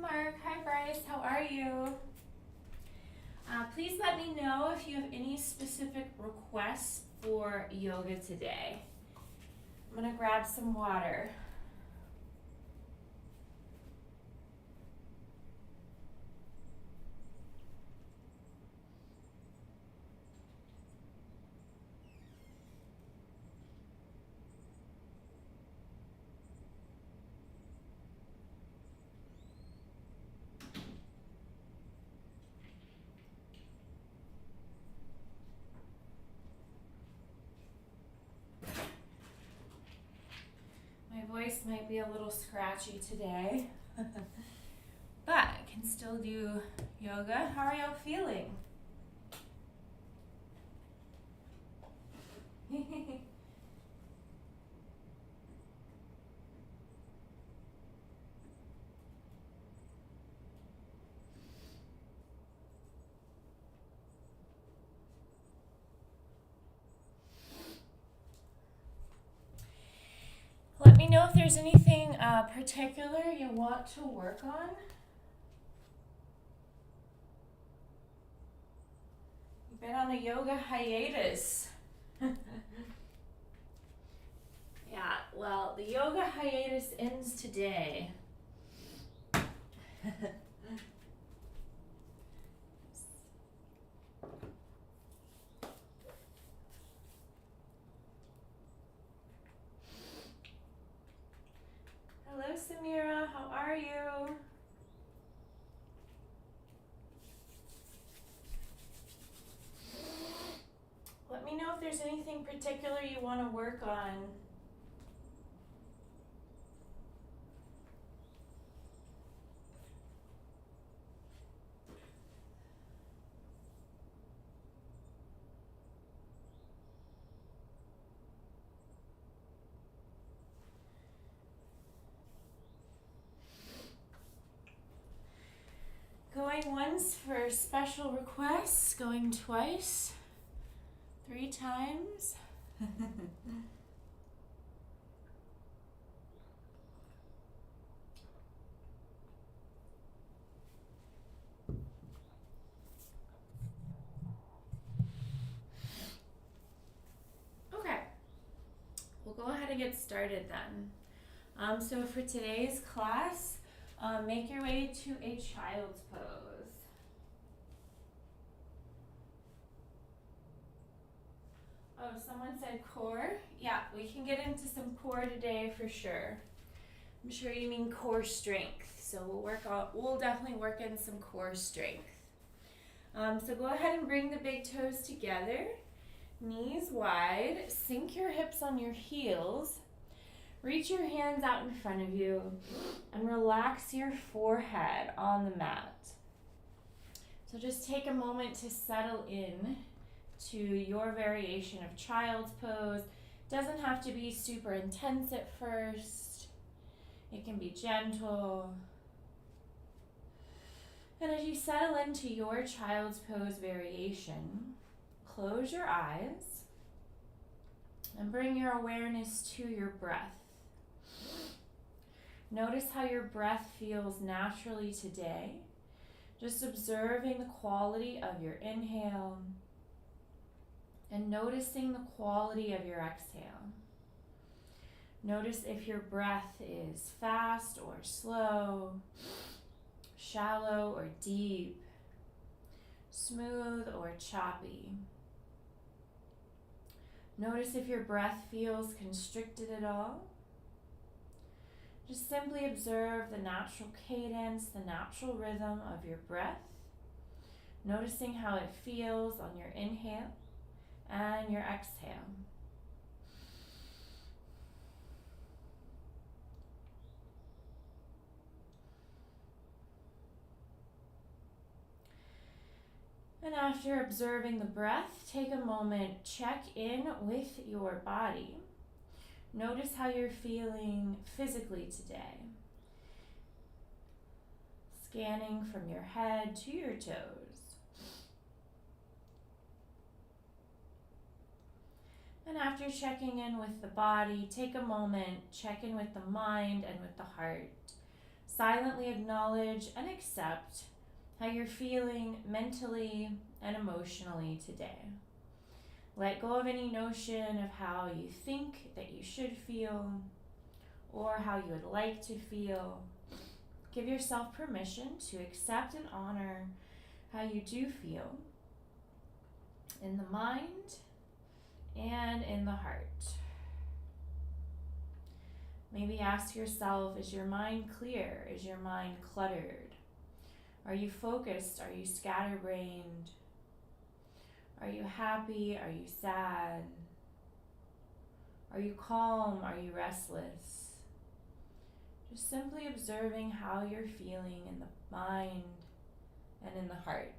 Mark. Hi, Bryce. How are you? Please let me know if you have any specific requests for yoga today. I'm going to grab some water. My voice might be a little scratchy today, but I can still do yoga. How are y'all feeling? Let me know if there's anything particular you want to work on. You've been on a yoga hiatus. Yeah, well, the yoga hiatus ends today. Hello, Samira. How are you? Let me know if there's anything particular you want to work on. Going once for special requests, going twice, 3 times. Okay, we'll go ahead and get started then. So for today's class, make your way to a child's pose. Oh, someone said core. Yeah, we can get into some core today for sure. I'm sure you mean core strength. So we'll definitely work in some core strength. So go ahead and bring the big toes together, knees wide, sink your hips on your heels, reach your hands out in front of you, and relax your forehead on the mat. So just take a moment to settle in to your variation of child's pose. Doesn't have to be super intense at first. It can be gentle. And as you settle into your child's pose variation, close your eyes and bring your awareness to your breath. Notice how your breath feels naturally today. Just observing the quality of your inhale and noticing the quality of your exhale. Notice if your breath is fast or slow, shallow or deep, smooth or choppy. Notice if your breath feels constricted at all. Just simply observe the natural cadence, the natural rhythm of your breath, noticing how it feels on your inhale and your exhale. And after observing the breath, take a moment, check in with your body. Notice how you're feeling physically today. Scanning from your head to your toes. And after checking in with the body, take a moment, check in with the mind and with the heart. Silently acknowledge and accept how you're feeling mentally and emotionally today. Let go of any notion of how you think that you should feel or how you would like to feel. Give yourself permission to accept and honor how you do feel in the mind and in the heart. Maybe ask yourself, is your mind clear? Is your mind cluttered? Are you focused? Are you scatterbrained? Are you happy? Are you sad? Are you calm? Are you restless? Just simply observing how you're feeling in the mind and in the heart.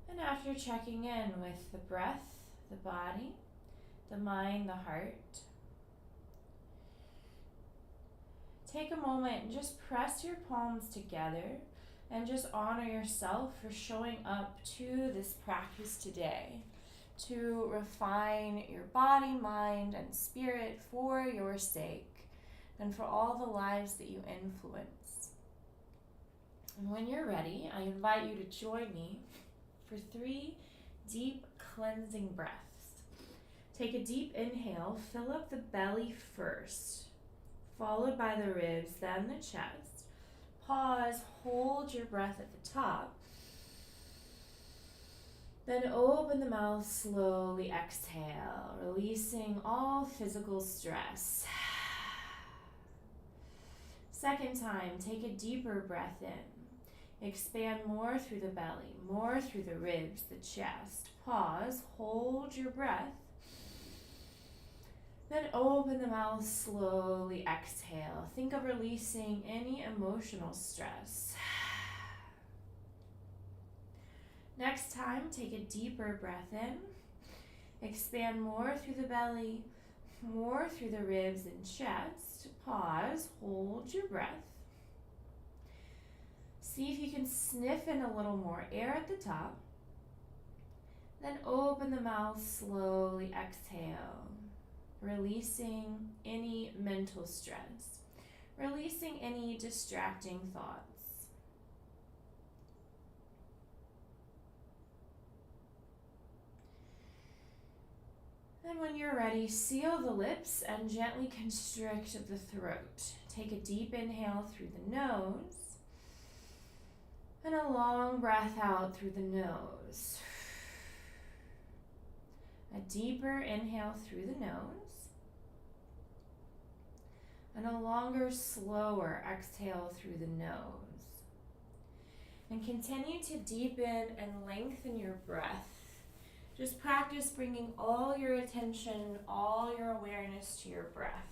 And after checking in with the breath, the body, the mind, the heart, take a moment and just press your palms together and just honor yourself for showing up to this practice today to refine your body, mind, and spirit for your sake and for all the lives that you influence. And when you're ready, I invite you to join me for 3 deep cleansing breaths. Take a deep inhale, fill up the belly first, followed by the ribs, then the chest. Pause, hold your breath at the top. Then open the mouth, slowly exhale, releasing all physical stress. Second time, take a deeper breath in. Expand more through the belly, more through the ribs, the chest. Pause, hold your breath. Then open the mouth, slowly exhale. Think of releasing any emotional stress. Next time, take a deeper breath in. Expand more through the belly, more through the ribs and chest. Pause, hold your breath. See if you can sniff in a little more air at the top. Then open the mouth, slowly exhale, releasing any mental stress, releasing any distracting thoughts. And when you're ready, seal the lips and gently constrict the throat. Take a deep inhale through the nose and a long breath out through the nose. A deeper inhale through the nose and a longer, slower exhale through the nose. And continue to deepen and lengthen your breath. Just practice bringing all your attention, all your awareness to your breath.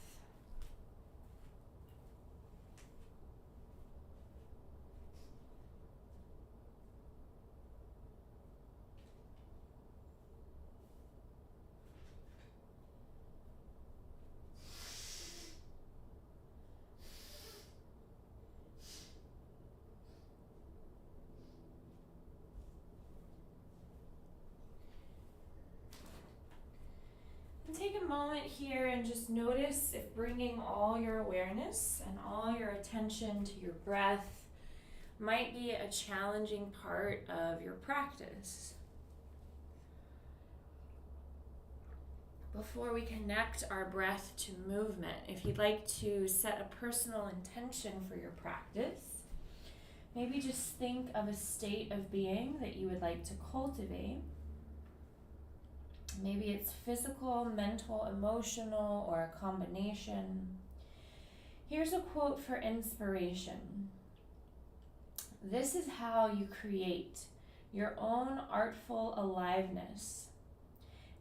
Take a moment here and just notice if bringing all your awareness and all your attention to your breath might be a challenging part of your practice. Before we connect our breath to movement, if you'd like to set a personal intention for your practice, maybe just think of a state of being that you would like to cultivate. Maybe it's physical, mental, emotional, or a combination. Here's a quote for inspiration. This is how you create your own artful aliveness.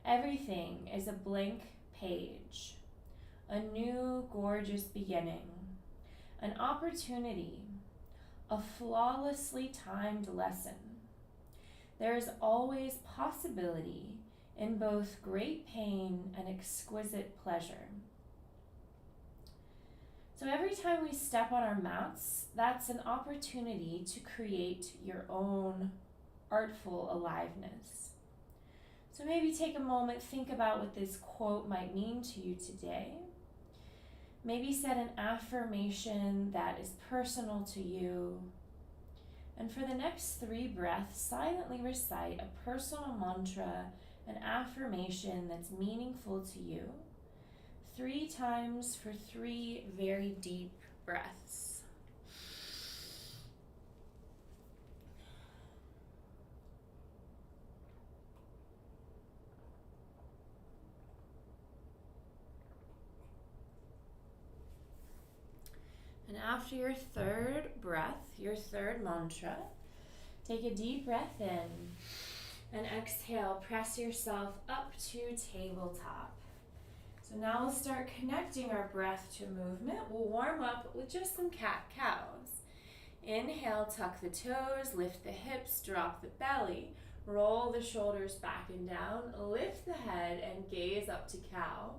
Everything is a blank page, a new gorgeous beginning, an opportunity, a flawlessly timed lesson. There is always possibility in both great pain and exquisite pleasure. So every time we step on our mats, that's an opportunity to create your own artful aliveness. So maybe take a moment, think about what this quote might mean to you today. Maybe set an affirmation that is personal to you. And for the next 3 breaths, silently recite a personal mantra, an affirmation that's meaningful to you, 3 times for 3 very deep breaths. And after your 3rd breath, your 3rd mantra, take a deep breath in and exhale. Press yourself up to tabletop. So now we'll start connecting our breath to movement. We'll warm up with just some cat-cows. Inhale, tuck the toes, lift the hips, drop the belly, roll the shoulders back and down, lift the head and gaze up to cow.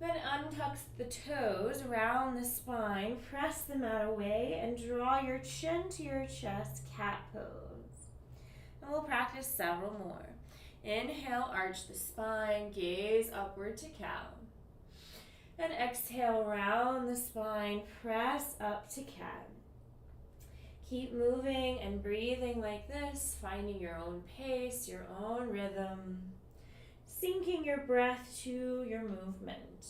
Then untuck the toes, round the spine, press the mat away, and draw your chin to your chest, cat pose. And we'll practice several more. Inhale, arch the spine, gaze upward to cow. And exhale, round the spine, press up to cat. Keep moving and breathing like this, finding your own pace, your own rhythm. Syncing your breath to your movement.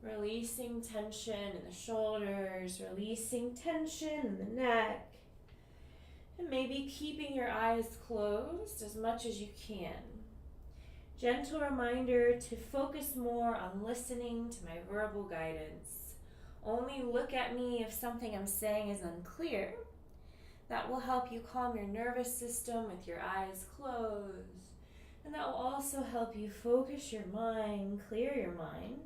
Releasing tension in the shoulders, releasing tension in the neck. And maybe keeping your eyes closed as much as you can. Gentle reminder to focus more on listening to my verbal guidance. Only look at me if something I'm saying is unclear. That will help you calm your nervous system with your eyes closed. And that will also help you focus your mind, clear your mind,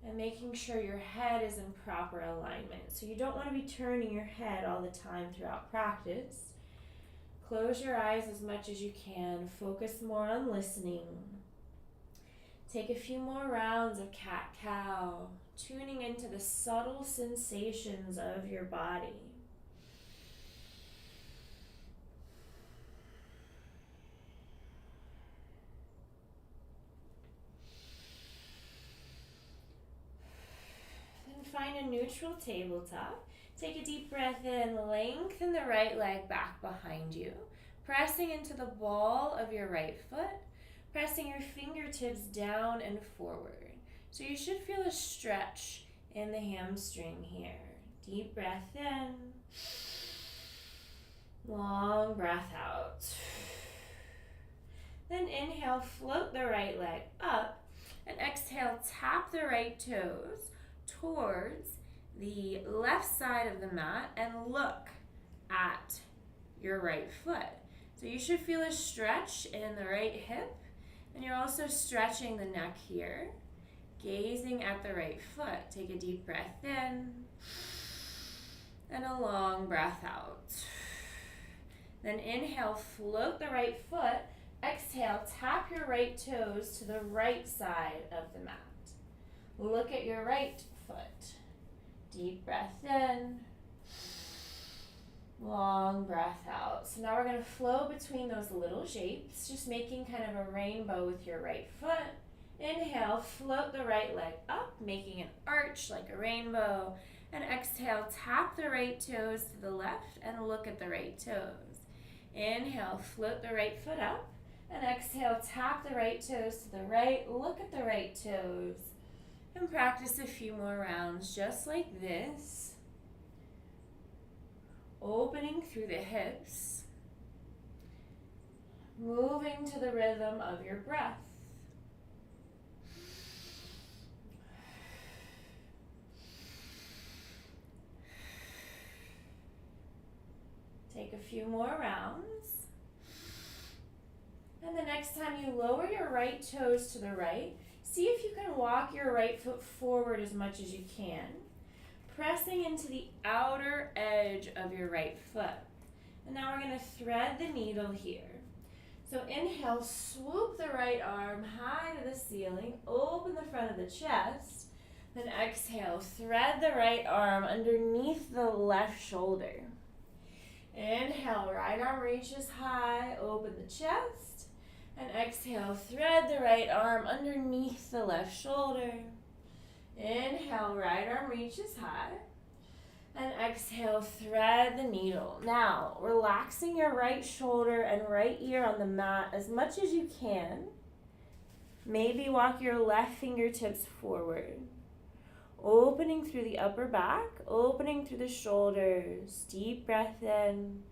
and making sure your head is in proper alignment. So you don't want to be turning your head all the time throughout practice. Close your eyes as much as you can. Focus more on listening. Take a few more rounds of cat-cow, tuning into the subtle sensations of your body. Find a neutral tabletop. Take a deep breath in, lengthen the right leg back behind you, pressing into the ball of your right foot, pressing your fingertips down and forward. So you should feel a stretch in the hamstring here. Deep breath in, long breath out. Then inhale, float the right leg up, and exhale, tap the right toes towards the left side of the mat and look at your right foot. So you should feel a stretch in the right hip, and you're also stretching the neck here, gazing at the right foot. Take a deep breath in and a long breath out. Then inhale, float the right foot. Exhale, tap your right toes to the right side of the mat. Look at your right foot. Deep breath in, long breath out. So now we're going to flow between those little shapes, just making kind of a rainbow with your right foot. Inhale, float the right leg up, making an arch like a rainbow. And exhale, tap the right toes to the left and look at the right toes. Inhale, float the right foot up. And exhale, tap the right toes to the right, look at the right toes. And practice a few more rounds just like this. Opening through the hips. Moving to the rhythm of your breath. Take a few more rounds. And the next time you lower your right toes to the right, see if you can walk your right foot forward as much as you can, pressing into the outer edge of your right foot. And now we're going to thread the needle here. So inhale, swoop the right arm high to the ceiling, open the front of the chest. Then exhale, thread the right arm underneath the left shoulder. Inhale, right arm reaches high, open the chest. And exhale, thread the right arm underneath the left shoulder. Inhale, right arm reaches high. And exhale, thread the needle. Now, relaxing your right shoulder and right ear on the mat as much as you can. Maybe walk your left fingertips forward. Opening through the upper back, opening through the shoulders. Deep breath in.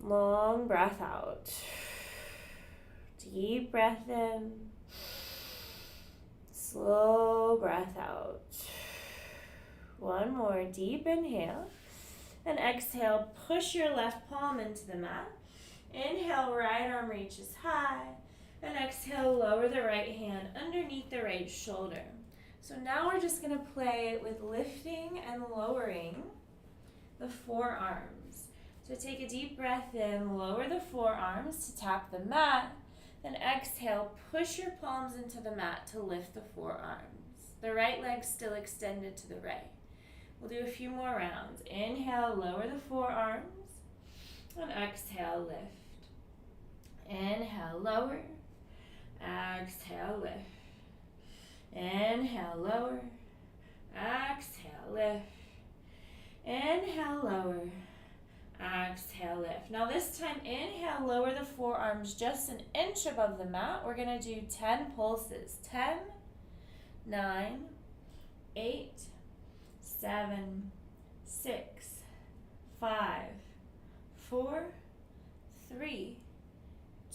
Long breath out. Deep breath in. Slow breath out. One more. Deep inhale. And exhale, push your left palm into the mat. Inhale, right arm reaches high. And exhale, lower the right hand underneath the right shoulder. So now we're just going to play with lifting and lowering the forearms. So take a deep breath in, lower the forearms to tap the mat. Then exhale, push your palms into the mat to lift the forearms. The right leg still extended to the right. We'll do a few more rounds. Inhale, lower the forearms. And exhale, lift. Inhale, lower. Exhale, lift. Inhale, lower. Exhale, lift. Inhale, lower. Exhale, lift. Now this time, inhale, lower the forearms just an inch above the mat. We're going to do 10 pulses. 10, 9, 8, 7, 6, 5, 4, 3,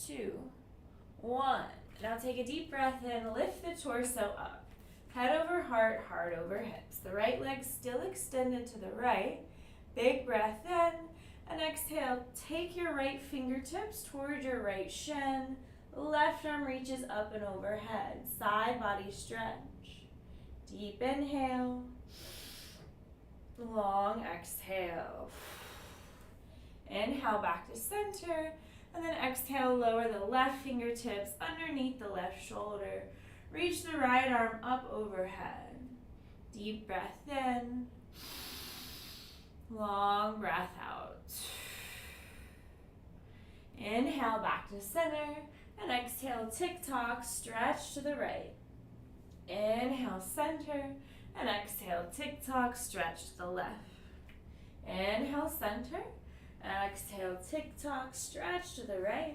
2, 1. Now take a deep breath in, lift the torso up. Head over heart, heart over hips. The right leg still extended to the right. Big breath in, and exhale. Take your right fingertips toward your right shin. Left arm reaches up and overhead. Side body stretch. Deep inhale. Long exhale. Inhale back to center. And then exhale, lower the left fingertips underneath the left shoulder. Reach the right arm up overhead. Deep breath in. Long breath out. Inhale back to center. And exhale, tick-tock, stretch to the right. Inhale, center. And exhale, tick-tock, stretch to the left. Inhale, center. Exhale, tick-tock, stretch to the right.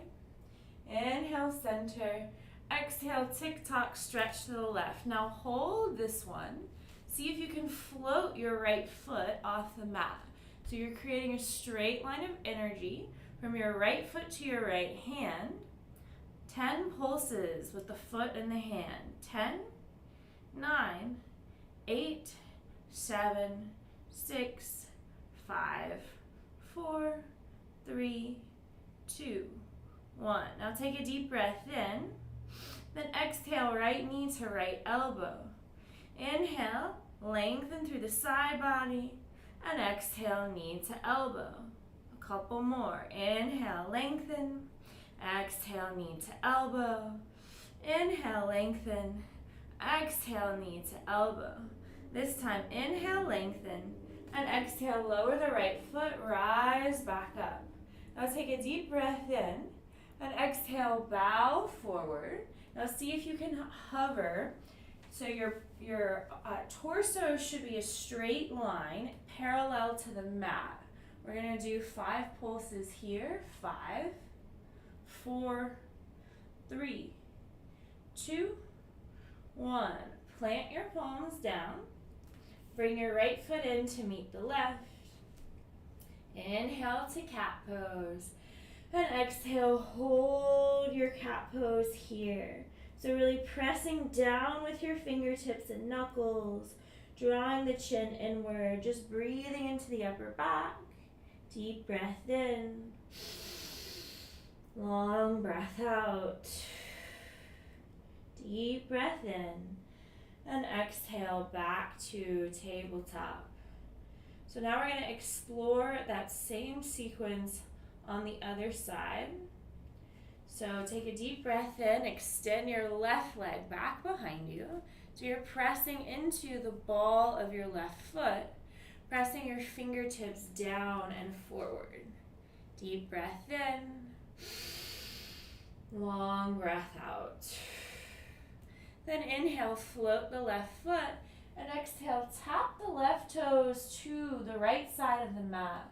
Inhale, center. Exhale, tick-tock, stretch to the left. Now hold this one. See if you can float your right foot off the mat. So you're creating a straight line of energy from your right foot to your right hand. 10 pulses with the foot and the hand. 10, 9, 8, 7, 6, 5, 4, 3, 2, 1. Now take a deep breath in. Then exhale, right knee to right elbow. Inhale, lengthen through the side body. And exhale, knee to elbow. A couple more. Inhale, lengthen. Exhale, knee to elbow. Inhale, lengthen. Exhale, knee to elbow. This time, inhale, lengthen. And exhale, lower the right foot, rise back up. Now take a deep breath in. And exhale, bow forward. Now see if you can hover. So your torso should be a straight line parallel to the mat. We're going to do 5 pulses here. 5, 4, 3, 2, 1. Plant your palms down. Bring your right foot in to meet the left. Inhale to cat pose. And exhale, hold your cat pose here. So really pressing down with your fingertips and knuckles, drawing the chin inward, just breathing into the upper back. Deep breath in. Long breath out. Deep breath in. And exhale back to tabletop. So now we're going to explore that same sequence on the other side. So take a deep breath in, extend your left leg back behind you. So you're pressing into the ball of your left foot, pressing your fingertips down and forward. Deep breath in. Long breath out. Then inhale, float the left foot, and exhale, tap the left toes to the right side of the mat.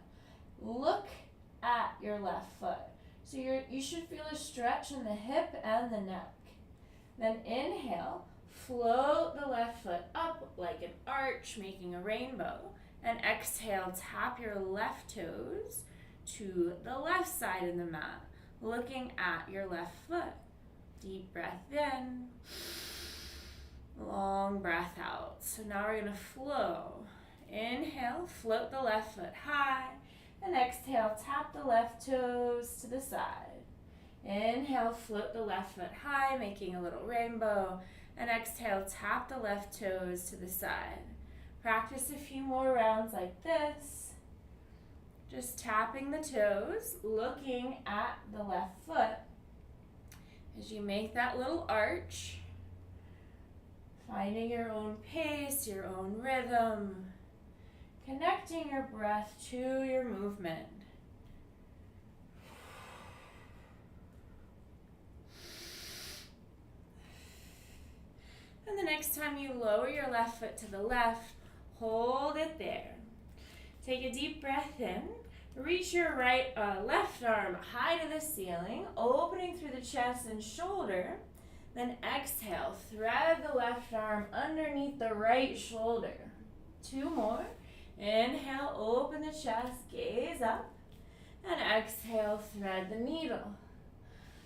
Look at your left foot. So you should feel a stretch in the hip and the neck. Then inhale, float the left foot up like an arch, making a rainbow. And exhale, tap your left toes to the left side of the mat, looking at your left foot. Deep breath in, long breath out. So now we're going to flow. Inhale, float the left foot high, and exhale, tap the left toes to the side. Inhale, float the left foot high, making a little rainbow, and exhale, tap the left toes to the side. Practice a few more rounds like this. Just tapping the toes, looking at the left foot. As you make that little arch, finding your own pace, your own rhythm, connecting your breath to your movement. And the next time you lower your left foot to the left, hold it there. Take a deep breath in. Reach your left arm high to the ceiling, opening through the chest and shoulder. Then exhale, thread the left arm underneath the right shoulder. 2 more. Inhale, open the chest, gaze up. And exhale, thread the needle.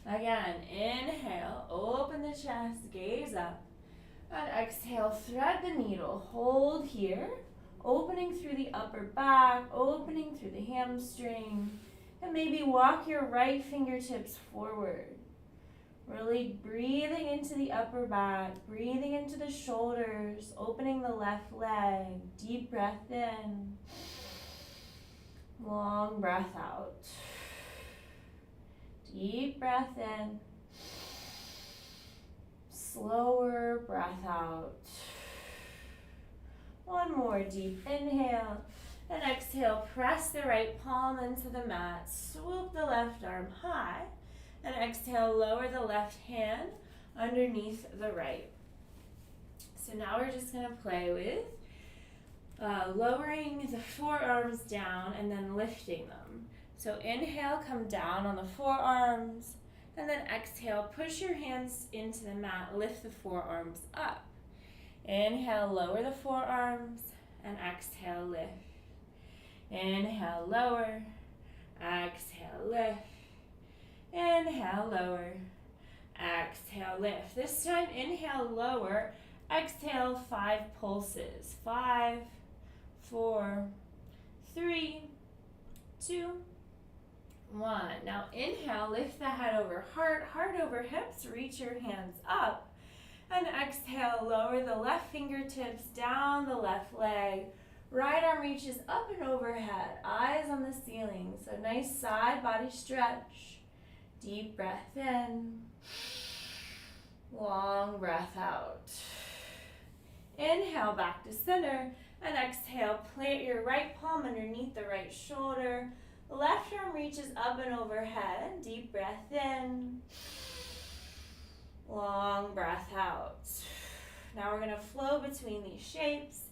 Again, inhale, open the chest, gaze up. And exhale, thread the needle. Hold here, opening through the upper back, opening through the hamstring. And maybe walk your right fingertips forward. Really breathing into the upper back, breathing into the shoulders, opening the left leg. Deep breath in. Long breath out. Deep breath in. Slower breath out. One more deep inhale. And exhale, press the right palm into the mat. Swoop the left arm high. And exhale, lower the left hand underneath the right. So now we're just going to play with lowering the forearms down and then lifting them. So inhale, come down on the forearms. And then exhale, push your hands into the mat, lift the forearms up. Inhale, lower the forearms, and exhale, lift. Inhale, lower, exhale, lift. Inhale, lower, exhale, lift. This time, inhale, lower, exhale, 5 pulses. 5, 4, 3, 2, 1. Now inhale, lift the head over heart, heart over hips, reach your hands up. And exhale, lower the left fingertips down the left leg. Right arm reaches up and overhead, eyes on the ceiling. So nice side body stretch. Deep breath in. Long breath out. Inhale back to center. And exhale, plant your right palm underneath the right shoulder. Left arm reaches up and overhead. Deep breath in. Long breath out. Now we're going to flow between these shapes.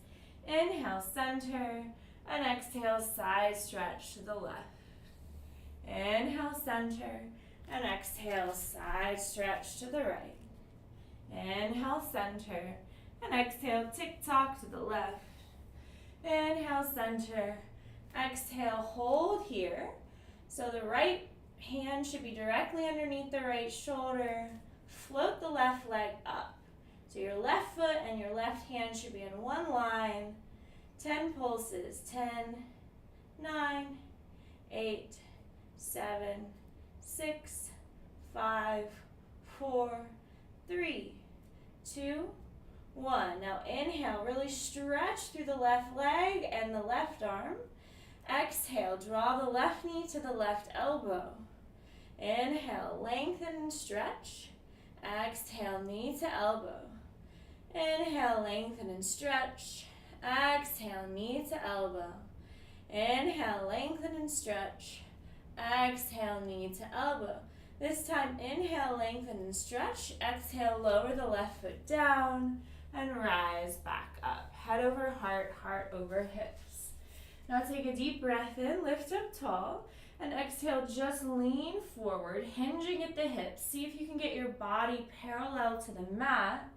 Inhale, center. And exhale, side stretch to the left. Inhale, center. And exhale, side stretch to the right. Inhale, center. And exhale, tick-tock to the left. Inhale, center. Exhale, hold here. So the right hand should be directly underneath the right shoulder. Float the left leg up. So your left foot and your left hand should be in one line. 10 pulses. 10, 9, 8, 7, 6, 5, 4, 3, 2, 1. Now inhale, really stretch through the left leg and the left arm. Exhale, draw the left knee to the left elbow. Inhale, lengthen and stretch. Exhale, knee to elbow. Inhale, lengthen and stretch. Exhale, knee to elbow. Inhale, lengthen and stretch. Exhale, knee to elbow. This time, inhale, lengthen and stretch. Exhale, lower the left foot down and rise back up. Head over heart, heart over hips. Now take a deep breath in, lift up tall, and exhale, just lean forward, hinging at the hips. See if you can get your body parallel to the mat.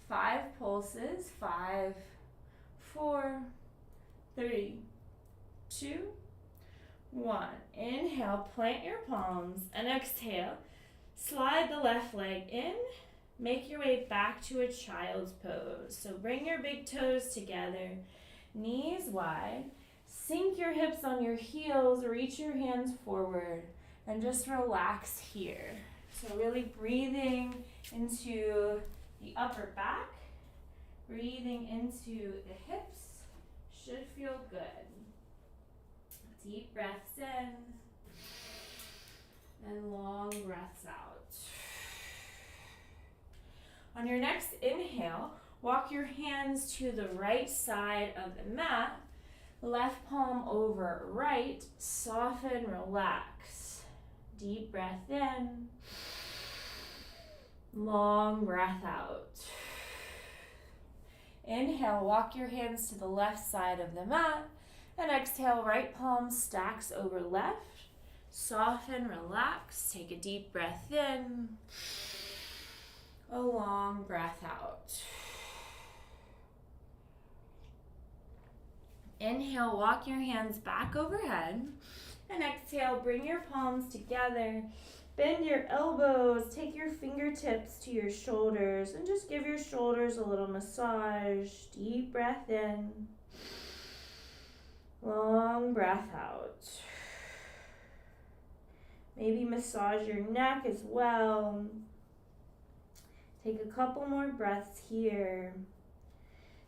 5 pulses, 5, 4, 3, 2, 1. Inhale, plant your palms, and exhale, slide the left leg in. Make your way back to a child's pose. So bring your big toes together, knees wide. Sink your hips on your heels, reach your hands forward, and just relax here. So really breathing into the upper back, breathing into the hips, should feel good. Deep breaths in, and long breaths out. On your next inhale, walk your hands to the right side of the mat. Left palm over right, soften, relax. Deep breath in, long breath out. Inhale, walk your hands to the left side of the mat, and exhale, right palm stacks over left. Soften, relax, take a deep breath in, a long breath out. Inhale, walk your hands back overhead, and exhale, bring your palms together. Bend your elbows, take your fingertips to your shoulders, and just give your shoulders a little massage. Deep breath in, long breath out. Maybe massage your neck as well. Take a couple more breaths here.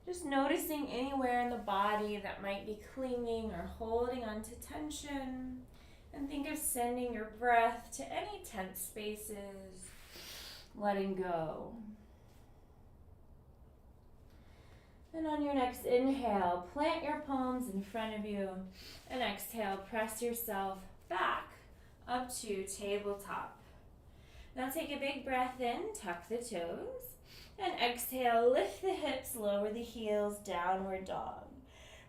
Just noticing anywhere in the body that might be clinging or holding onto tension. And think of sending your breath to any tense spaces, letting go. And on your next inhale, plant your palms in front of you. And exhale, press yourself back up to tabletop. Now take a big breath in, tuck the toes. And exhale, lift the hips, lower the heels, downward dog.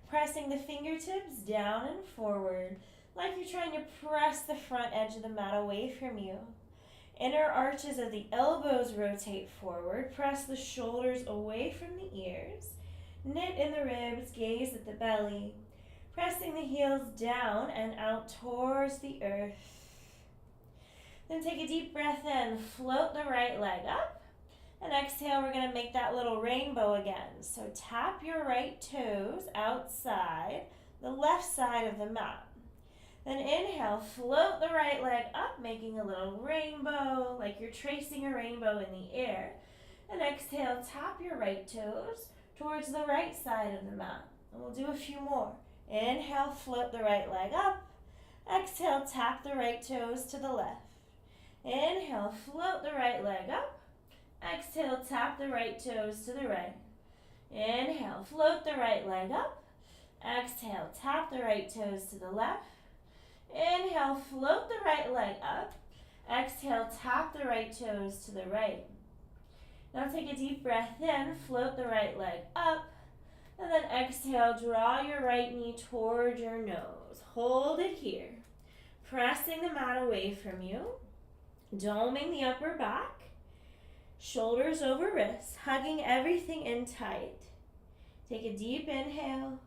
Pressing the fingertips down and forward, like you're trying to press the front edge of the mat away from you. Inner arches of the elbows rotate forward. Press the shoulders away from the ears. Knit in the ribs, gaze at the belly. Pressing the heels down and out towards the earth. Then take a deep breath in, float the right leg up. And exhale, we're going to make that little rainbow again. So tap your right toes outside the left side of the mat. Then inhale, float the right leg up, making a little rainbow, like you're tracing a rainbow in the air. And exhale, tap your right toes towards the right side of the mat. And we'll do a few more. Inhale, float the right leg up. Exhale, tap the right toes to the left. Inhale, float the right leg up. Exhale, tap the right toes to the right. Inhale, float the right leg up. Exhale, tap the right toes to the left. Inhale, float the right leg up. Exhale, tap the right toes to the right. Now take a deep breath in, float the right leg up. And then exhale, draw your right knee toward your nose. Hold it here. Pressing the mat away from you. Doming the upper back. Shoulders over wrists, hugging everything in tight. Take a deep inhale.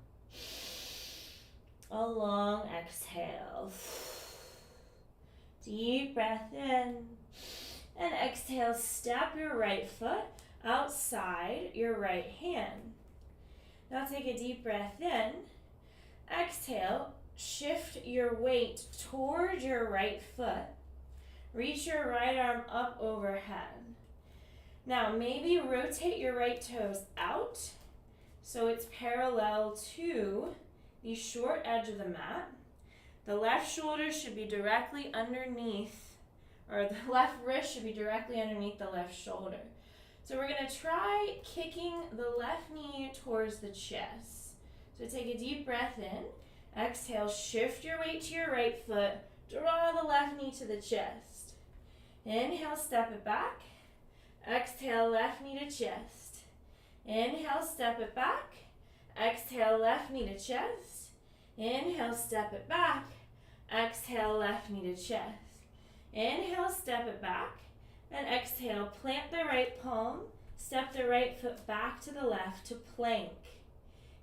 A long exhale. Deep breath in. And exhale, step your right foot outside your right hand. Now take a deep breath in. Exhale, shift your weight toward your right foot. Reach your right arm up overhead. Now maybe rotate your right toes out so it's parallel to the short edge of the mat. The left shoulder should be directly underneath, or the left wrist should be directly underneath the left shoulder. So we're going to try kicking the left knee towards the chest. So take a deep breath in. Exhale, shift your weight to your right foot. Draw the left knee to the chest. Inhale, step it back. Exhale, left knee to chest. Inhale, step it back. Exhale, left knee to chest. Inhale, step it back. Exhale, left knee to chest. Inhale, step it back. And exhale, plant the right palm. Step the right foot back to the left to plank.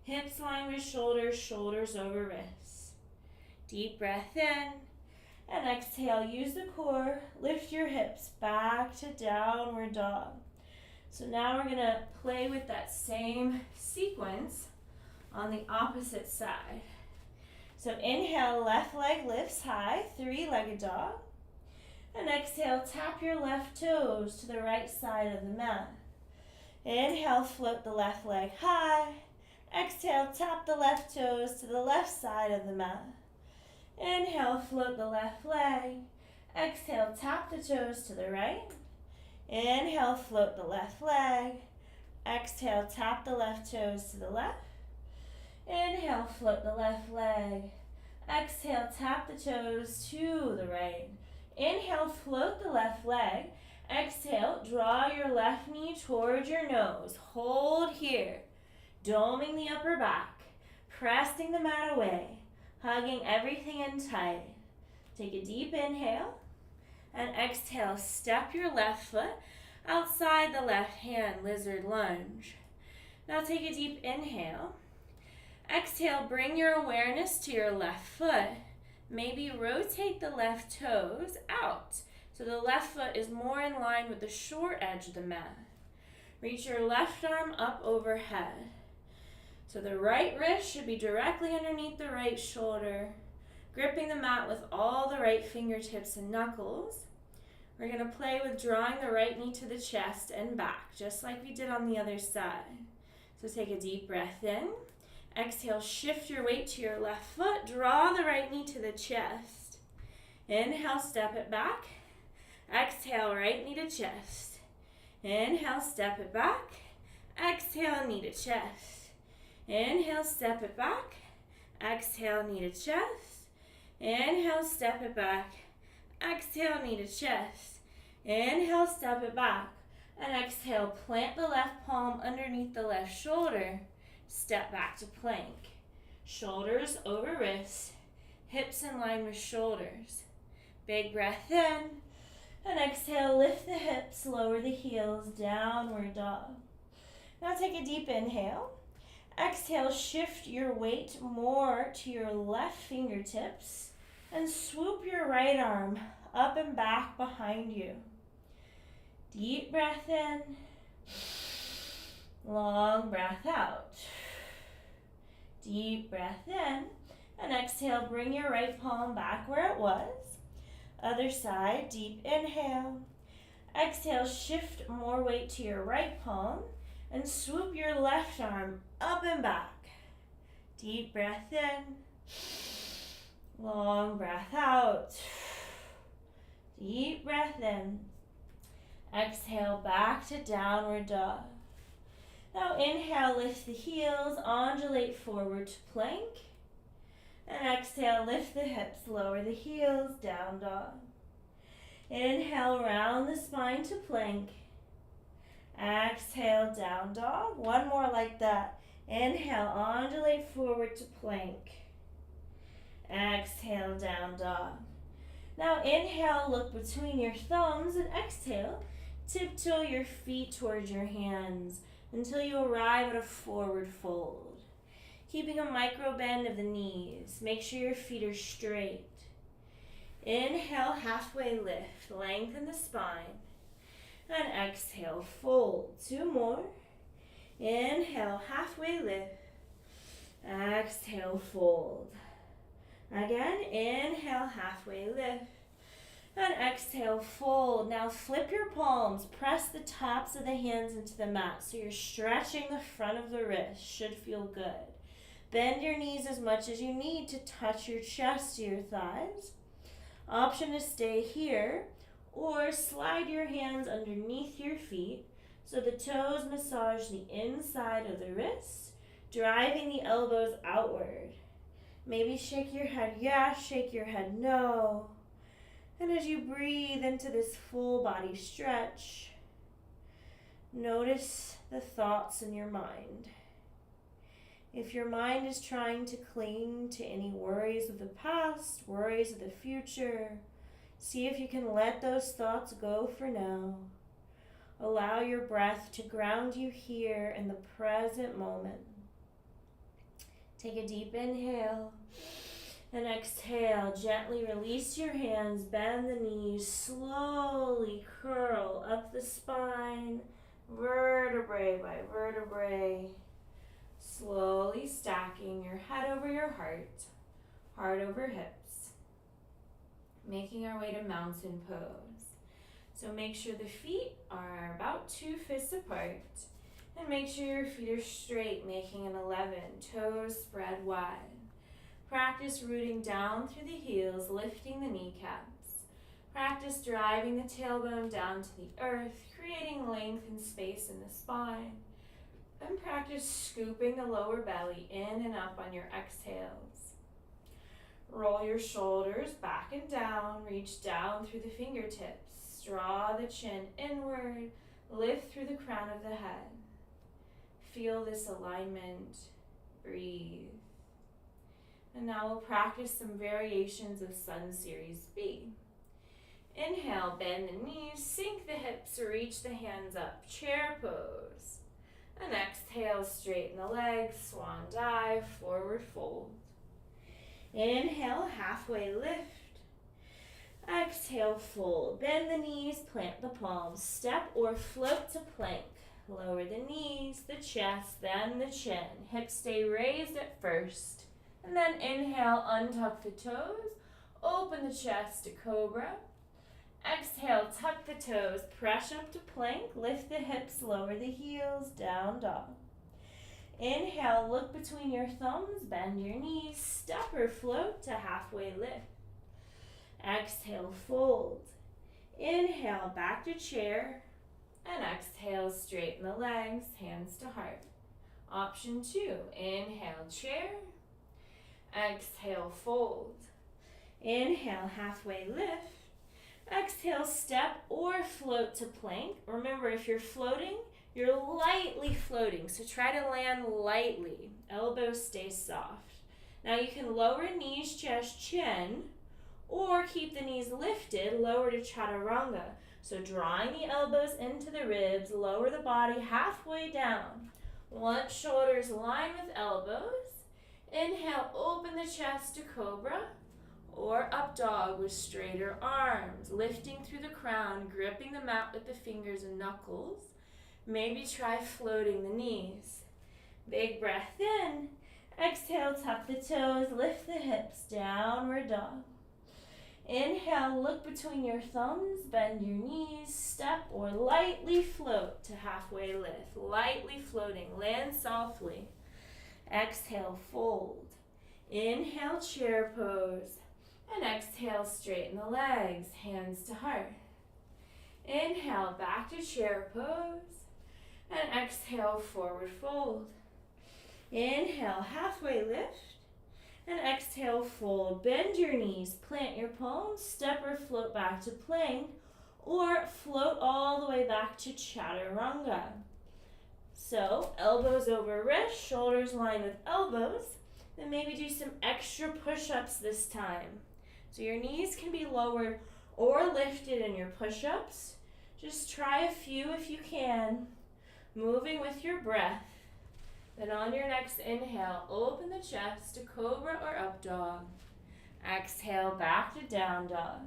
Hips line with shoulders, shoulders over wrists. Deep breath in. And exhale, use the core. Lift your hips back to downward dog. So now we're going to play with that same sequence on the opposite side. So inhale, left leg lifts high, three-legged dog. And exhale, tap your left toes to the right side of the mat. Inhale, float the left leg high. Exhale, tap the left toes to the left side of the mat. Inhale, float the left leg. Exhale, tap the toes to the right. Inhale, float the left leg. Exhale, tap the left toes to the left. Inhale, float the left leg. Exhale, tap the toes to the right. Inhale, float the left leg. Exhale, draw your left knee towards your nose. Hold here. Doming the upper back. Pressing the mat away. Hugging everything in tight. Take a deep inhale. And exhale, step your left foot outside the left hand, lizard lunge. Now take a deep inhale. Exhale, bring your awareness to your left foot. Maybe rotate the left toes out so the left foot is more in line with the short edge of the mat. Reach your left arm up overhead. So the right wrist should be directly underneath the right shoulder, gripping the mat with all the right fingertips and knuckles. We're going to play with drawing the right knee to the chest and back, just like we did on the other side. So take a deep breath in. Exhale, shift your weight to your left foot. Draw the right knee to the chest. Inhale, step it back. Exhale, right knee to chest. Inhale, step it back. Exhale, knee to chest. Inhale, step it back. Exhale, knee to chest. Inhale, step it back. Exhale, knee to chest. Inhale, step it back. And exhale, plant the left palm underneath the left shoulder. Step back to plank. Shoulders over wrists. Hips in line with shoulders. Big breath in. And exhale, lift the hips, lower the heels, downward dog. Now take a deep inhale. Exhale, shift your weight more to your left fingertips and swoop your right arm up and back behind you. Deep breath in. Long breath out. Deep breath in. And exhale, bring your right palm back where it was. Other side, deep inhale. Exhale, shift more weight to your right palm and swoop your left arm up and back. Deep breath in. Long breath out. Deep breath in. Exhale, back to downward dog. Now inhale, lift the heels, undulate forward to plank. And exhale, lift the hips, lower the heels, down dog. Inhale, round the spine to plank. Exhale, down dog. One more like that. Inhale, undulate forward to plank. Exhale, down dog. Now inhale, look between your thumbs, and exhale, tiptoe your feet towards your hands until you arrive at a forward fold. Keeping a micro bend of the knees. Make sure your feet are straight. Inhale, halfway lift. Lengthen the spine. And exhale, fold. Two more. Inhale, halfway lift. Exhale, fold. Again, inhale, halfway lift. And exhale, fold. Now flip your palms. Press the tops of the hands into the mat so you're stretching the front of the wrist. Should feel good. Bend your knees as much as you need to touch your chest to your thighs. Option to stay here or slide your hands underneath your feet so the toes massage the inside of the wrists, driving the elbows outward. Maybe shake your head yes, shake your head no. And as you breathe into this full body stretch, notice the thoughts in your mind. If your mind is trying to cling to any worries of the past, worries of the future, see if you can let those thoughts go for now. Allow your breath to ground you here in the present moment. Take a deep inhale and exhale. Gently release your hands, bend the knees, slowly curl up the spine, vertebrae by vertebrae. Slowly stacking your head over your heart, heart over hips. Making our way to mountain pose. So make sure the feet are about 2 fists apart. And make sure your feet are straight, making an 11. Toes spread wide. Practice rooting down through the heels, lifting the kneecaps. Practice driving the tailbone down to the earth, creating length and space in the spine. And practice scooping the lower belly in and up on your exhales. Roll your shoulders back and down, reach down through the fingertips. Draw the chin inward, lift through the crown of the head. Feel this alignment, breathe. And now we'll practice some variations of Sun Series B. Inhale, bend the knees, sink the hips, reach the hands up, chair pose. And exhale, straighten the legs, swan dive, forward fold. Inhale, halfway lift. Exhale, fold. Bend the knees, plant the palms, step or float to plank. Lower the knees, the chest, then the chin. Hips stay raised at first. And then inhale, untuck the toes, open the chest to cobra. Exhale, tuck the toes, press up to plank, lift the hips, lower the heels, down dog. Inhale, look between your thumbs, bend your knees, step or float to halfway lift. Exhale, fold. Inhale, back to chair. And exhale, straighten the legs, hands to heart. Option 2, inhale, chair. Exhale, fold. Inhale, halfway lift. Exhale, step or float to plank. Remember, if you're floating, you're lightly floating, so try to land lightly. Elbows stay soft. Now you can lower knees, chest, chin, or keep the knees lifted, lower to chaturanga. So drawing the elbows into the ribs, lower the body halfway down. Once shoulders line with elbows, inhale, open the chest to cobra. Or up dog with straighter arms, lifting through the crown, gripping the mat with the fingers and knuckles. Maybe try floating the knees. Big breath in. Exhale, tuck the toes, lift the hips, downward dog. Inhale, look between your thumbs, bend your knees, step or lightly float to halfway lift. Lightly floating, land softly. Exhale, fold. Inhale, chair pose. And exhale, straighten the legs, hands to heart. Inhale, back to chair pose. And exhale, forward fold. Inhale, halfway lift. And exhale, fold. Bend your knees, plant your palms, step or float back to plank, or float all the way back to chaturanga. So, elbows over wrists, shoulders line with elbows. Then maybe do some extra push-ups this time. So your knees can be lowered or lifted in your push-ups. Just try a few if you can, moving with your breath. Then on your next inhale, open the chest to cobra or up dog. Exhale, back to down dog.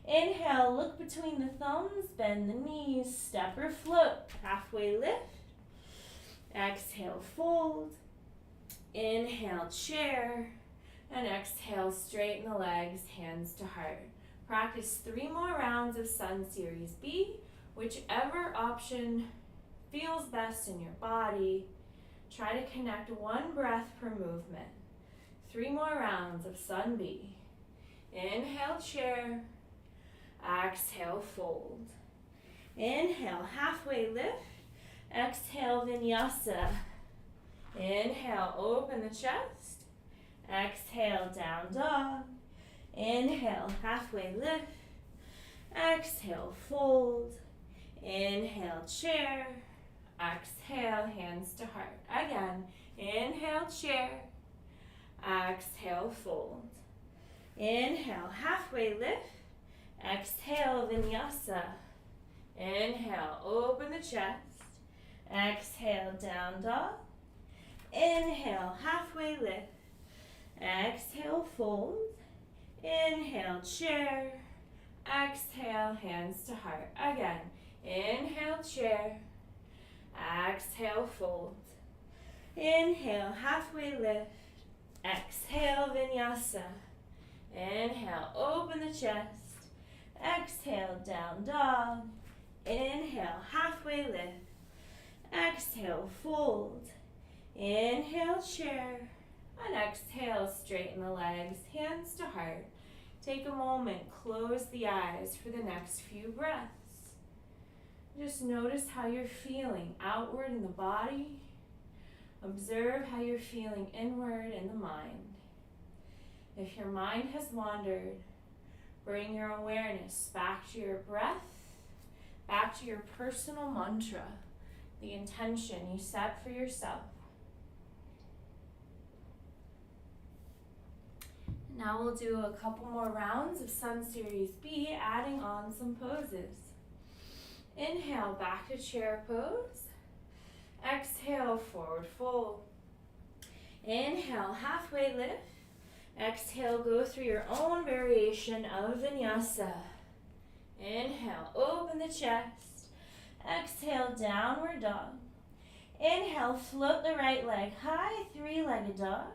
Inhale, look between the thumbs, bend the knees, step or float, halfway lift. Exhale, fold. Inhale, chair. And exhale, straighten the legs, hands to heart. Practice 3 more rounds of Sun Series B, whichever option feels best in your body. Try to connect 1 breath per movement. 3 more rounds of Sun B. Inhale, chair. Exhale, fold. Inhale, halfway lift. Exhale, vinyasa. Inhale, open the chest. Exhale, down dog. Inhale, halfway lift. Exhale, fold. Inhale, chair. Exhale, hands to heart. Again, inhale, chair. Exhale, fold. Inhale, halfway lift. Exhale, vinyasa. Inhale, open the chest. Exhale, down dog. Inhale, halfway lift. Exhale, fold. Inhale, chair. Exhale, hands to heart. Again, inhale, chair. Exhale, fold. Inhale, halfway lift. Exhale, vinyasa. Inhale, open the chest. Exhale, down dog. Inhale, halfway lift. Exhale, fold. Inhale, chair. And exhale, straighten the legs, hands to heart. Take a moment, close the eyes for the next few breaths. Just notice how you're feeling outward in the body. Observe how you're feeling inward in the mind. If your mind has wandered, bring your awareness back to your breath, back to your personal mantra, the intention you set for yourself. Now we'll do a couple more rounds of Sun Series B, adding on some poses. Inhale, back to chair pose. Exhale, forward fold. Inhale, halfway lift. Exhale, go through your own variation of vinyasa. Inhale, open the chest. Exhale, downward dog. Inhale, float the right leg high, three-legged dog.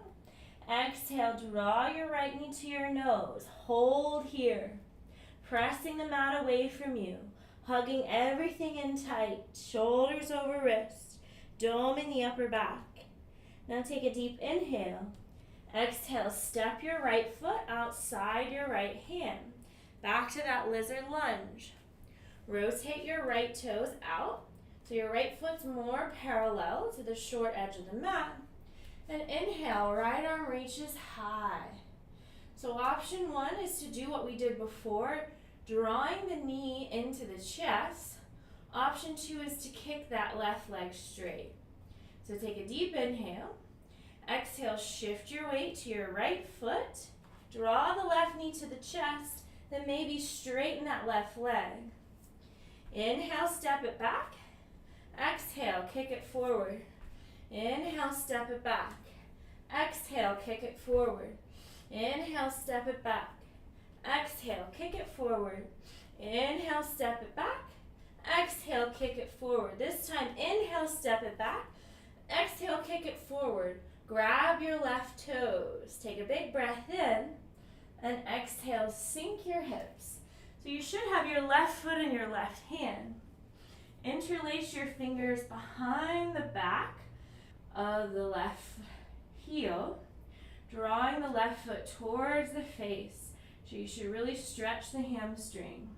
Exhale, draw your right knee to your nose. Hold here. Pressing the mat away from you. Hugging everything in tight. Shoulders over wrist. Dome in the upper back. Now take a deep inhale. Exhale, step your right foot outside your right hand. Back to that lizard lunge. Rotate your right toes out so your right foot's more parallel to the short edge of the mat. And inhale, right arm reaches high. So option one is to do what we did before, drawing the knee into the chest. Option two is to kick that left leg straight. So take a deep inhale. Exhale, shift your weight to your right foot. Draw the left knee to the chest, then maybe straighten that left leg. Inhale, step it back. Exhale, kick it forward. Inhale, step it back. Exhale, kick it forward. Inhale, step it back. Exhale, kick it forward. Inhale, step it back. Exhale, kick it forward. This time, inhale, step it back. Exhale, kick it forward. Grab your left toes. Take a big breath in. And exhale, sink your hips. So you should have your left foot in your left hand. Interlace your fingers behind the back of the left heel, drawing the left foot towards the face. So you should really stretch the hamstring.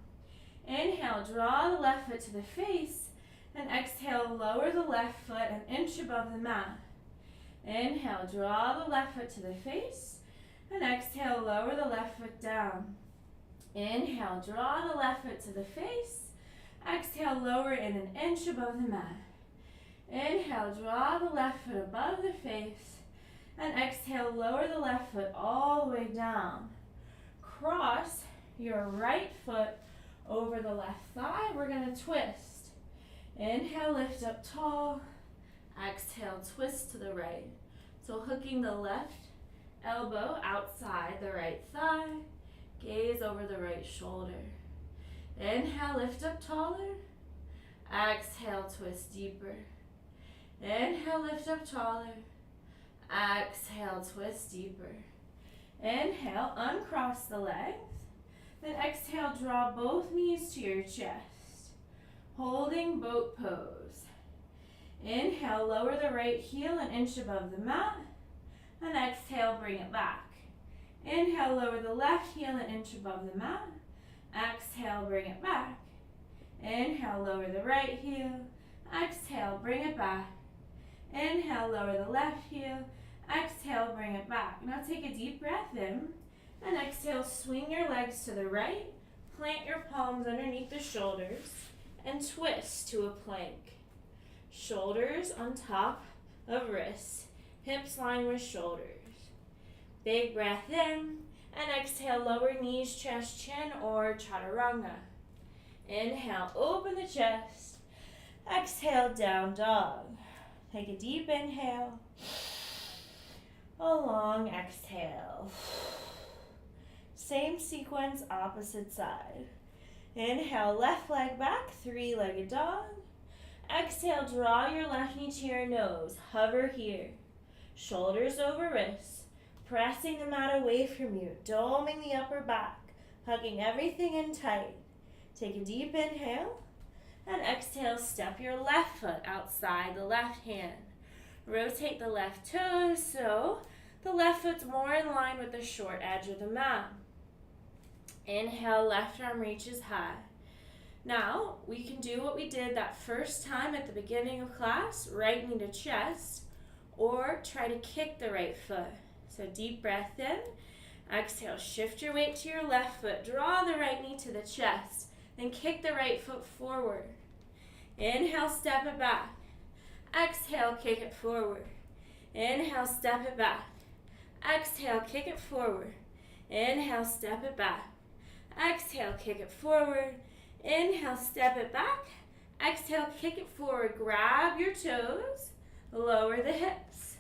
Inhale, draw the left foot to the face, and exhale, lower the left foot an inch above the mat. Inhale, draw the left foot to the face, and exhale, lower the left foot down. Inhale, draw the left foot to the face. Exhale, lower it an inch above the mat. Inhale, draw the left foot above the face. And exhale, lower the left foot all the way down. Cross your right foot over the left thigh. We're going to twist. Inhale, lift up tall. Exhale, twist to the right. So hooking the left elbow outside the right thigh. Gaze over the right shoulder. Inhale, lift up taller. Exhale, twist deeper. Inhale, lift up taller. Exhale, twist deeper. Inhale, uncross the legs. Then exhale, draw both knees to your chest. Holding boat pose. Inhale, lower the right heel an inch above the mat. And exhale, bring it back. Inhale, lower the left heel an inch above the mat. Exhale, bring it back. Inhale, lower the right heel. Exhale, bring it back. Inhale, lower the left heel. Exhale, bring it back. Now take a deep breath in. And exhale, swing your legs to the right. Plant your palms underneath the shoulders and twist to a plank. Shoulders on top of wrists, hips line with shoulders. Big breath in, and exhale, lower knees, chest, chin, or chaturanga. Inhale, open the chest. Exhale, down dog. Take a deep inhale. A long exhale. Same sequence, opposite side. Inhale, left leg back, three-legged dog. Exhale, draw your left knee to your nose. Hover here. Shoulders over wrists. Pressing the mat away from you. Doming the upper back. Hugging everything in tight. Take a deep inhale. And exhale, step your left foot outside the left hand. Rotate the left toes so the left foot's more in line with the short edge of the mat. Inhale, left arm reaches high. Now, we can do what we did that first time at the beginning of class, right knee to chest, or try to kick the right foot. So deep breath in, exhale, shift your weight to your left foot, draw the right knee to the chest, then kick the right foot forward. Inhale, step it back. Exhale, kick it forward. Inhale, step it back. Exhale, kick it forward. Inhale, step it back. Exhale, kick it forward. Inhale, step it back. Exhale, kick it forward. Grab your toes. Lower the hips.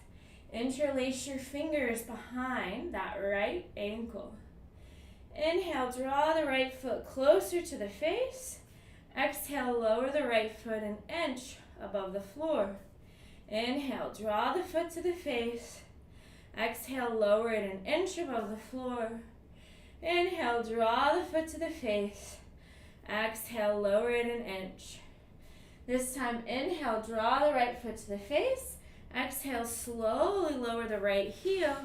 Interlace your fingers behind that right ankle. Inhale, draw the right foot closer to the face. Exhale, lower the right foot an inch above the floor. Inhale, draw the foot to the face. Exhale, lower it an inch above the floor. Inhale, draw the foot to the face. Exhale, lower it an inch. This time, inhale, draw the right foot to the face. Exhale, slowly lower the right heel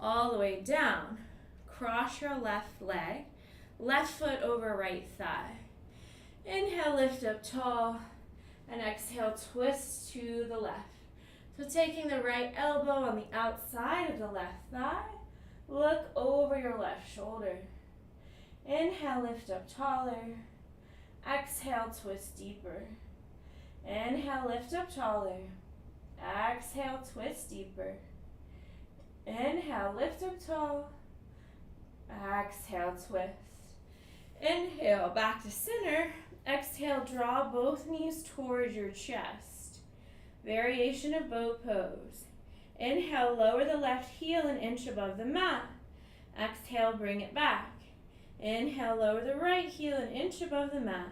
all the way down. Cross your left leg, left foot over right thigh. Inhale, lift up tall, and exhale, twist to the left. So taking the right elbow on the outside of the left thigh, look over your left shoulder. Inhale, lift up taller. Exhale, twist deeper. Inhale, lift up taller. Exhale, twist deeper. Inhale, lift up tall. Exhale, twist. Inhale, back to center. Exhale, draw both knees towards your chest. Variation of bow pose. Inhale, lower the left heel an inch above the mat. Exhale, bring it back. Inhale, lower the right heel an inch above the mat.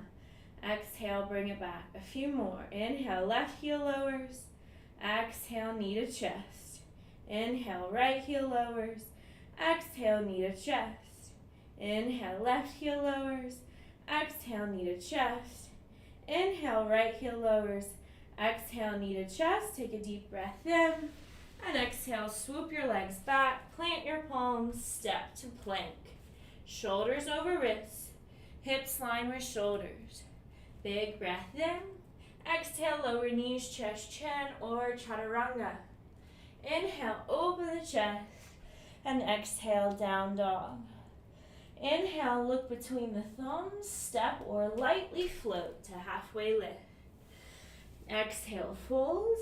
Exhale, bring it back. A few more. Inhale, left heel lowers. Exhale, knee to chest. Inhale, right heel lowers. Exhale, knee to chest. Inhale, left heel lowers. Exhale, knee to chest. Inhale, right heel lowers. Exhale, knee to chest. Take a deep breath in. And exhale, swoop your legs back. Plant your palms. Step to plank. Shoulders over wrists. Hips line with shoulders. Big breath in. Exhale, lower knees, chest, chin, or chaturanga. Inhale, open the chest. And exhale, down dog. Inhale, look between the thumbs, step or lightly float to halfway lift. Exhale, fold.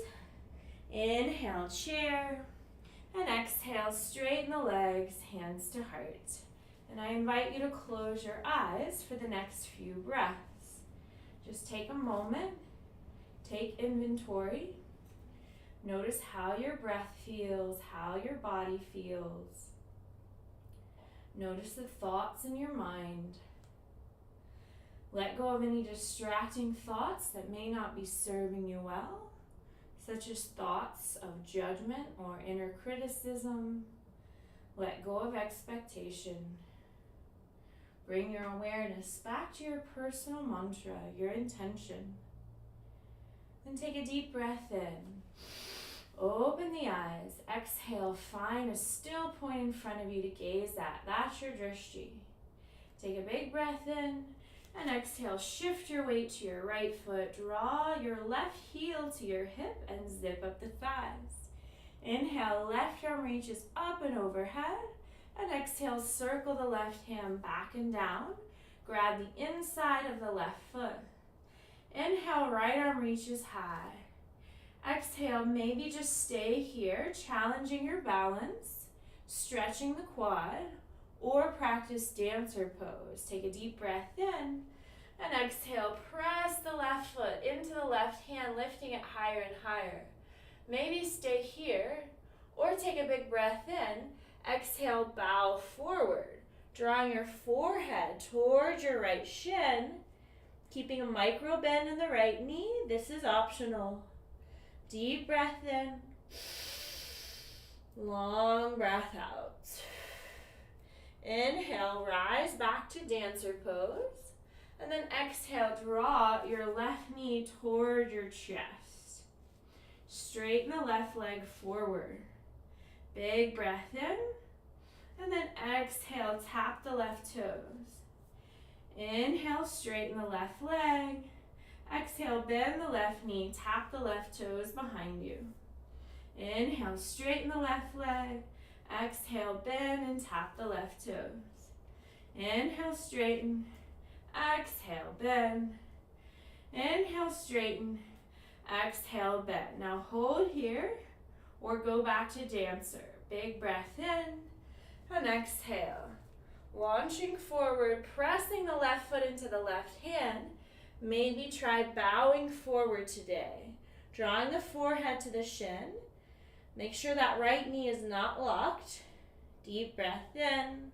Inhale, chair. And exhale, straighten the legs, hands to heart. And I invite you to close your eyes for the next few breaths. Just take a moment, take inventory. Notice how your breath feels, how your body feels. Notice the thoughts in your mind. Let go of any distracting thoughts that may not be serving you well, such as thoughts of judgment or inner criticism. Let go of expectation. Bring your awareness back to your personal mantra, your intention. Then take a deep breath in. Open the eyes. Exhale, find a still point in front of you to gaze at. That's your drishti. Take a big breath in and exhale. Shift your weight to your right foot. Draw your left heel to your hip and zip up the thighs. Inhale, left arm reaches up and overhead. And exhale, circle the left hand back and down. Grab the inside of the left foot. Inhale, right arm reaches high. Exhale, maybe just stay here, challenging your balance, stretching the quad, or practice dancer pose. Take a deep breath in, and exhale, press the left foot into the left hand, lifting it higher and higher. Maybe stay here, or take a big breath in. Exhale, bow forward, drawing your forehead towards your right shin, keeping a micro bend in the right knee. This is optional. Deep breath in, long breath out. Inhale, rise back to dancer pose, and then exhale, draw your left knee toward your chest. Straighten the left leg forward. Big breath in, and then exhale, tap the left toes. Inhale, straighten the left leg. Exhale, bend the left knee, tap the left toes behind you. Inhale, straighten the left leg. Exhale, bend and tap the left toes. Inhale, straighten. Exhale, bend. Inhale, straighten. Exhale, bend. Now hold here or go back to dancer. Big breath in and exhale. Launching forward, pressing the left foot into the left hand. Maybe try bowing forward today. Drawing the forehead to the shin. Make sure that right knee is not locked. Deep breath in.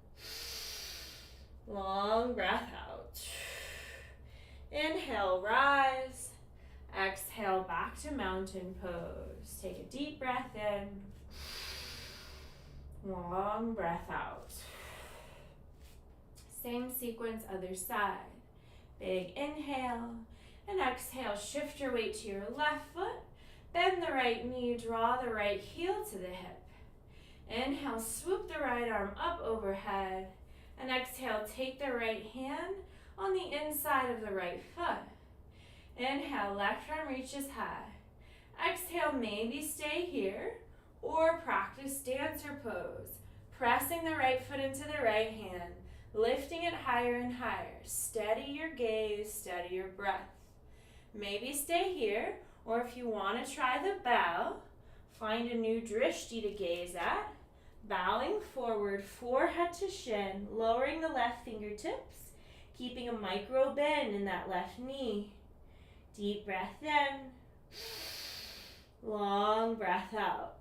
Long breath out. Inhale, rise. Exhale, back to mountain pose. Take a deep breath in. Long breath out. Same sequence, other side. Big inhale, and exhale, shift your weight to your left foot, bend the right knee, draw the right heel to the hip. Inhale, swoop the right arm up overhead, and exhale, take the right hand on the inside of the right foot. Inhale, left arm reaches high. Exhale, maybe stay here, or practice dancer pose, pressing the right foot into the right hand, lifting it higher and higher. Steady your gaze, steady your breath. Maybe stay here, or if you want to try the bow, find a new drishti to gaze at. Bowing forward, forehead to shin, lowering the left fingertips, keeping a micro bend in that left knee. Deep breath in, long breath out.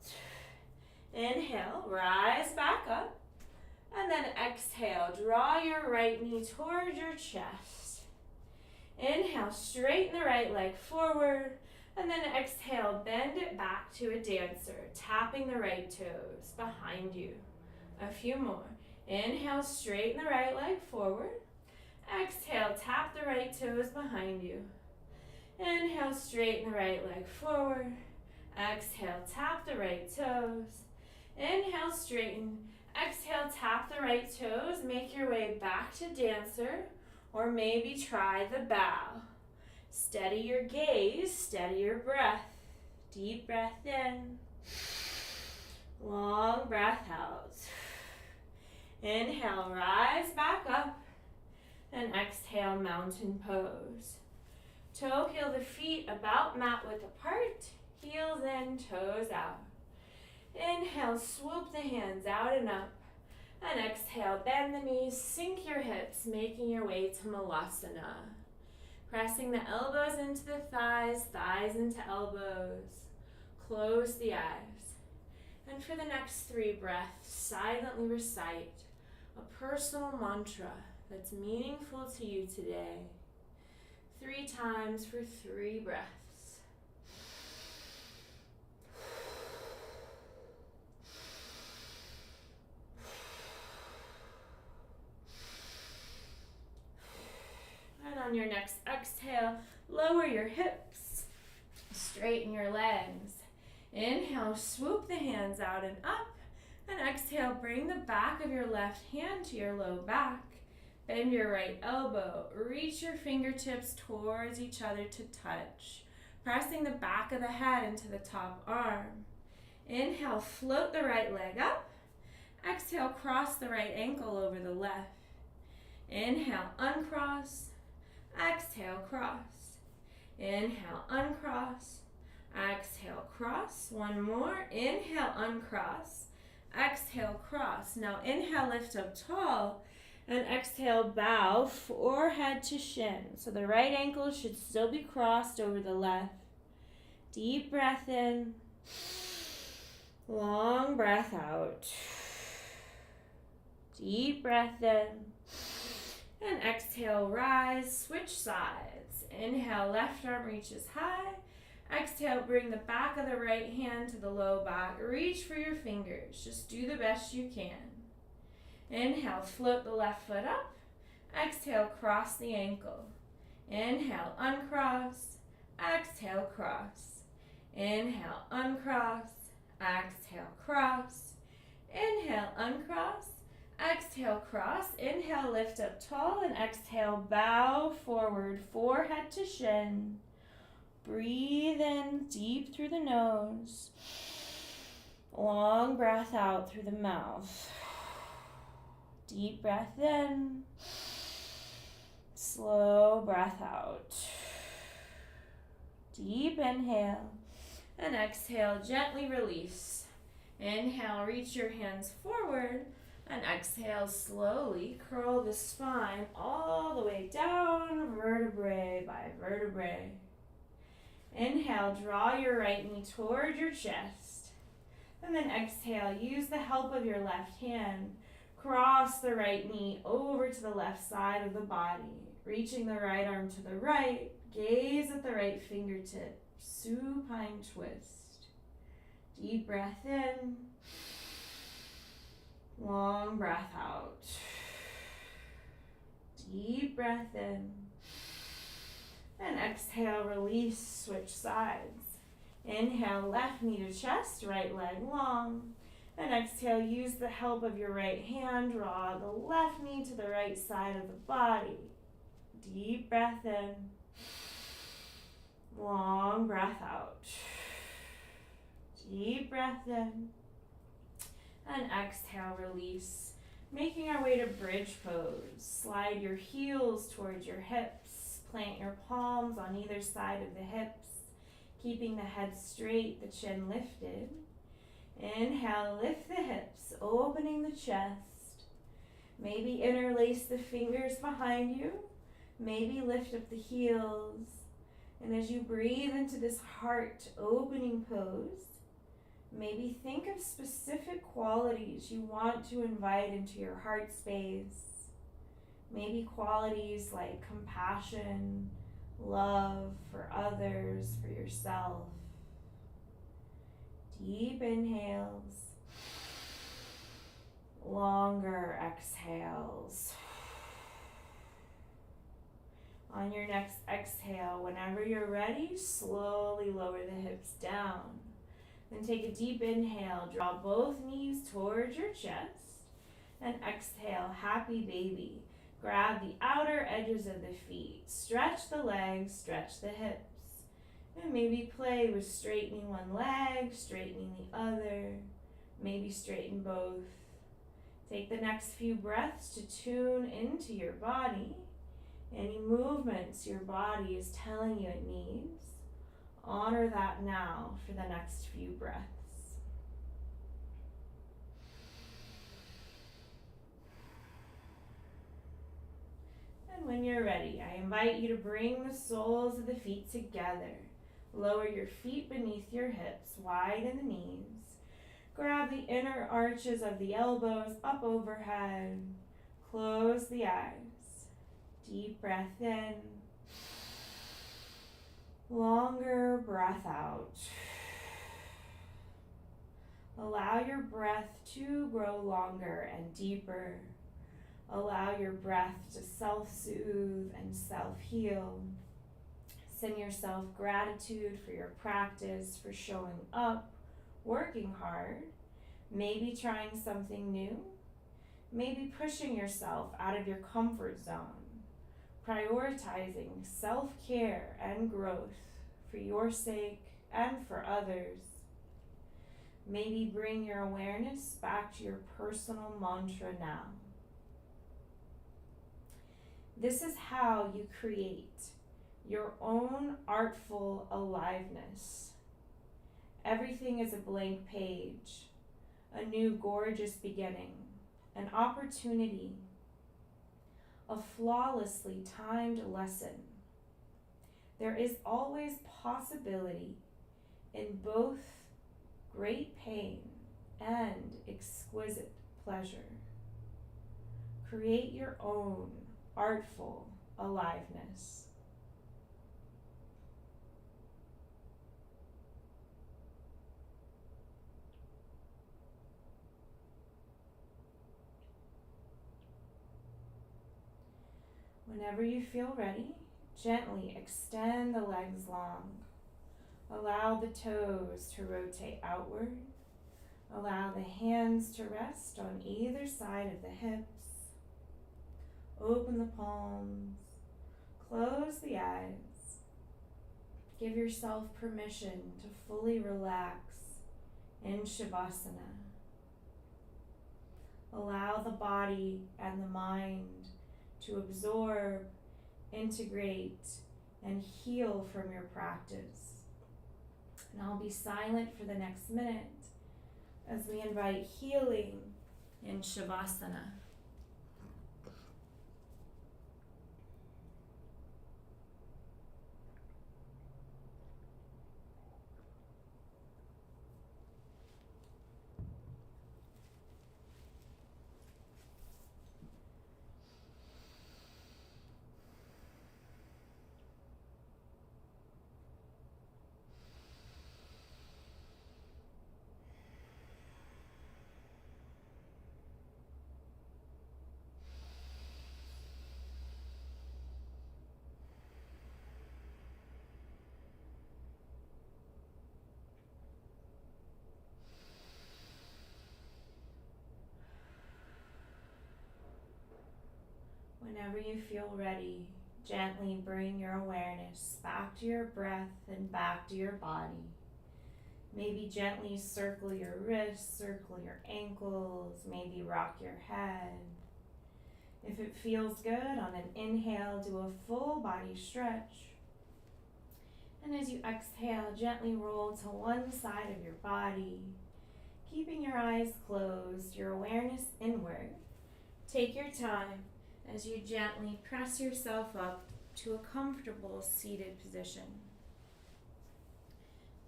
Inhale, rise back up. And then exhale, draw your right knee towards your chest. Inhale, straighten the right leg forward. And then exhale, bend it back to a dancer, tapping the right toes behind you. A few more. Inhale, straighten the right leg forward. Exhale, tap the right toes behind you. Inhale, straighten the right leg forward. Exhale, tap the right toes. Inhale, straighten. Exhale, tap the right toes, make your way back to dancer, or maybe try the bow. Steady your gaze, steady your breath. Deep breath in, long breath out. Inhale, rise back up, and exhale, mountain pose. Toe heel the feet about mat width apart, heels in, toes out. Inhale, swoop the hands out and up. And exhale, bend the knees, sink your hips, making your way to Malasana. Pressing the elbows into the thighs, thighs into elbows. Close the eyes. And for the next 3 breaths, silently recite a personal mantra that's meaningful to you today. 3 times for 3 breaths. On your next exhale, lower your hips, straighten your legs. Inhale, swoop the hands out and up, and exhale, bring the back of your left hand to your low back. Bend your right elbow, reach your fingertips towards each other to touch, pressing the back of the head into the top arm. Inhale, float the right leg up. Exhale, cross the right ankle over the left. Inhale, uncross. Exhale, cross. Inhale, uncross. Exhale, cross. One more. Inhale, uncross. Exhale, cross. Now inhale, lift up tall. And exhale, bow, forehead to shin. So the right ankle should still be crossed over the left. Deep breath in. Long breath out. Deep breath in. And exhale, rise, switch sides. Inhale, left arm reaches high. Exhale, bring the back of the right hand to the low back. Reach for your fingers. Just do the best you can. Inhale, float the left foot up. Exhale, cross the ankle. Inhale, uncross. Exhale, cross. Inhale, uncross. Exhale, cross. Inhale, uncross. Exhale, cross. Inhale, lift up tall, and exhale, bow forward, forehead to shin. Breathe in deep through the nose. Long breath out through the mouth. Deep breath in. Slow breath out. Deep inhale. And exhale, gently release. Inhale, reach your hands forward. And exhale, slowly curl the spine all the way down, vertebrae by vertebrae. Inhale, draw your right knee toward your chest. And then exhale, use the help of your left hand. Cross the right knee over to the left side of the body. Reaching the right arm to the right. Gaze at the right fingertip. Supine twist. Deep breath in. Long breath out. Deep breath in. And exhale, release, switch sides. Inhale, left knee to chest, right leg long. And exhale, use the help of your right hand. Draw the left knee to the right side of the body. Deep breath in. Long breath out. Deep breath in. And exhale, release. Making our way to bridge pose. Slide your heels towards your hips. Plant your palms on either side of the hips. Keeping the head straight, the chin lifted. Inhale, lift the hips, opening the chest. Maybe interlace the fingers behind you. Maybe lift up the heels. And as you breathe into this heart opening pose, maybe think of specific qualities you want to invite into your heart space. Maybe qualities like compassion, love for others, for yourself. Deep inhales, longer exhales. On your next exhale, whenever you're ready, slowly lower the hips down. Then take a deep inhale, draw both knees towards your chest, and exhale, happy baby. Grab the outer edges of the feet, stretch the legs, stretch the hips. And maybe play with straightening one leg, straightening the other. Maybe straighten both. Take the next few breaths to tune into your body. Any movements your body is telling you it needs, honor that now for the next few breaths. And when you're ready, I invite you to bring the soles of the feet together. Lower your feet beneath your hips, widen the knees. Grab the inner arches of the elbows up overhead. Close the eyes. Deep breath in. Longer breath out. Allow your breath to grow longer and deeper. Allow your breath to self-soothe and self-heal. Send yourself gratitude for your practice, for showing up, working hard, maybe trying something new, maybe pushing yourself out of your comfort zone, prioritizing self-care and growth for your sake and for others. Maybe bring your awareness back to your personal mantra now. This is how you create your own artful aliveness. Everything is a blank page, a new gorgeous beginning, an opportunity, a flawlessly timed lesson. There is always possibility in both great pain and exquisite pleasure. Create your own artful aliveness. Whenever you feel ready, gently extend the legs long. Allow the toes to rotate outward. Allow the hands to rest on either side of the hips. Open the palms. Close the eyes. Give yourself permission to fully relax in Shavasana. Allow the body and the mind to absorb, integrate, and heal from your practice. And I'll be silent for the next minute as we invite healing in Shavasana. Whenever you feel ready, gently bring your awareness back to your breath and back to your body. Maybe gently circle your wrists, circle your ankles, maybe rock your head. If it feels good, on an inhale, do a full body stretch. And as you exhale, gently roll to one side of your body, keeping your eyes closed, your awareness inward. Take your time as you gently press yourself up to a comfortable seated position.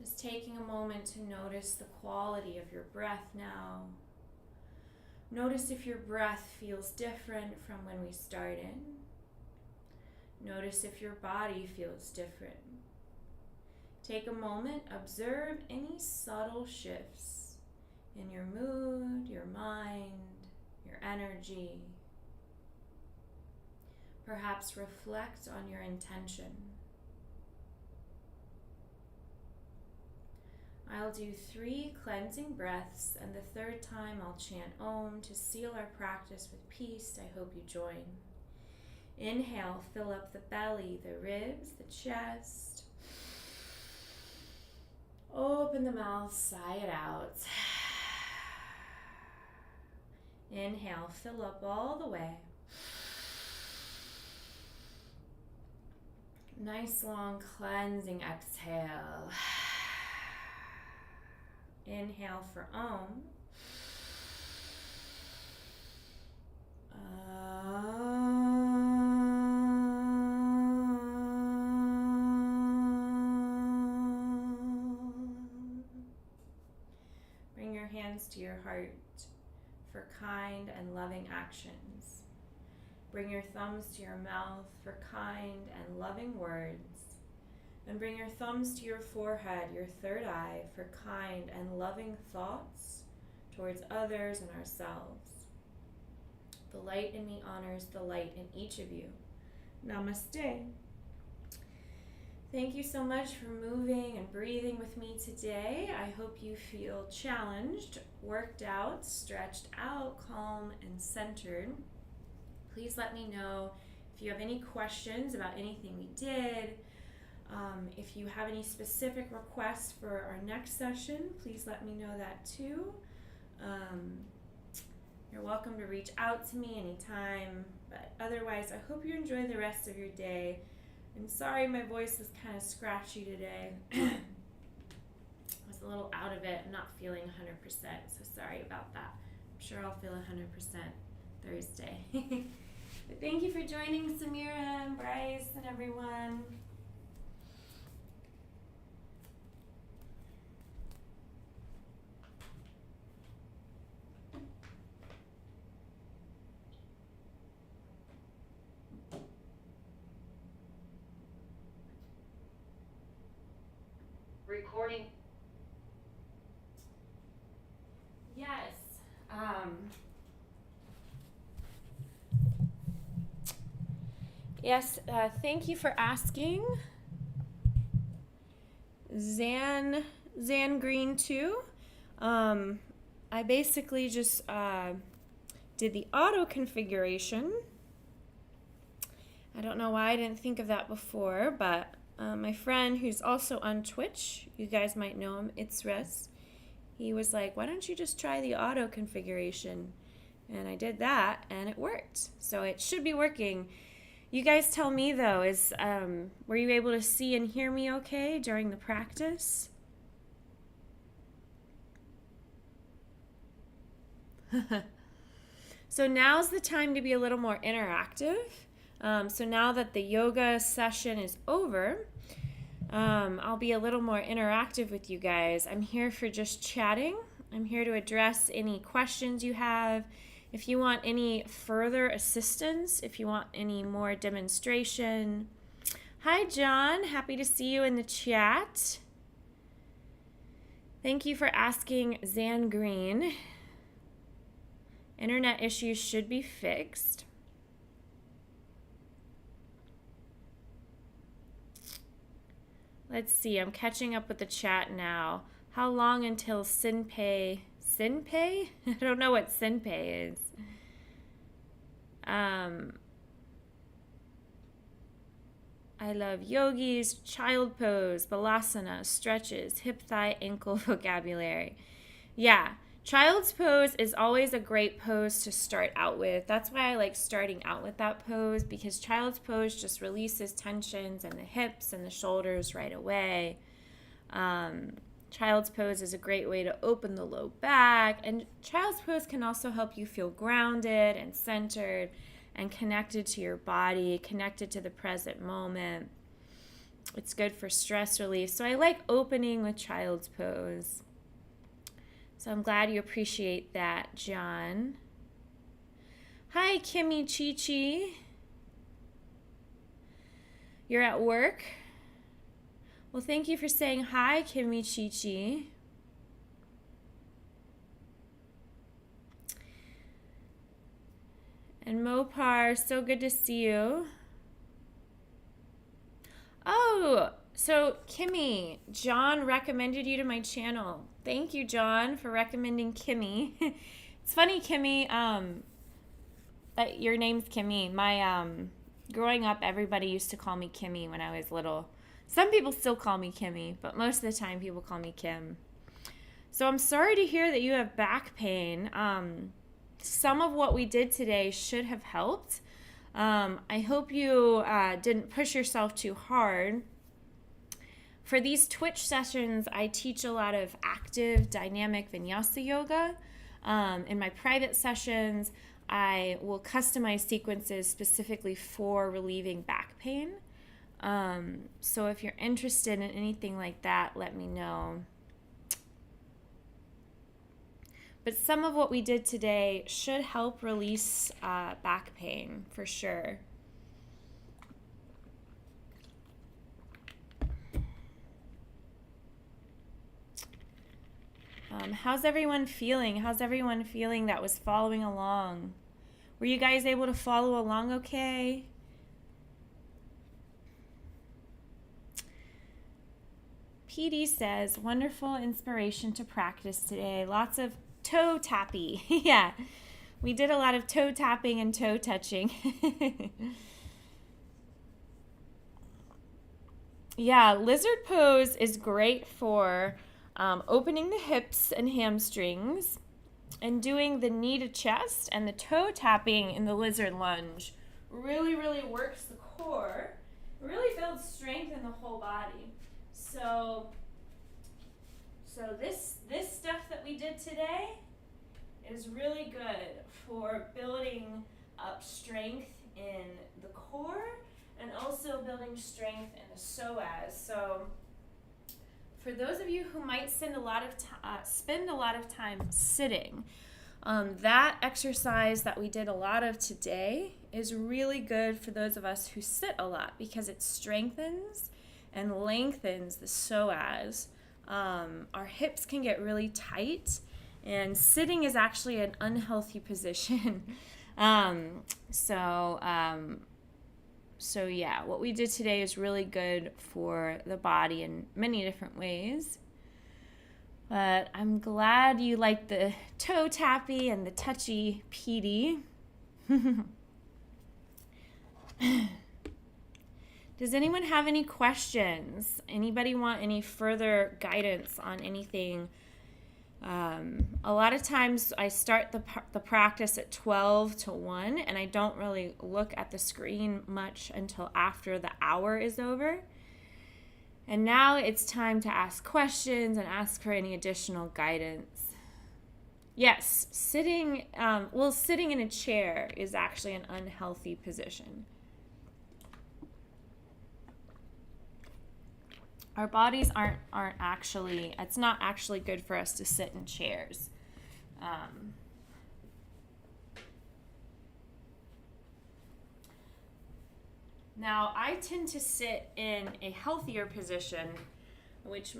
Just taking a moment to notice the quality of your breath now. Notice if your breath feels different from when we started. Notice if your body feels different. Take a moment, observe any subtle shifts in your mood, your mind, your energy. Perhaps reflect on your intention. I'll do 3 cleansing breaths, and the third time I'll chant Om to seal our practice with peace. I hope you join. Inhale, fill up the belly, the ribs, the chest. Open the mouth, sigh it out. Inhale, fill up all the way. Nice long cleansing exhale. Inhale for Om. Bring your hands to your heart for kind and loving actions. Bring your thumbs to your mouth for kind and loving words. And bring your thumbs to your forehead, your third eye, for kind and loving thoughts towards others and ourselves. The light in me honors the light in each of you. Namaste. Thank you so much for moving and breathing with me today. I hope you feel challenged, worked out, stretched out, calm, and centered. Please let me know if you have any questions about anything we did. If you have any specific requests for our next session, please let me know that too. You're welcome to reach out to me anytime. But otherwise, I hope you enjoy the rest of your day. I'm sorry my voice was kind of scratchy today. I was a little out of it. I'm not feeling 100%, so sorry about that. I'm sure I'll feel 100% Thursday. But thank you for joining, Samira and Bryce and everyone. Recording. Yes. Yes, thank you for asking. Zan Green too. I basically just did the auto configuration. I don't know why I didn't think of that before, but my friend who's also on Twitch, you guys might know him, It's Russ, he was like, why don't you just try the auto configuration? And I did that, and it worked. So it should be working. You guys tell me, though, were you able to see and hear me okay during the practice? So now's the time to be a little more interactive. So now that the yoga session is over, I'll be a little more interactive with you guys. I'm here for just chatting. I'm here to address any questions you have. If you want any further assistance, if you want any more demonstration. Hi, John. Happy to see you in the chat. Thank you for asking, Zan Green. Internet issues should be fixed. Let's see, I'm catching up with the chat now. How long until Sinpei? Sinpei? I don't know what Sinpei is. I love yogis, child pose, balasana, stretches, hip, thigh, ankle vocabulary. Yeah, child's pose is always a great pose to start out with. That's why I like starting out with that pose, because child's pose just releases tensions in the hips and the shoulders right away. Child's pose is a great way to open the low back, and child's pose can also help you feel grounded and centered and connected to your body, connected to the present moment. It's good for stress relief. So I like opening with child's pose. So I'm glad you appreciate that, John. Hi, Kimmy Chi-Chi. You're at work? Well, thank you for saying hi, Kimmy Chi-Chi. And Mopar, so good to see you. Oh, so Kimmy, John recommended you to my channel. Thank you, John, for recommending Kimmy. It's funny, Kimmy, that your name's Kimmy. My growing up, everybody used to call me Kimmy when I was little. Some people still call me Kimmy, but most of the time people call me Kim. So I'm sorry to hear that you have back pain. Some of what we did today should have helped. I hope you didn't push yourself too hard. For these Twitch sessions, I teach a lot of active, dynamic Vinyasa Yoga. In my private sessions, I will customize sequences specifically for relieving back pain. So if you're interested in anything like that, let me know. But some of what we did today should help release back pain, for sure. How's everyone feeling? How's everyone feeling that was following along? Were you guys able to follow along okay? PD says, wonderful inspiration to practice today. Lots of toe tappy. Yeah, we did a lot of toe tapping and toe touching. Yeah, lizard pose is great for opening the hips and hamstrings. and doing the knee to chest and the toe tapping in the lizard lunge really, really works the core. It really builds strength in the whole body. So this stuff that we did today is really good for building up strength in the core and also building strength in the psoas. So for those of you who might spend a lot of time sitting, that exercise that we did a lot of today is really good for those of us who sit a lot because it strengthens and lengthens the psoas. Our hips can get really tight, and sitting is actually an unhealthy position. So yeah, what we did today is really good for the body in many different ways. But I'm glad you liked the toe tappy and the touchy peedy. Does anyone have any questions? Anybody want any further guidance on anything? A lot of times I start the practice at 12 to 1, and I don't really look at the screen much until after the hour is over. And now it's time to ask questions and ask for any additional guidance. Yes, sitting in a chair is actually an unhealthy position. Our bodies aren't actually, it's not actually good for us to sit in chairs. Now, I tend to sit in a healthier position, which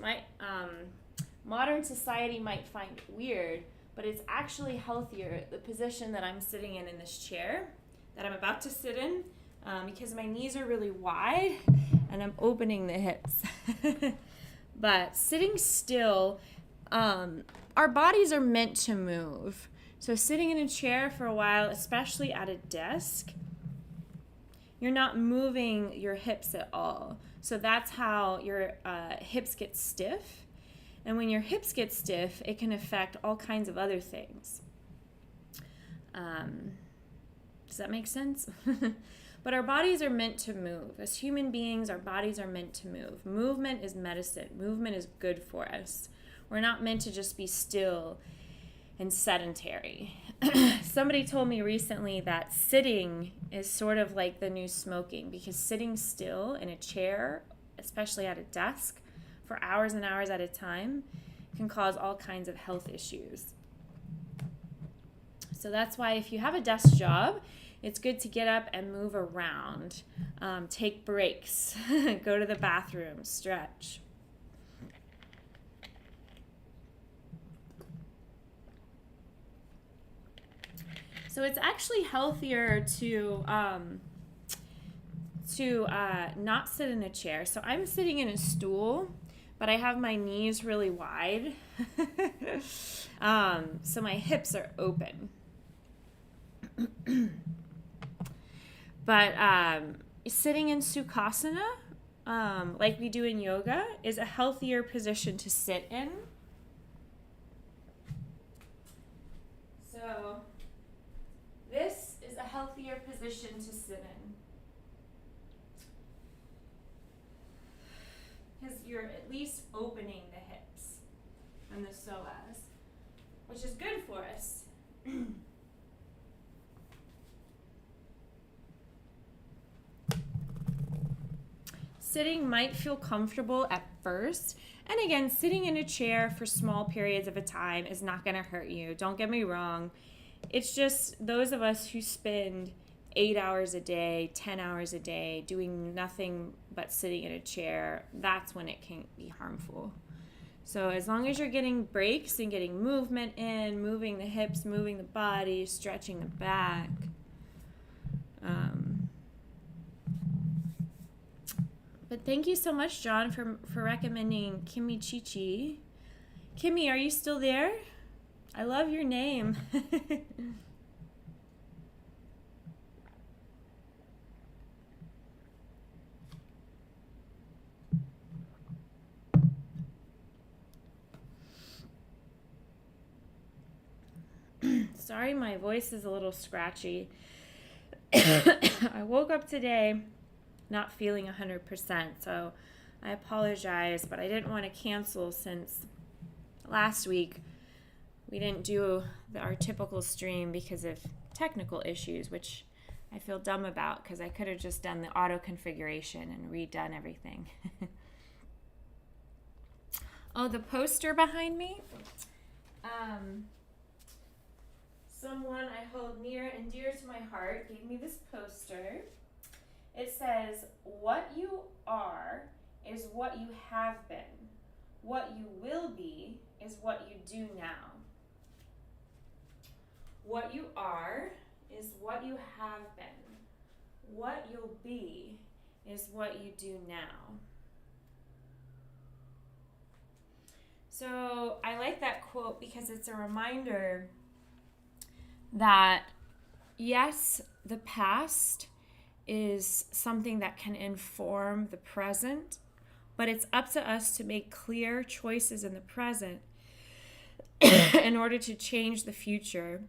modern society might find weird, but it's actually healthier, the position that I'm sitting in this chair that I'm about to sit in, because my knees are really wide and I'm opening the hips. But sitting still, our bodies are meant to move. So sitting in a chair for a while, especially at a desk, you're not moving your hips at all. So that's how your hips get stiff. And when your hips get stiff, it can affect all kinds of other things. Does that make sense? But our bodies are meant to move. As human beings, our bodies are meant to move. Movement is medicine. Movement is good for us. We're not meant to just be still and sedentary. Somebody told me recently that sitting is sort of like the new smoking, because sitting still in a chair, especially at a desk, for hours and hours at a time can cause all kinds of health issues. So that's why if you have a desk job, it's good to get up and move around, take breaks, go to the bathroom, stretch. So it's actually healthier to not sit in a chair. So I'm sitting in a stool, but I have my knees really wide. So my hips are open. But sitting in Sukhasana, like we do in yoga, is a healthier position to sit in. So this is a healthier position to sit in, because you're at least opening the hips and the psoas, which is good for us. Sitting might feel comfortable at first. And again, sitting in a chair for small periods of a time is not going to hurt you. Don't get me wrong. It's just those of us who spend 8 hours a day, 10 hours a day doing nothing but sitting in a chair, that's when it can be harmful. So as long as you're getting breaks and getting movement in, moving the hips, moving the body, stretching the back, but thank you so much, John, for recommending Kimmy Chichi. Kimmy, are you still there? I love your name. Sorry, my voice is a little scratchy. I woke up today not feeling 100%, so I apologize, but I didn't want to cancel since last week we didn't do our typical stream because of technical issues, which I feel dumb about because I could have just done the auto configuration and redone everything. Oh, the poster behind me? Someone I hold near and dear to my heart gave me this poster. It says, "What you are is what you have been. What you will be is what you do now." What you are is what you have been. What you'll be is what you do now. So I like that quote because it's a reminder that yes, the past is something that can inform the present, but it's up to us to make clear choices in the present in order to change the future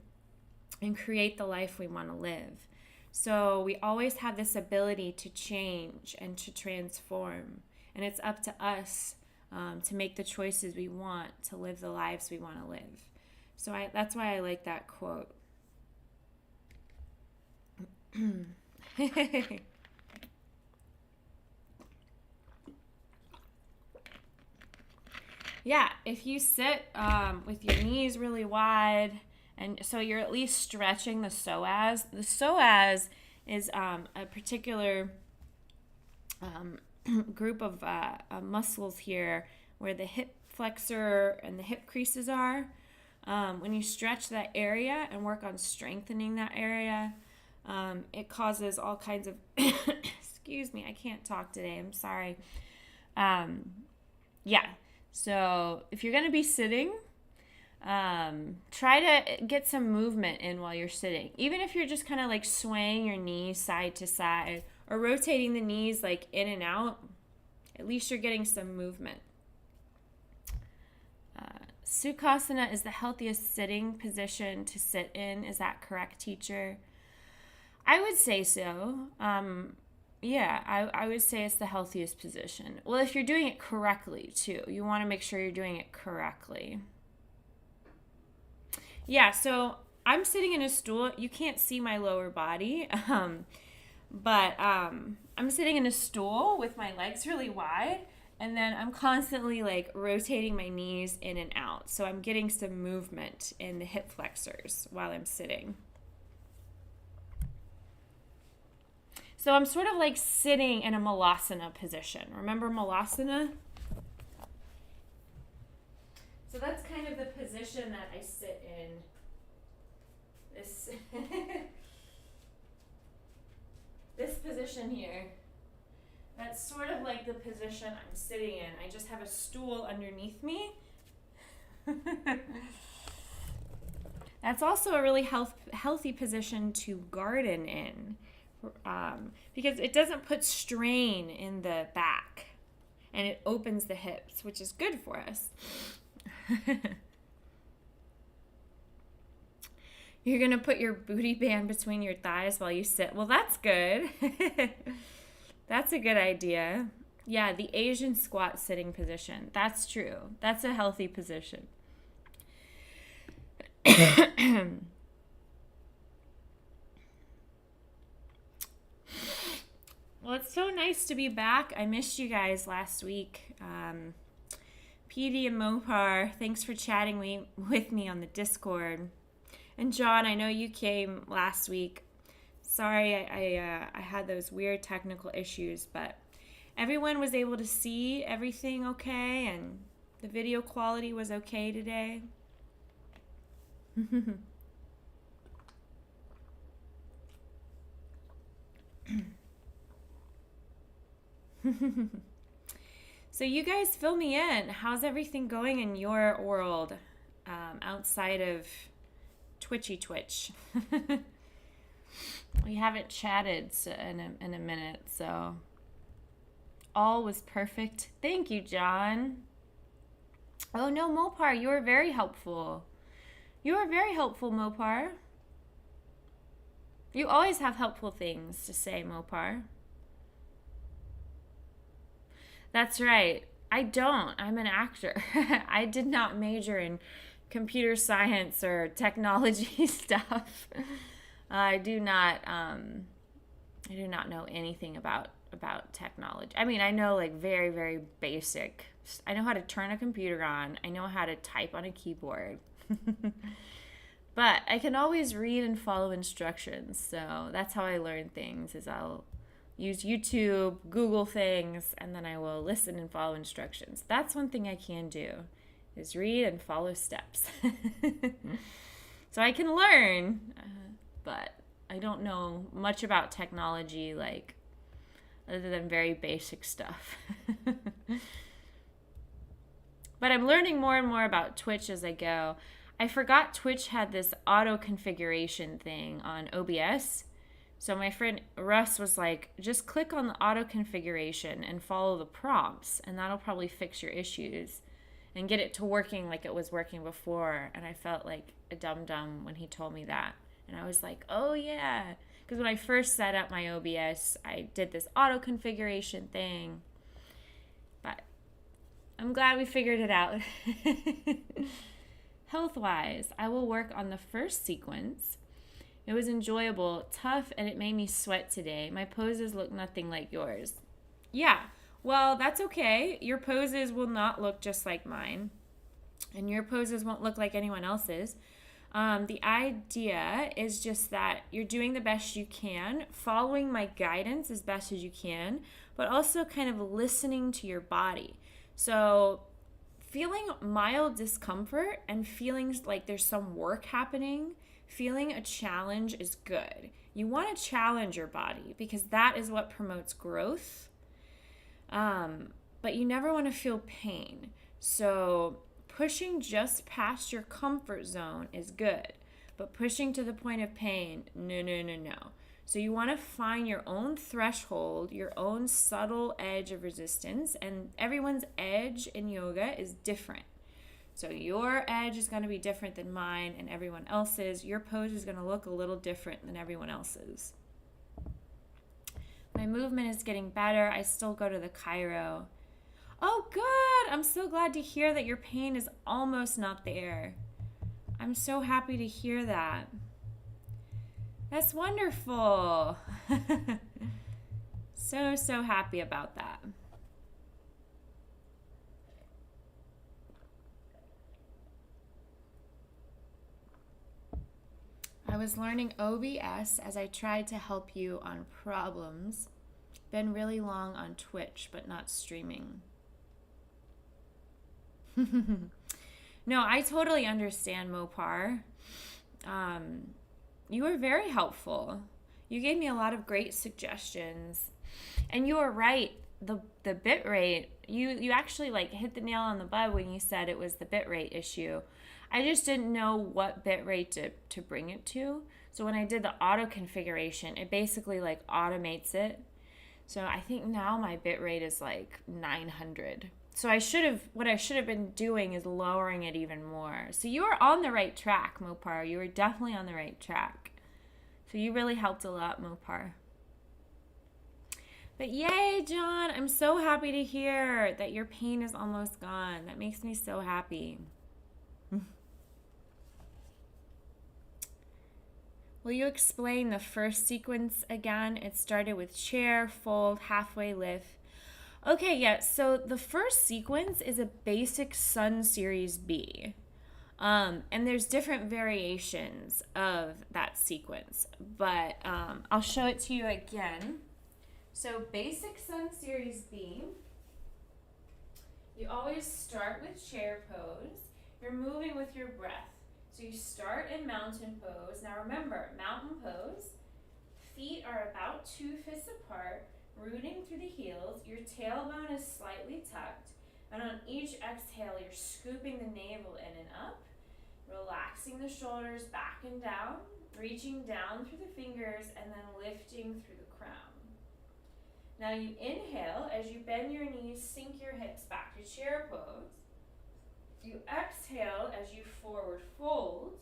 and create the life we want to live. So we always have this ability to change and to transform, and it's up to us to make the choices we want to live the lives we want to live. So that's why I like that quote. Yeah, if you sit with your knees really wide, and so you're at least stretching the psoas. The psoas is a particular group of muscles here where the hip flexor and the hip creases are. When you stretch that area and work on strengthening that area, it causes all kinds of excuse me, I can't talk today, I'm sorry. Yeah, so if you're going to be sitting, try to get some movement in while you're sitting. Even if you're just kind of like swaying your knees side to side or rotating the knees like in and out, at least you're getting some movement. Sukhasana is the healthiest sitting position to sit in. Is that correct, teacher? I would say so. I would say it's the healthiest position. Well, if you're doing it correctly, too. You want to make sure you're doing it correctly. Yeah, so I'm sitting in a stool. You can't see my lower body, but I'm sitting in a stool with my legs really wide, and then I'm constantly like rotating my knees in and out. So I'm getting some movement in the hip flexors while I'm sitting. So I'm sort of like sitting in a malasana position. Remember malasana? So that's kind of the position that I sit in. This position here. That's sort of like the position I'm sitting in. I just have a stool underneath me. That's also a really healthy position to garden in. Because it doesn't put strain in the back and it opens the hips, which is good for us. You're going to put your booty band between your thighs while you sit. Well, that's good. That's a good idea. Yeah, the Asian squat sitting position. That's true. That's a healthy position. Well, it's so nice to be back. I missed you guys last week. PD and Mopar, thanks for chatting with me on the Discord. And John, I know you came last week. Sorry, I had those weird technical issues, but everyone was able to see everything okay, and the video quality was okay today. So you guys fill me in. How's everything going in your world outside of Twitch? We haven't chatted in a minute, so all was perfect. Thank you, John. Oh no, Mopar, you were very helpful. You are very helpful, Mopar. You always have helpful things to say, Mopar. That's right. I don't. I'm an actor. I did not major in computer science or technology stuff. I do not. I do not know anything about technology. I mean, I know like very very basic. I know how to turn a computer on. I know how to type on a keyboard. But I can always read and follow instructions. So that's how I learn things. Is I'll use YouTube, Google things, and then I will listen and follow instructions. That's one thing I can do, is read and follow steps. So I can learn, but I don't know much about technology, like, other than very basic stuff. But I'm learning more and more about Twitch as I go. I forgot Twitch had this auto configuration thing on OBS. So my friend Russ was like, just click on the auto configuration and follow the prompts, and that'll probably fix your issues and get it to working like it was working before. And I felt like a dum-dum when he told me that. And I was like, oh yeah. Because when I first set up my OBS, I did this auto configuration thing. But I'm glad we figured it out. Health-wise, I will work on the first sequence. It was enjoyable, tough, and it made me sweat today. My poses look nothing like yours. Yeah, well, that's okay. Your poses will not look just like mine, and your poses won't look like anyone else's. The idea is just that you're doing the best you can, following my guidance as best as you can, but also kind of listening to your body. So feeling mild discomfort and feeling like there's some work happening, feeling a challenge is good. You want to challenge your body because that is what promotes growth. But you never want to feel pain. So pushing just past your comfort zone is good. But pushing to the point of pain, no. So you want to find your own threshold, your own subtle edge of resistance. And everyone's edge in yoga is different. So your edge is going to be different than mine and everyone else's. Your pose is going to look a little different than everyone else's. My movement is getting better. I still go to the chiro. Oh, good. I'm so glad to hear that your pain is almost not there. I'm so happy to hear that. That's wonderful. So happy about that. I was learning OBS as I tried to help you on problems. Been really long on Twitch, but not streaming. No, I totally understand, Mopar. You were very helpful. You gave me a lot of great suggestions. And you were right, the bit rate, you actually like hit the nail on the bud when you said it was the bit rate issue. I just didn't know what bit rate to bring it to. So when I did the auto configuration, it basically like automates it. So I think now my bit rate is like 900. So what I should have been doing is lowering it even more. So you are on the right track, Mopar. You were definitely on the right track. So you really helped a lot, Mopar. But yay, John, I'm so happy to hear that your pain is almost gone. That makes me so happy. Will you explain the first sequence again? It started with chair, fold, halfway lift. Okay, yeah, so the first sequence is a basic Sun Series B. And there's different variations of that sequence, but I'll show it to you again. So basic Sun Series B, you always start with chair pose. You're moving with your breath. So you start in mountain pose. Now remember, mountain pose, feet are about 2 fists apart, rooting through the heels. Your tailbone is slightly tucked. And on each exhale, you're scooping the navel in and up, relaxing the shoulders back and down, reaching down through the fingers, and then lifting through the crown. Now you inhale as you bend your knees, sink your hips back to chair pose. You exhale as you forward fold,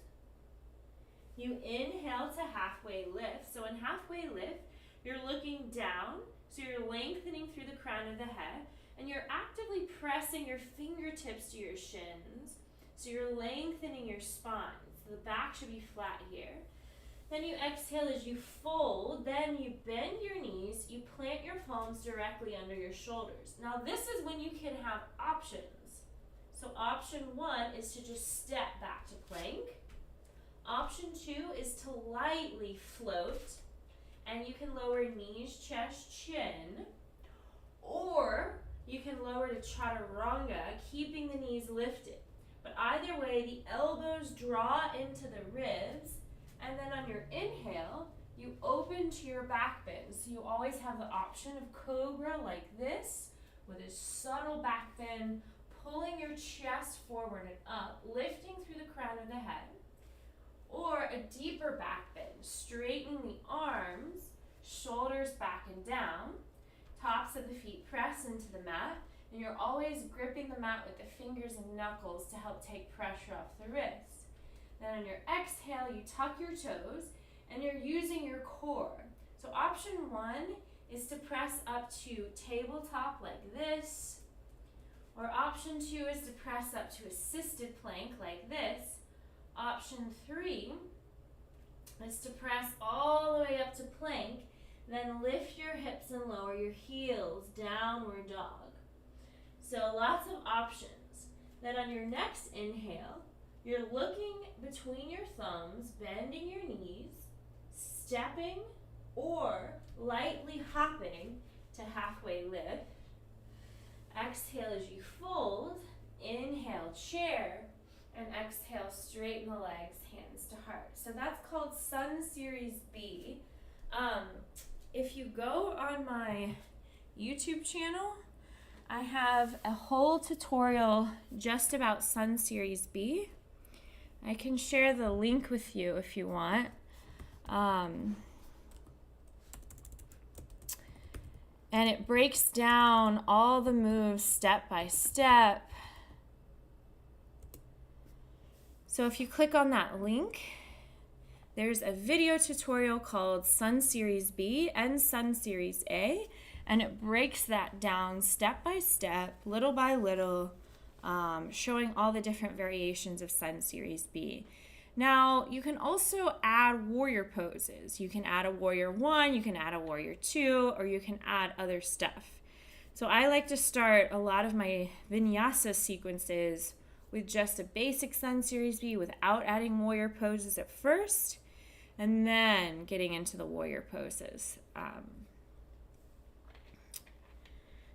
You inhale to halfway lift. So in halfway lift, you're looking down, so you're lengthening through the crown of the head, and you're actively pressing your fingertips to your shins. So you're lengthening your spine. So the back should be flat here. Then you exhale as you fold, then you bend your knees, you plant your palms directly under your shoulders. Now this is when you can have options. So option 1 is to just step back to plank. Option 2 is to lightly float, and you can lower knees, chest, chin, or you can lower to chaturanga, keeping the knees lifted. But either way, the elbows draw into the ribs, and then on your inhale, you open to your back bend. So you always have the option of cobra like this, with a subtle back bend, pulling your chest forward and up, lifting through the crown of the head. Or a deeper back bend, straightening the arms, shoulders back and down, tops of the feet press into the mat, and you're always gripping the mat with the fingers and knuckles to help take pressure off the wrists. Then on your exhale, you tuck your toes, and you're using your core. So option 1 is to press up to tabletop like this, or option 2 is to press up to assisted plank like this. Option 3 is to press all the way up to plank, then lift your hips and lower your heels, downward dog. So lots of options. Then on your next inhale, you're looking between your thumbs, bending your knees, stepping or lightly hopping to halfway lift. Exhale as you fold, inhale, chair, and exhale, straighten the legs, hands to heart. So that's called Sun Series B. If you go on my YouTube channel, I have a whole tutorial just about Sun Series B. I can share the link with you if you want. And it breaks down all the moves step by step. So if you click on that link, there's a video tutorial called Sun Series B and Sun Series A, and it breaks that down step by step, little by little, showing all the different variations of Sun Series B. Now, you can also add warrior poses. You can add a warrior 1, you can add a warrior 2, or you can add other stuff. So I like to start a lot of my vinyasa sequences with just a basic Sun Series B without adding warrior poses at first, and then getting into the warrior poses.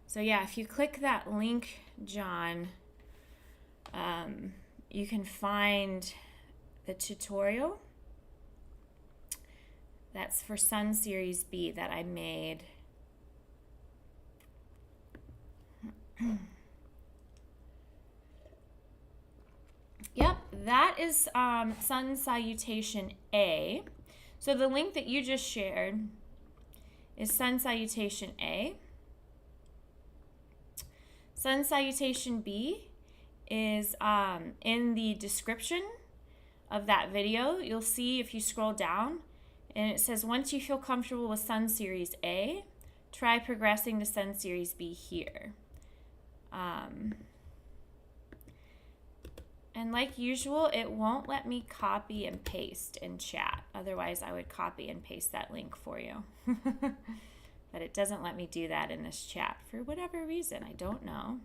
So yeah, if you click that link, John, you can find the tutorial that's for Sun Series B that I made. Yep, that is Sun Salutation A. So the link that you just shared is Sun Salutation A. Sun Salutation B is in the description of that video. You'll see if you scroll down, and it says, once you feel comfortable with Sun Series A, try progressing to Sun Series B here. And like usual, it won't let me copy and paste in chat. Otherwise, I would copy and paste that link for you. But it doesn't let me do that in this chat for whatever reason. I don't know.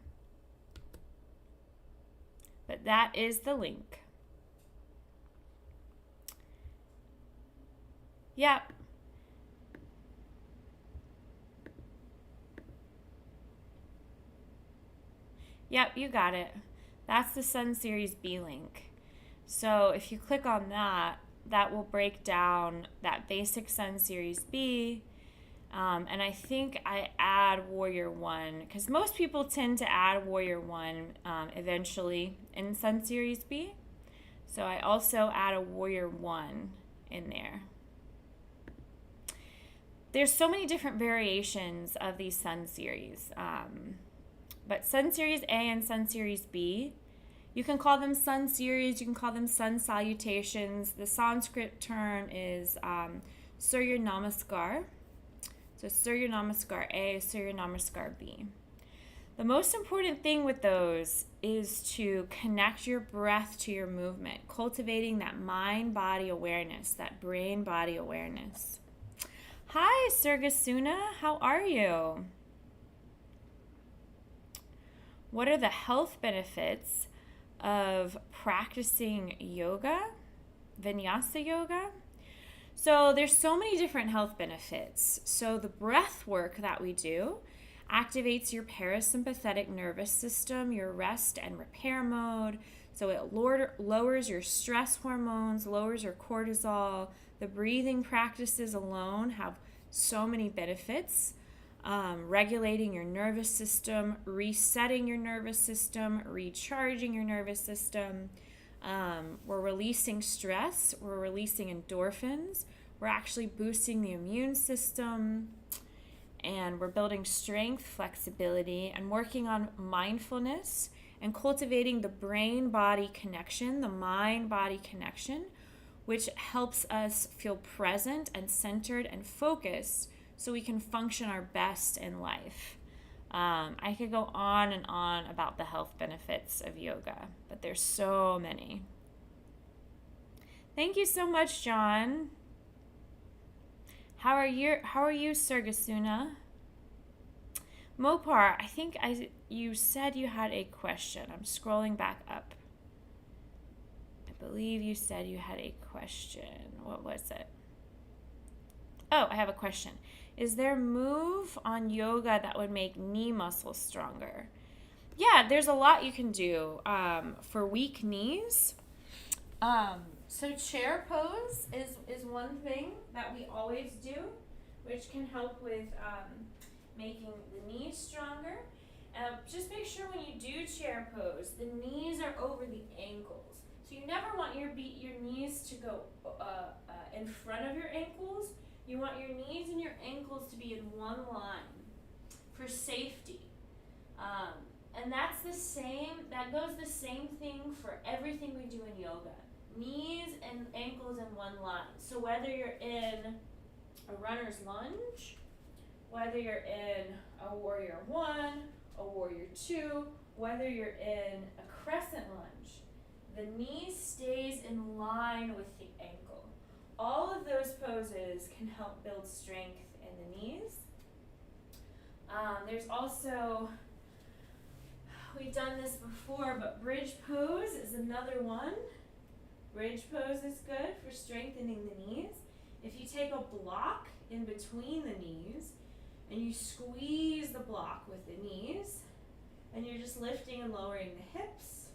But that is the link. Yep. Yep, you got it. That's the Sun Series B link. So if you click on that, that will break down that basic Sun Series B. And I think I add Warrior 1, because most people tend to add Warrior 1 eventually in Sun Series B. So I also add a Warrior 1 in there. There's so many different variations of these Sun Series. But Sun Series A and Sun Series B You can call them sun series, you can call them sun salutations. The Sanskrit term is Surya Namaskar. So Surya Namaskar A, Surya Namaskar B. The most important thing with those is to connect your breath to your movement, cultivating that mind-body awareness, that brain-body awareness. Hi, Surgasuna, how are you? What are the health benefits of practicing yoga, vinyasa yoga? So there's so many different health benefits. So the breath work that we do activates your parasympathetic nervous system, your rest and repair mode. So it lowers your stress hormones, lowers your cortisol. The breathing practices alone have so many benefits. Regulating your nervous system, resetting your nervous system, recharging your nervous system. We're releasing stress, we're releasing endorphins, we're actually boosting the immune system, and we're building strength, flexibility, and working on mindfulness and cultivating the brain-body connection, the mind-body connection, which helps us feel present and centered and focused so we can function our best in life. I could go on and on about the health benefits of yoga, but there's so many. Thank you so much, John. How are you, Surgasuna? Mopar, I think you said you had a question. I'm scrolling back up. I believe you said you had a question. What was it? Oh, I have a question. Is there a move on yoga that would make knee muscles stronger? Yeah, there's a lot you can do for weak knees. So chair pose is one thing that we always do, which can help with making the knees stronger. Just make sure when you do chair pose, the knees are over the ankles. So you never want your knees to go in front of your ankles. You want your knees and your ankles to be in one line for safety. And that goes the same thing for everything we do in yoga. Knees and ankles in one line. So whether you're in a runner's lunge, whether you're in a warrior 1, a warrior 2, whether you're in a crescent lunge, the knee stays in line with the ankle. All of those poses can help build strength in the knees. There's also, we've done this before, but bridge pose is another one. Bridge pose is good for strengthening the knees. If you take a block in between the knees and you squeeze the block with the knees and you're just lifting and lowering the hips,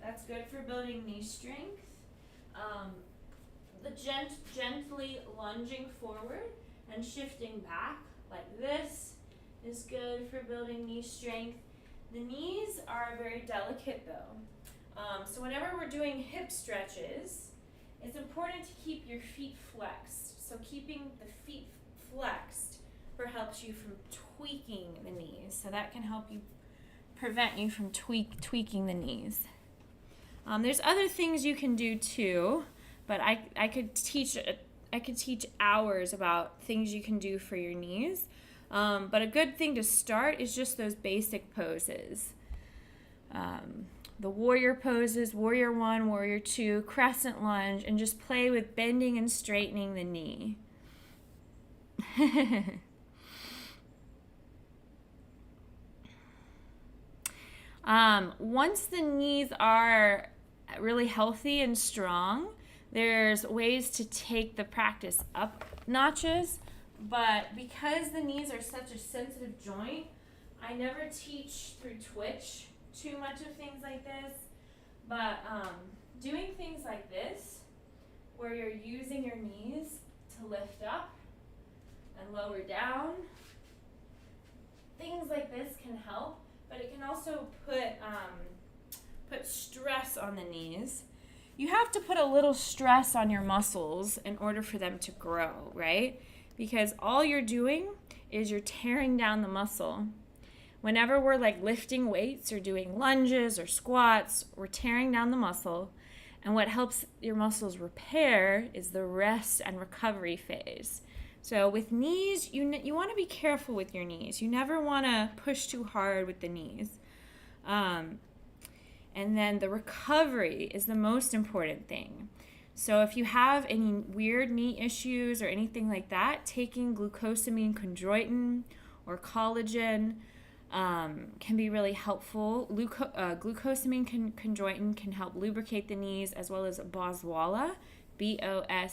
that's good for building knee strength. The gently lunging forward and shifting back like this is good for building knee strength. The knees are very delicate though. So whenever we're doing hip stretches, it's important to keep your feet flexed. So keeping the feet flexed helps you from tweaking the knees. So that can help you prevent you from tweaking the knees. There's other things you can do too, but I could teach hours about things you can do for your knees. But a good thing to start is just those basic poses. The warrior poses, warrior 1, warrior 2, crescent lunge, and just play with bending and straightening the knee. Once the knees are really healthy and strong, there's ways to take the practice up notches, but because the knees are such a sensitive joint, I never teach through Twitch too much of things like this, but doing things like this, where you're using your knees to lift up and lower down, things like this can help, but it can also put stress on the knees. You have to put a little stress on your muscles in order for them to grow, right? Because all you're doing is you're tearing down the muscle. Whenever we're like lifting weights or doing lunges or squats, we're tearing down the muscle. And what helps your muscles repair is the rest and recovery phase. So with knees, you want to be careful with your knees. You never want to push too hard with the knees. And then the recovery is the most important thing. So if you have any weird knee issues or anything like that, taking glucosamine chondroitin or collagen can be really helpful. Glucosamine chondroitin can help lubricate the knees, as well as boswellia, Bosweilla,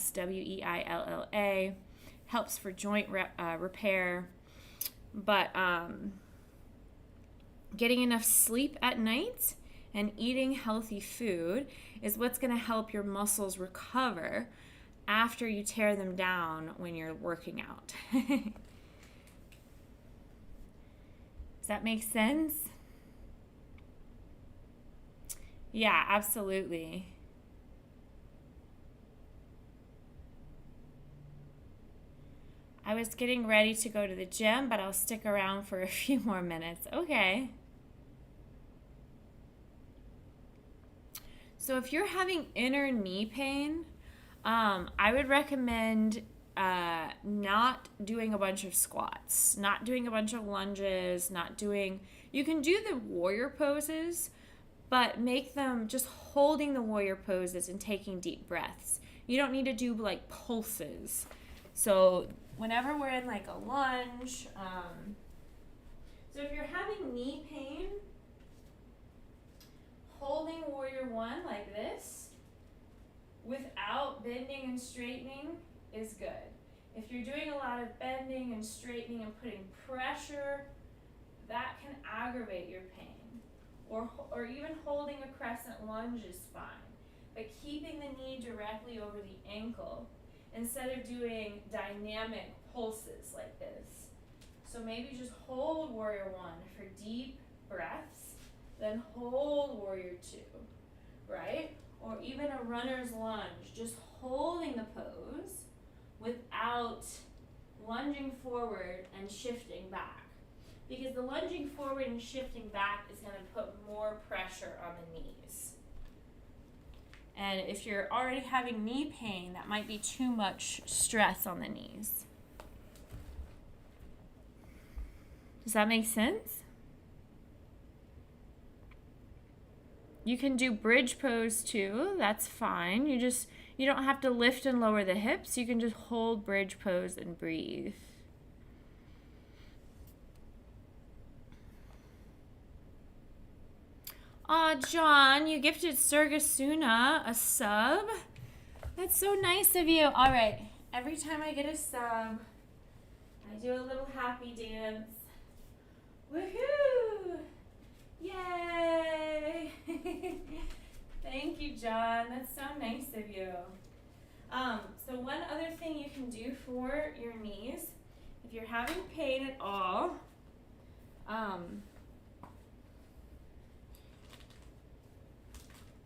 helps for joint repair. But getting enough sleep at night and eating healthy food is what's going to help your muscles recover after you tear them down when you're working out. Does that make sense? Yeah, absolutely. I was getting ready to go to the gym, but I'll stick around for a few more minutes. Okay. So if you're having inner knee pain, I would recommend not doing a bunch of squats, not doing a bunch of lunges, you can do the warrior poses, but make them just holding the warrior poses and taking deep breaths. You don't need to do like pulses. So whenever we're in like a lunge, so if you're having knee pain, holding warrior one like this without bending and straightening is good. If you're doing a lot of bending and straightening and putting pressure, that can aggravate your pain. Or even holding a crescent lunge is fine. But keeping the knee directly over the ankle instead of doing dynamic pulses like this. So maybe just hold warrior one for deep breaths, then hold warrior two, right? Or even a runner's lunge, just holding the pose without lunging forward and shifting back. Because the lunging forward and shifting back is going to put more pressure on the knees. And if you're already having knee pain, that might be too much stress on the knees. Does that make sense? You can do bridge pose too, that's fine. You don't have to lift and lower the hips. You can just hold bridge pose and breathe. Aw, John, you gifted Surgasuna a sub. That's so nice of you. All right, every time I get a sub, I do a little happy dance. Woohoo! Yay! Thank you, John. That's so nice of you. So one other thing you can do for your knees, if you're having pain at all,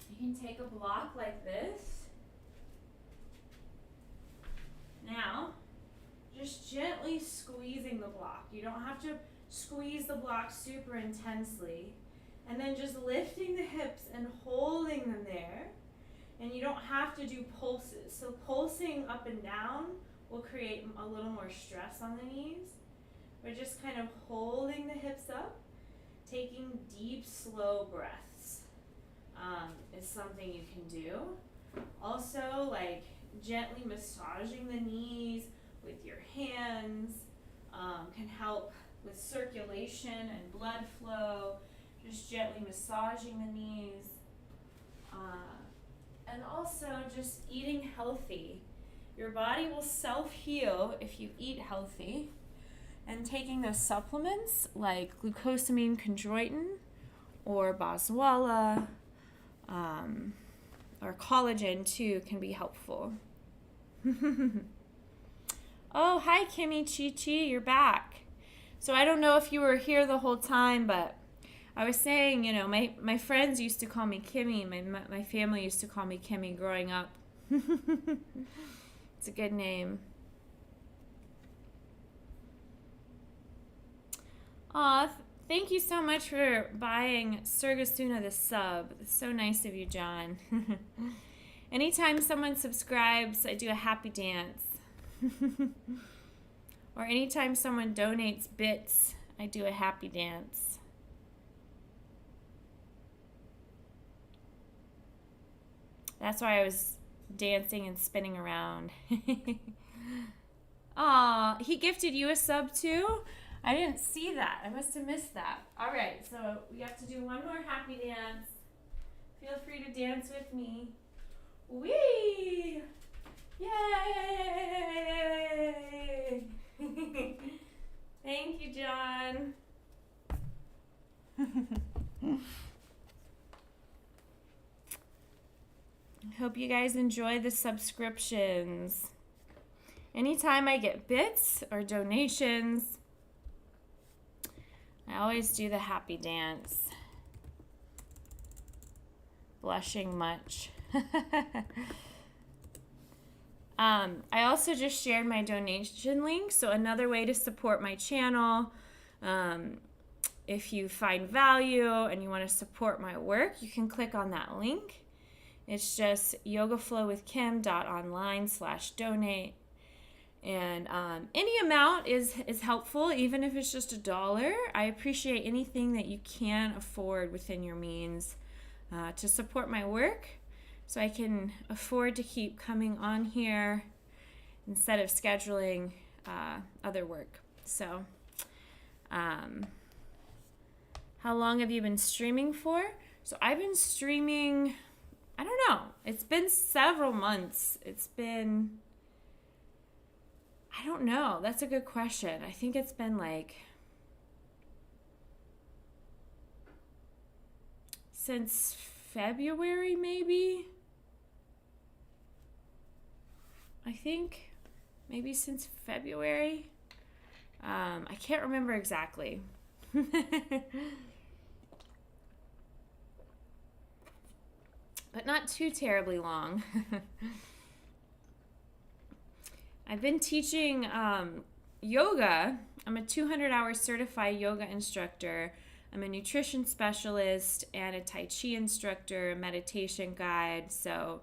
you can take a block like this. Now, just gently squeezing the block. You don't have to squeeze the block super intensely. And then just lifting the hips and holding them there. And you don't have to do pulses. So pulsing up and down will create a little more stress on the knees. We're just kind of holding the hips up, taking deep, slow breaths is something you can do. Also, like gently massaging the knees with your hands can help with circulation and blood flow. Just gently massaging the knees. And also just eating healthy. Your body will self-heal if you eat healthy. And taking those supplements like glucosamine chondroitin or boswellia or collagen too can be helpful. Oh, hi Kimmy Chi-Chi, you're back. So I don't know if you were here the whole time, but I was saying, my friends used to call me Kimmy. My family used to call me Kimmy growing up. It's a good name. Aw, Thank you so much for buying Surgasuna the sub. It's so nice of you, John. Anytime someone subscribes, I do a happy dance. Or anytime someone donates bits, I do a happy dance. That's why I was dancing and spinning around. Aw, he gifted you a sub too? I didn't see that. I must have missed that. All right, so we have to do one more happy dance. Feel free to dance with me. Whee! Yay! Thank you, John. I hope you guys enjoy the subscriptions. Anytime I get bits or donations, I always do the happy dance. Blushing much. I also just shared my donation link, so another way to support my channel. If you find value and you want to support my work, you can click on that link. It's just yogaflowwithkim.online/donate. And any amount is helpful, even if it's just $1. I appreciate anything that you can afford within your means to support my work, so I can afford to keep coming on here instead of scheduling other work. So, how long have you been streaming for? So I've been streaming, I don't know, it's been several months. I don't know. That's a good question. I think it's been like since February, maybe. I think maybe since February. I can't remember exactly. But not too terribly long. I've been teaching yoga. I'm a 200-hour certified yoga instructor. I'm a nutrition specialist and a Tai Chi instructor, a meditation guide. So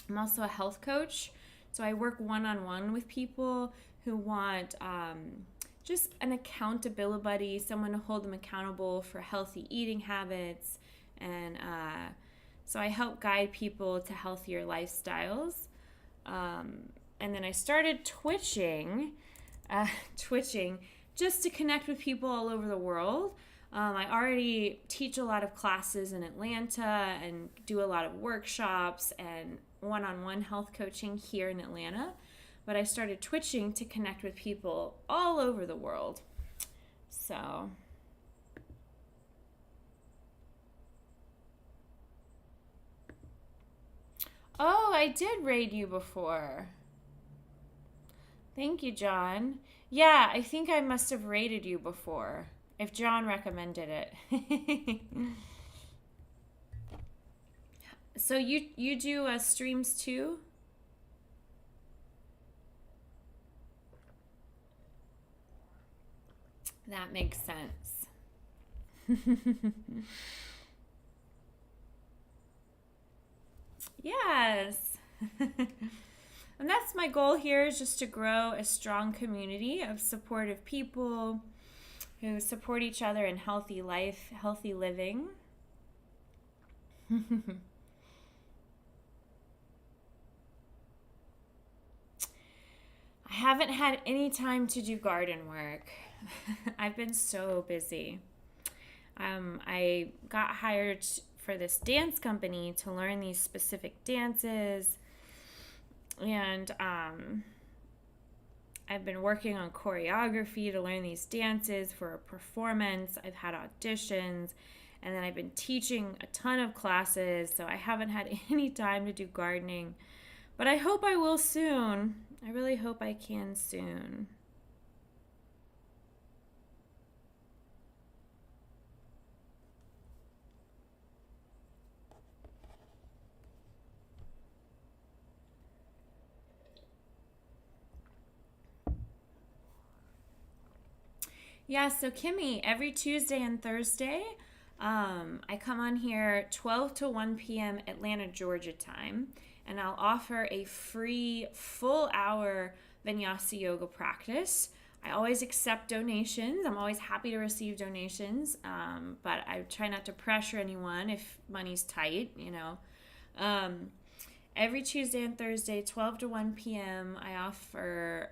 I'm also a health coach. So I work one-on-one with people who want just an accountability buddy, someone to hold them accountable for healthy eating habits. And so I help guide people to healthier lifestyles. And then I started twitching just to connect with people all over the world. I already teach a lot of classes in Atlanta and do a lot of workshops and one-on-one health coaching here in Atlanta. But I started twitching to connect with people all over the world. So oh, I did raid you before. Thank you, John. Yeah, I think I must have rated you before, if John recommended it. So you do streams too? That makes sense. Yes. And that's my goal here, is just to grow a strong community of supportive people who support each other in healthy life, healthy living. I haven't had any time to do garden work. I've been so busy. I got hired for this dance company to learn these specific dances. And I've been working on choreography to learn these dances for a performance. I've had auditions, and then I've been teaching a ton of classes, so I haven't had any time to do gardening. But I hope I will soon. I really hope I can soon. Yeah, so Kimmy, every Tuesday and Thursday, I come on here 12 to 1 p.m. Atlanta, Georgia time, and I'll offer a free full hour Vinyasa Yoga practice. I always accept donations. I'm always happy to receive donations, but I try not to pressure anyone if money's tight, you know. Um, every Tuesday and Thursday, 12 to 1 p.m., I offer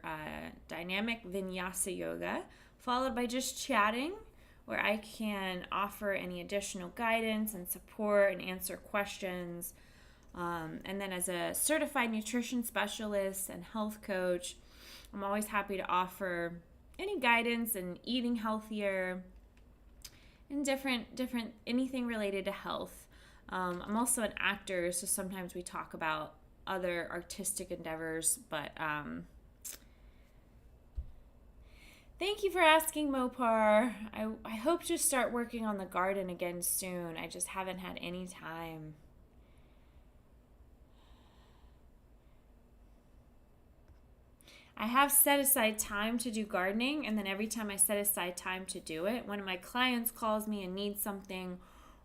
dynamic Vinyasa Yoga, followed by just chatting, where I can offer any additional guidance and support and answer questions. And then, as a certified nutrition specialist and health coach, I'm always happy to offer any guidance in eating healthier and different anything related to health. I'm also an actor, so sometimes we talk about other artistic endeavors, but thank you for asking, Mopar. I hope to start working on the garden again soon. I just haven't had any time. I have set aside time to do gardening, and then every time I set aside time to do it, one of my clients calls me and needs something,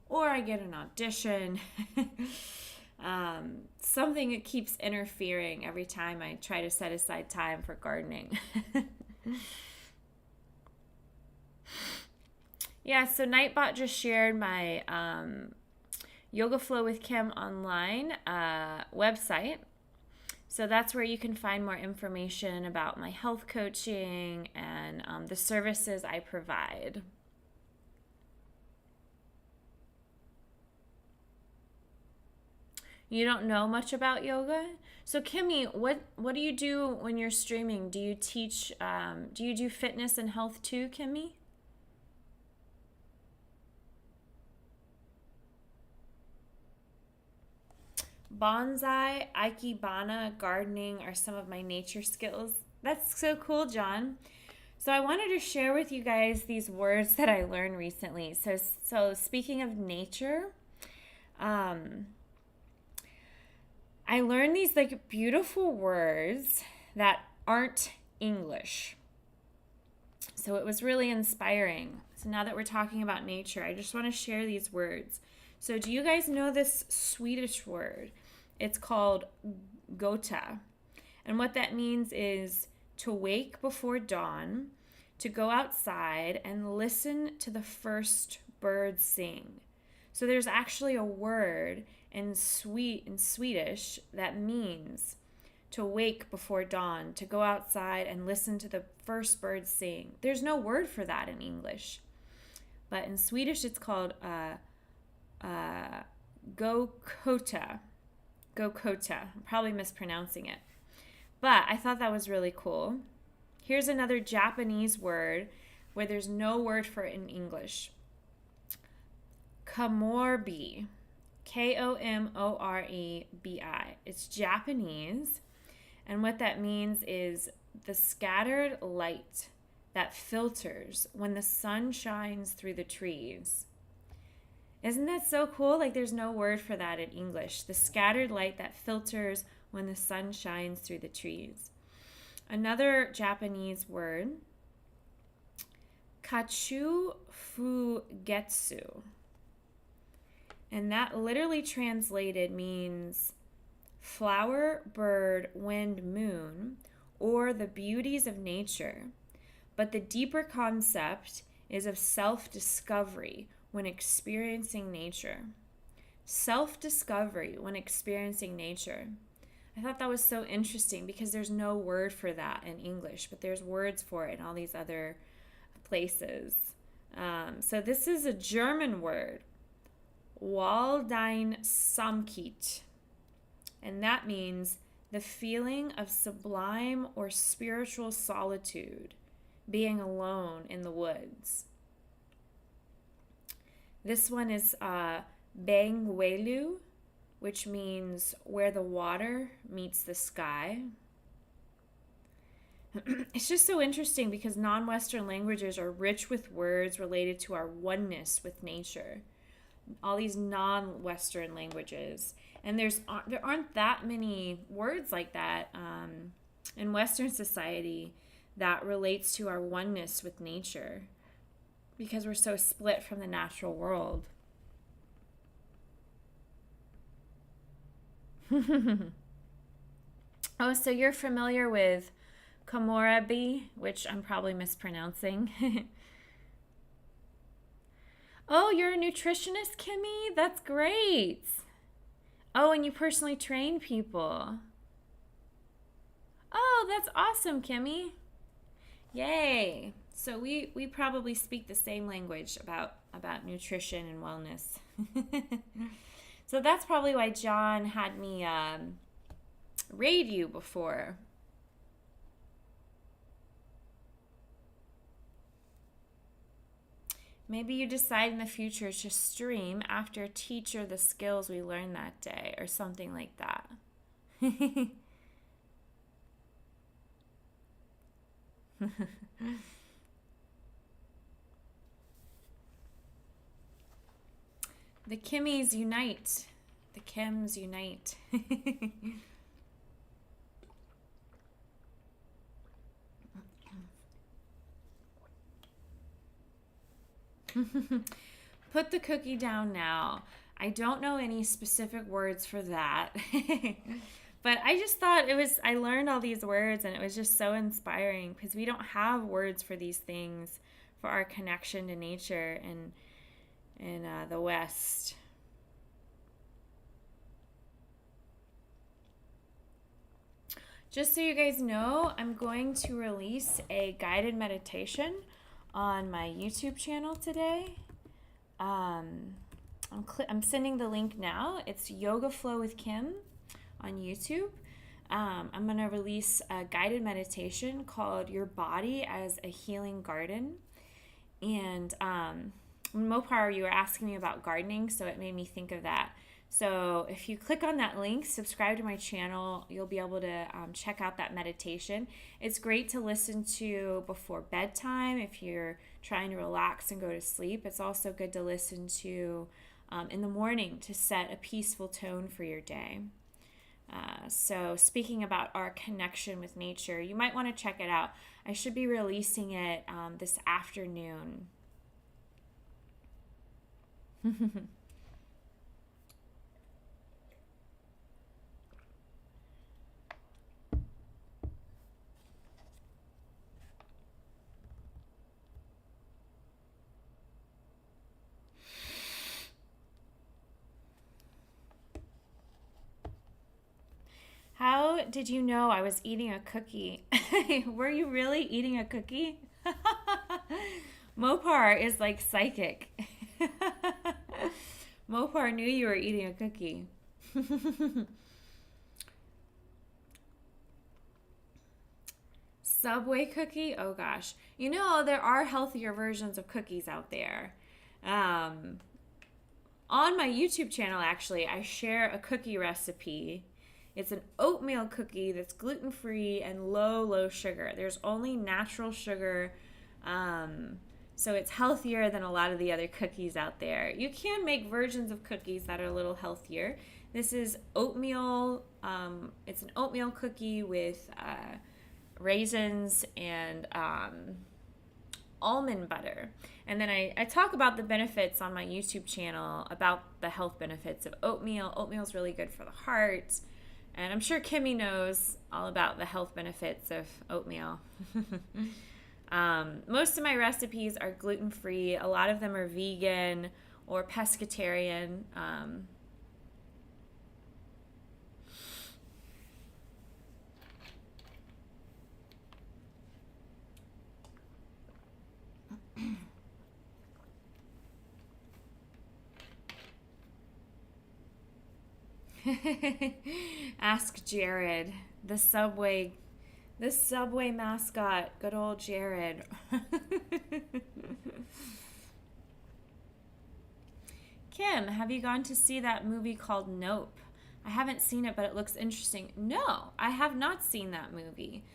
or I get an audition. Something that keeps interfering every time I try to set aside time for gardening. Yeah, so Nightbot just shared my Yoga Flow with Kim online website. So that's where you can find more information about my health coaching and the services I provide. You don't know much about yoga? So Kimmy, what do you do when you're streaming? Do you teach, do you do fitness and health too, Kimmy? Bonsai, ikebana, gardening are some of my nature skills. That's so cool, John. So I wanted to share with you guys these words that I learned recently. So speaking of nature, I learned these like beautiful words that aren't English. So it was really inspiring. So now that we're talking about nature, I just want to share these words. So do you guys know this Swedish word? It's called gota. And what that means is to wake before dawn, to go outside and listen to the first birds sing. So there's actually a word in Swedish that means to wake before dawn, to go outside and listen to the first birds sing. There's no word for that in English. But in Swedish it's called Gokota. Gokota. I'm probably mispronouncing it. But I thought that was really cool. Here's another Japanese word where there's no word for it in English. Komorbi. Komorebi. It's Japanese. And what that means is the scattered light that filters when the sun shines through the trees. Isn't that so cool? Like there's no word for that in English. The scattered light that filters when the sun shines through the trees. Another Japanese word, kachu fugetsu. And that literally translated means flower, bird, wind, moon, or the beauties of nature. But the deeper concept is of self-discovery when experiencing nature. Self-discovery when experiencing nature. I thought that was so interesting because there's no word for that in English, but there's words for it in all these other places. So this is a German word, Waldeinsamkeit, and that means the feeling of sublime or spiritual solitude, being alone in the woods. This one is Bangwelu, which means where the water meets the sky. It's just so interesting because non-Western languages are rich with words related to our oneness with nature. All these non-Western languages. And there aren't that many words like that in Western society that relates to our oneness with nature. because we're so split from the natural world. Oh, so you're familiar with komorebi, which I'm probably mispronouncing. Oh, you're a nutritionist, Kimmy? That's great. Oh, and you personally train people. Oh, that's awesome, Kimmy. Yay. So we probably speak the same language about nutrition and wellness. So that's probably why John had me raid you before. Maybe you decide in the future to stream after teacher the skills we learned that day or something like that. The Kimmies unite. The Kims unite. Put the cookie down now. I don't know any specific words for that. But I just thought I learned all these words and it was just so inspiring because we don't have words for these things for our connection to nature in the West. Just so you guys know, I'm going to release a guided meditation on my YouTube channel today. I'm sending the link now. It's Yoga Flow with Kim on YouTube. I'm going to release a guided meditation called Your Body as a Healing Garden. And Mopar, you were asking me about gardening, so it made me think of that. So if you click on that link, subscribe to my channel, you'll be able to check out that meditation. It's great to listen to before bedtime if you're trying to relax and go to sleep. It's also good to listen to in the morning to set a peaceful tone for your day. So speaking about our connection with nature, you might want to check it out. I should be releasing it this afternoon. How did you know I was eating a cookie? Were you really eating a cookie? Mopar is like psychic. Mopar knew you were eating a cookie. Subway cookie? Oh gosh. You know, there are healthier versions of cookies out there. On my YouTube channel, actually, I share a cookie recipe. It's an oatmeal cookie that's gluten-free and low sugar. There's only natural sugar, so it's healthier than a lot of the other cookies out there. You can make versions of cookies that are a little healthier. This is oatmeal. It's an oatmeal cookie with raisins and almond butter. And then I talk about the benefits on my YouTube channel, about the health benefits of oatmeal. Oatmeal is really good for the heart. And I'm sure Kimmy knows all about the health benefits of oatmeal. Most of my recipes are gluten-free. A lot of them are vegan or pescatarian. Ask Jared, the subway mascot, good old Jared. Kim, have you gone to see that movie called Nope? I haven't seen it, but it looks interesting. No, I have not seen that movie.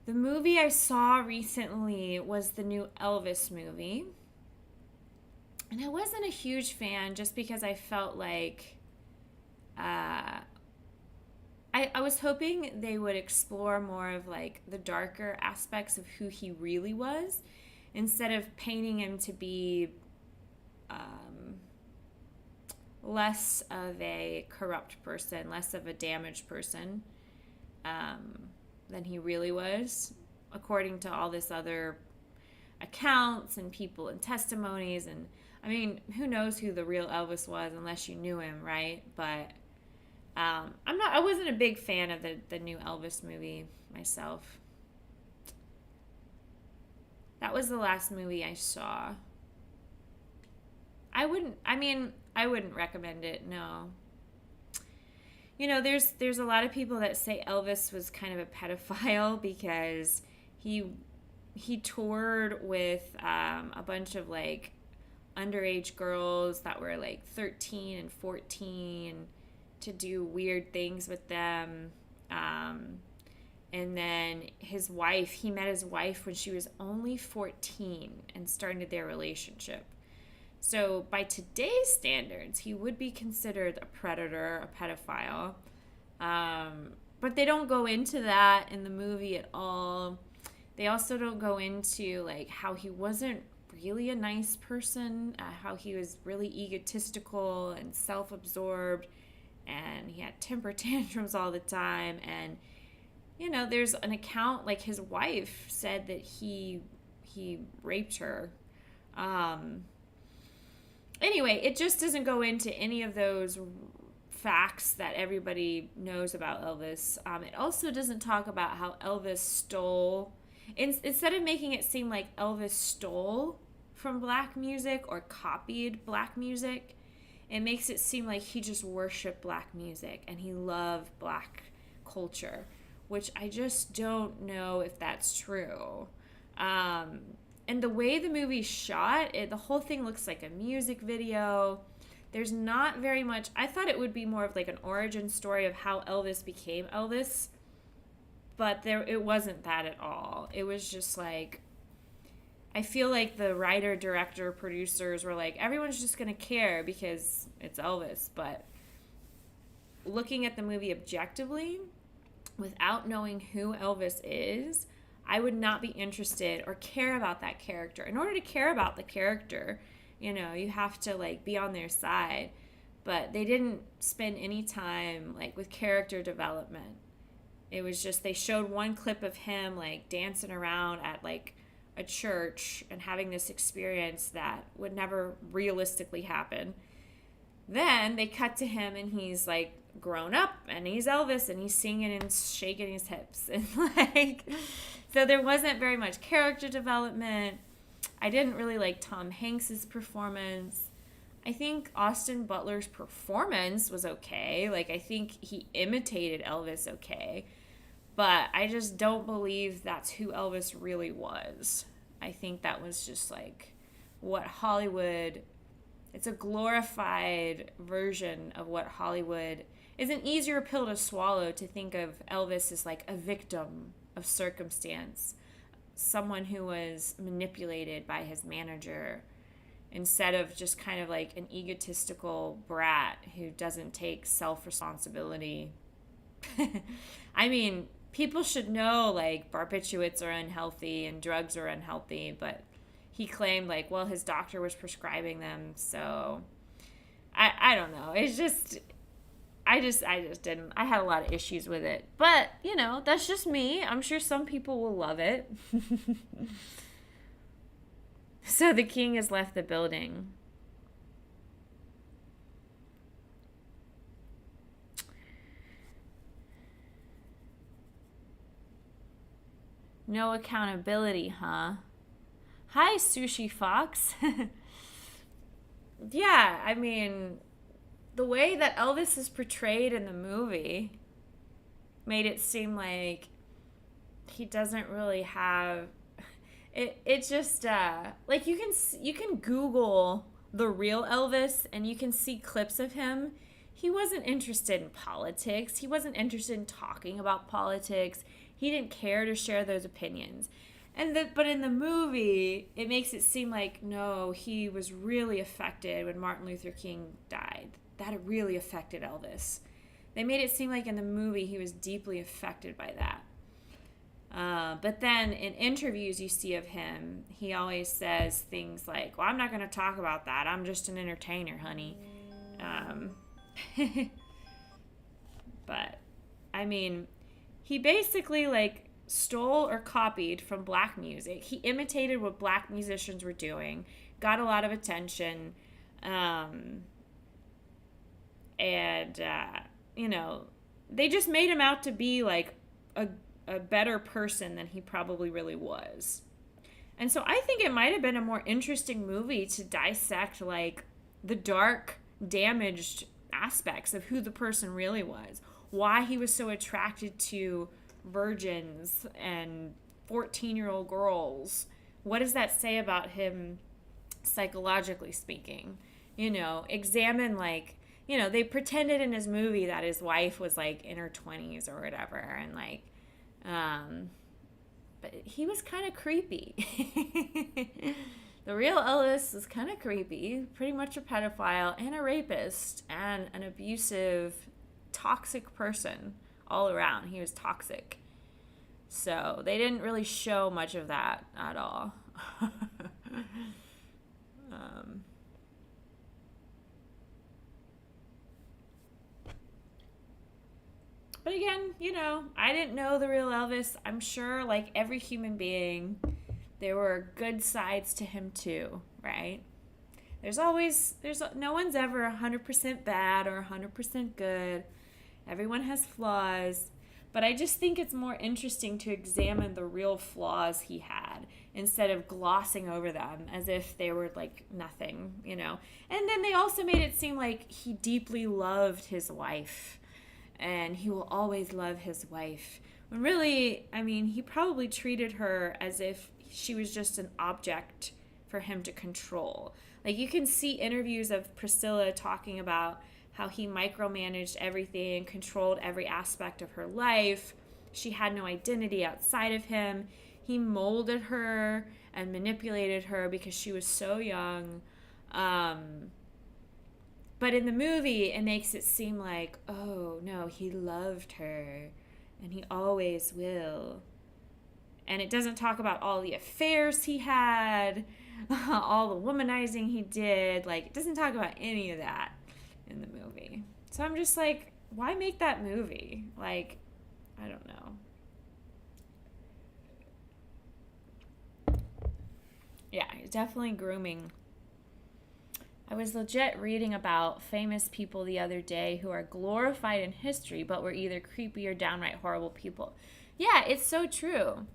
The movie I saw recently was the new Elvis movie. And I wasn't a huge fan just because I felt like I was hoping they would explore more of like the darker aspects of who he really was instead of painting him to be less of a corrupt person, less of a damaged person than he really was, according to all this other accounts and people and testimonies. And I mean, who knows who the real Elvis was unless you knew him, right? But I wasn't a big fan of the new Elvis movie myself. That was the last movie I saw. I wouldn't recommend it, no. You know, there's a lot of people that say Elvis was kind of a pedophile because he toured with a bunch of like underage girls that were like 13 and 14 to do weird things with them. And then he met his wife when she was only 14 and started their relationship. So by today's standards, he would be considered a predator, a pedophile. But they don't go into that in the movie at all. They also don't go into like how he wasn't really a nice person, how he was really egotistical and self-absorbed, and he had temper tantrums all the time. And you know, there's an account like his wife said that he raped her. Anyway, it just doesn't go into any of those facts that everybody knows about Elvis. It also doesn't talk about how Elvis stole. Instead of making it seem like Elvis stole from black music or copied black music, it makes it seem like he just worshiped black music and he loved black culture, which I just don't know if that's true. And the way the movie's shot, the whole thing looks like a music video. There's not very much. I thought it would be more of like an origin story of how Elvis became Elvis, but it wasn't that at all. It was just like, I feel like the writer, director, producers were like, everyone's just going to care because it's Elvis. But looking at the movie objectively, without knowing who Elvis is, I would not be interested or care about that character. In order to care about the character, you know, you have to like be on their side. But they didn't spend any time like with character development. It was just, they showed one clip of him like dancing around at like a church and having this experience that would never realistically happen. Then they cut to him and he's like grown up and he's Elvis and he's singing and shaking his hips and like, so there wasn't very much character development. I didn't really like Tom Hanks's performance. I think Austin Butler's performance was okay. Like, I think he imitated Elvis okay, but I just don't believe that's who Elvis really was. I think that was just like what Hollywood, it's a glorified version of what Hollywood is. An easier pill to swallow to think of Elvis as like a victim of circumstance, someone who was manipulated by his manager, instead of just kind of like an egotistical brat who doesn't take self-responsibility. I mean, people should know like barbiturates are unhealthy and drugs are unhealthy, but he claimed like, well, his doctor was prescribing them. So I don't know. It's just, I just didn't. I had a lot of issues with it. But, you know, that's just me. I'm sure some people will love it. So the king has left the building. No accountability, huh? Hi, Sushi Fox. Yeah, I mean, the way that Elvis is portrayed in the movie made it seem like he doesn't really have it. It's just like you can Google the real Elvis and you can see clips of him. He wasn't interested in politics. He wasn't interested in talking about politics. He didn't care to share those opinions. But in the movie, it makes it seem like, no, he was really affected when Martin Luther King died. That it really affected Elvis. They made it seem like in the movie he was deeply affected by that. But then in interviews you see of him, he always says things like, well, I'm not going to talk about that. I'm just an entertainer, honey. But, I mean, he basically, like, stole or copied from black music. He imitated what black musicians were doing, got a lot of attention, and, you know, they just made him out to be, like, a better person than he probably really was. And so I think it might have been a more interesting movie to dissect, like, the dark, damaged aspects of who the person really was, why he was so attracted to virgins and 14-year-old girls. What does that say about him psychologically speaking? You know, examine, like, you know, they pretended in his movie that his wife was, like, in her 20s or whatever, and, like, but he was kind of creepy. The real Elvis was kind of creepy, pretty much a pedophile and a rapist and an abusive, toxic person all around. He was toxic. So they didn't really show much of that at all. But again, you know, I didn't know the real Elvis. I'm sure, like every human being, there were good sides to him too, right? No one's ever 100% bad or 100% good. Everyone has flaws. But I just think it's more interesting to examine the real flaws he had instead of glossing over them as if they were like nothing, you know. And then they also made it seem like he deeply loved his wife and he will always love his wife. When really, I mean, he probably treated her as if she was just an object for him to control. Like, you can see interviews of Priscilla talking about how he micromanaged everything, controlled every aspect of her life. She had no identity outside of him. He molded her and manipulated her because she was so young. But in the movie, it makes it seem like, oh, no, he loved her, and he always will. And it doesn't talk about all the affairs he had, all the womanizing he did. Like, it doesn't talk about any of that in the movie. So I'm just like, why make that movie? Like, I don't know. Yeah, he's definitely grooming. I was legit reading about famous people the other day who are glorified in history but were either creepy or downright horrible people. Yeah, it's so true.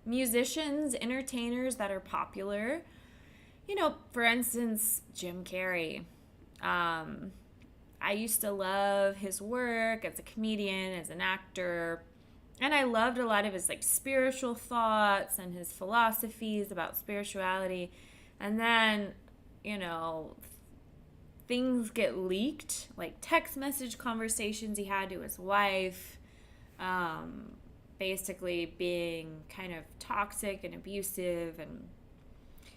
Musicians, entertainers that are popular, you know, for instance, Jim Carrey. I used to love his work as a comedian, as an actor, and I loved a lot of his like spiritual thoughts and his philosophies about spirituality. And then, you know, things get leaked, like text message conversations he had to his wife, basically being kind of toxic and abusive. And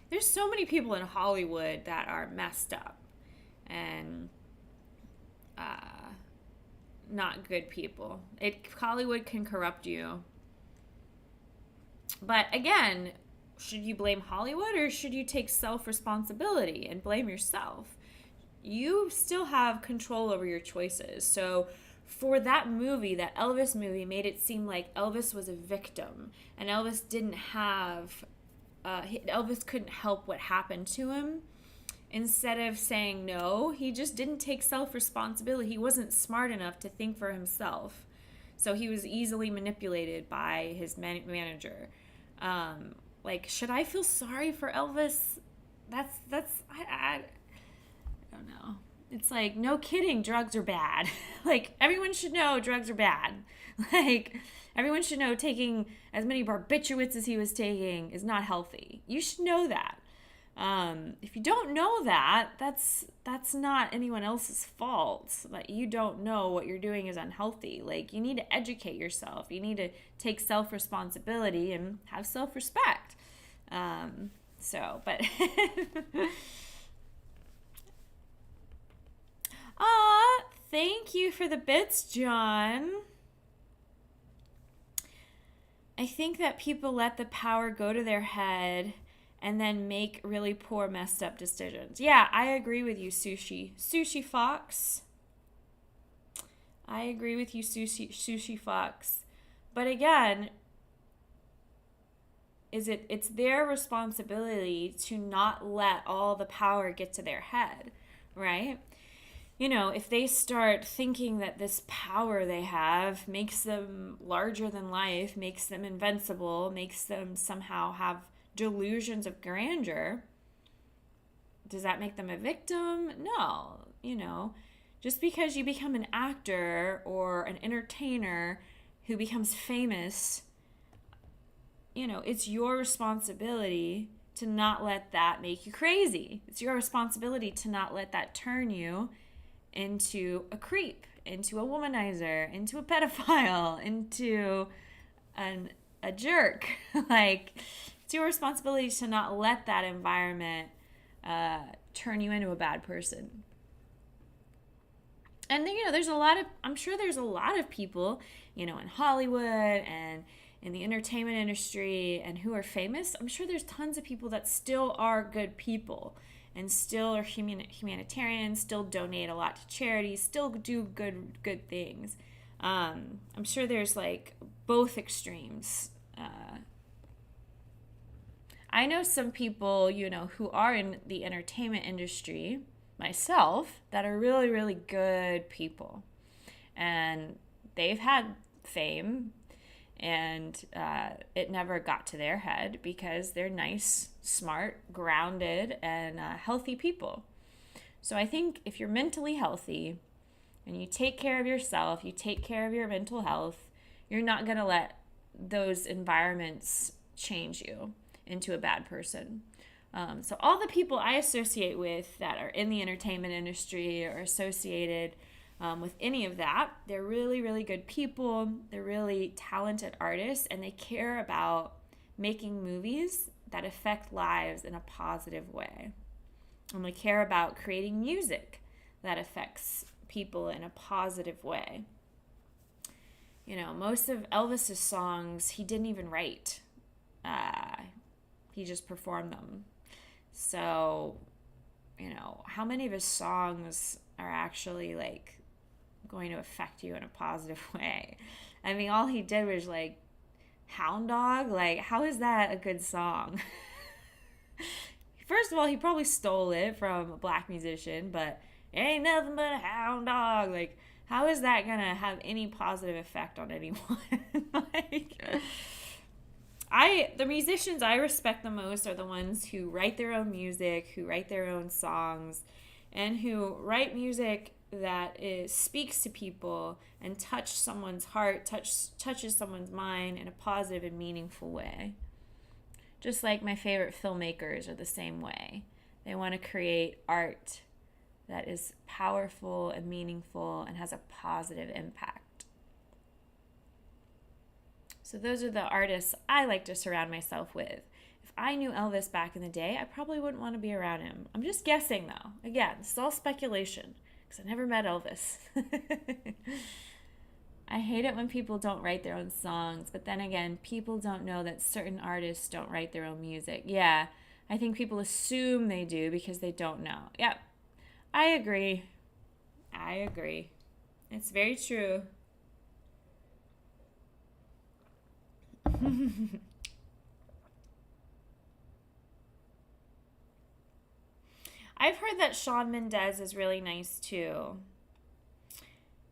there's so many people in Hollywood that are messed up and not good people. Hollywood can corrupt you. But again, should you blame Hollywood or should you take self-responsibility and blame yourself? You still have control over your choices. So for that movie, that Elvis movie, made it seem like Elvis was a victim and Elvis couldn't help what happened to him. Instead of saying no, he just didn't take self-responsibility. He wasn't smart enough to think for himself. So he was easily manipulated by his manager. Like, should I feel sorry for Elvis? I don't know. It's like, no kidding, drugs are bad. Like, everyone should know drugs are bad. Like, everyone should know taking as many barbiturates as he was taking is not healthy. You should know that. If you don't know that, that's not anyone else's fault. Like, you don't know what you're doing is unhealthy. Like, you need to educate yourself. You need to take self-responsibility and have self-respect. But aw, thank you for the bits, John. I think that people let the power go to their head and then make really poor, messed up decisions. Yeah, I agree with you, Sushi. Sushi Fox. I agree with you, Sushi Fox. But again, it's their responsibility to not let all the power get to their head, right? If they start thinking that this power they have makes them larger than life, makes them invincible, makes them somehow have delusions of grandeur, does that make them a victim? No. Just because you become an actor or an entertainer who becomes famous, it's your responsibility to not let that make you crazy. It's your responsibility to not let that turn you into a creep, into a womanizer, into a pedophile, into a jerk. It's your responsibility to not let that environment turn you into a bad person. And I'm sure there's a lot of people, in Hollywood and in the entertainment industry and who are famous. I'm sure there's tons of people that still are good people and still are humanitarians, still donate a lot to charities, still do good things. I'm sure there's both extremes. I know some people, who are in the entertainment industry, myself, that are really, really good people. And they've had fame, and it never got to their head because they're nice, smart, grounded, and healthy people. So I think if you're mentally healthy and you take care of yourself, you take care of your mental health, you're not going to let those environments change you into a bad person. So all the people I associate with that are in the entertainment industry or associated with any of that, they're really, really good people. They're really talented artists, and they care about making movies that affect lives in a positive way. And they care about creating music that affects people in a positive way. Most of Elvis's songs, he didn't even write. He just performed them. So, how many of his songs are actually going to affect you in a positive way? I mean, all he did was Hound Dog. How is that a good song? First of all, he probably stole it from a black musician, but it ain't nothing but a hound dog. How is that gonna have any positive effect on anyone? The musicians I respect the most are the ones who write their own music, who write their own songs, and who write music that speaks to people and touches someone's heart, touches someone's mind in a positive and meaningful way. Just like my favorite filmmakers are the same way. They want to create art that is powerful and meaningful and has a positive impact. So those are the artists I like to surround myself with. If I knew Elvis back in the day, I probably wouldn't want to be around him. I'm just guessing, though. Again, it's all speculation, because I never met Elvis. I hate it when people don't write their own songs, but then again, people don't know that certain artists don't write their own music. Yeah, I think people assume they do because they don't know. Yep, I agree. It's very true. I've heard that Shawn Mendes is really nice too.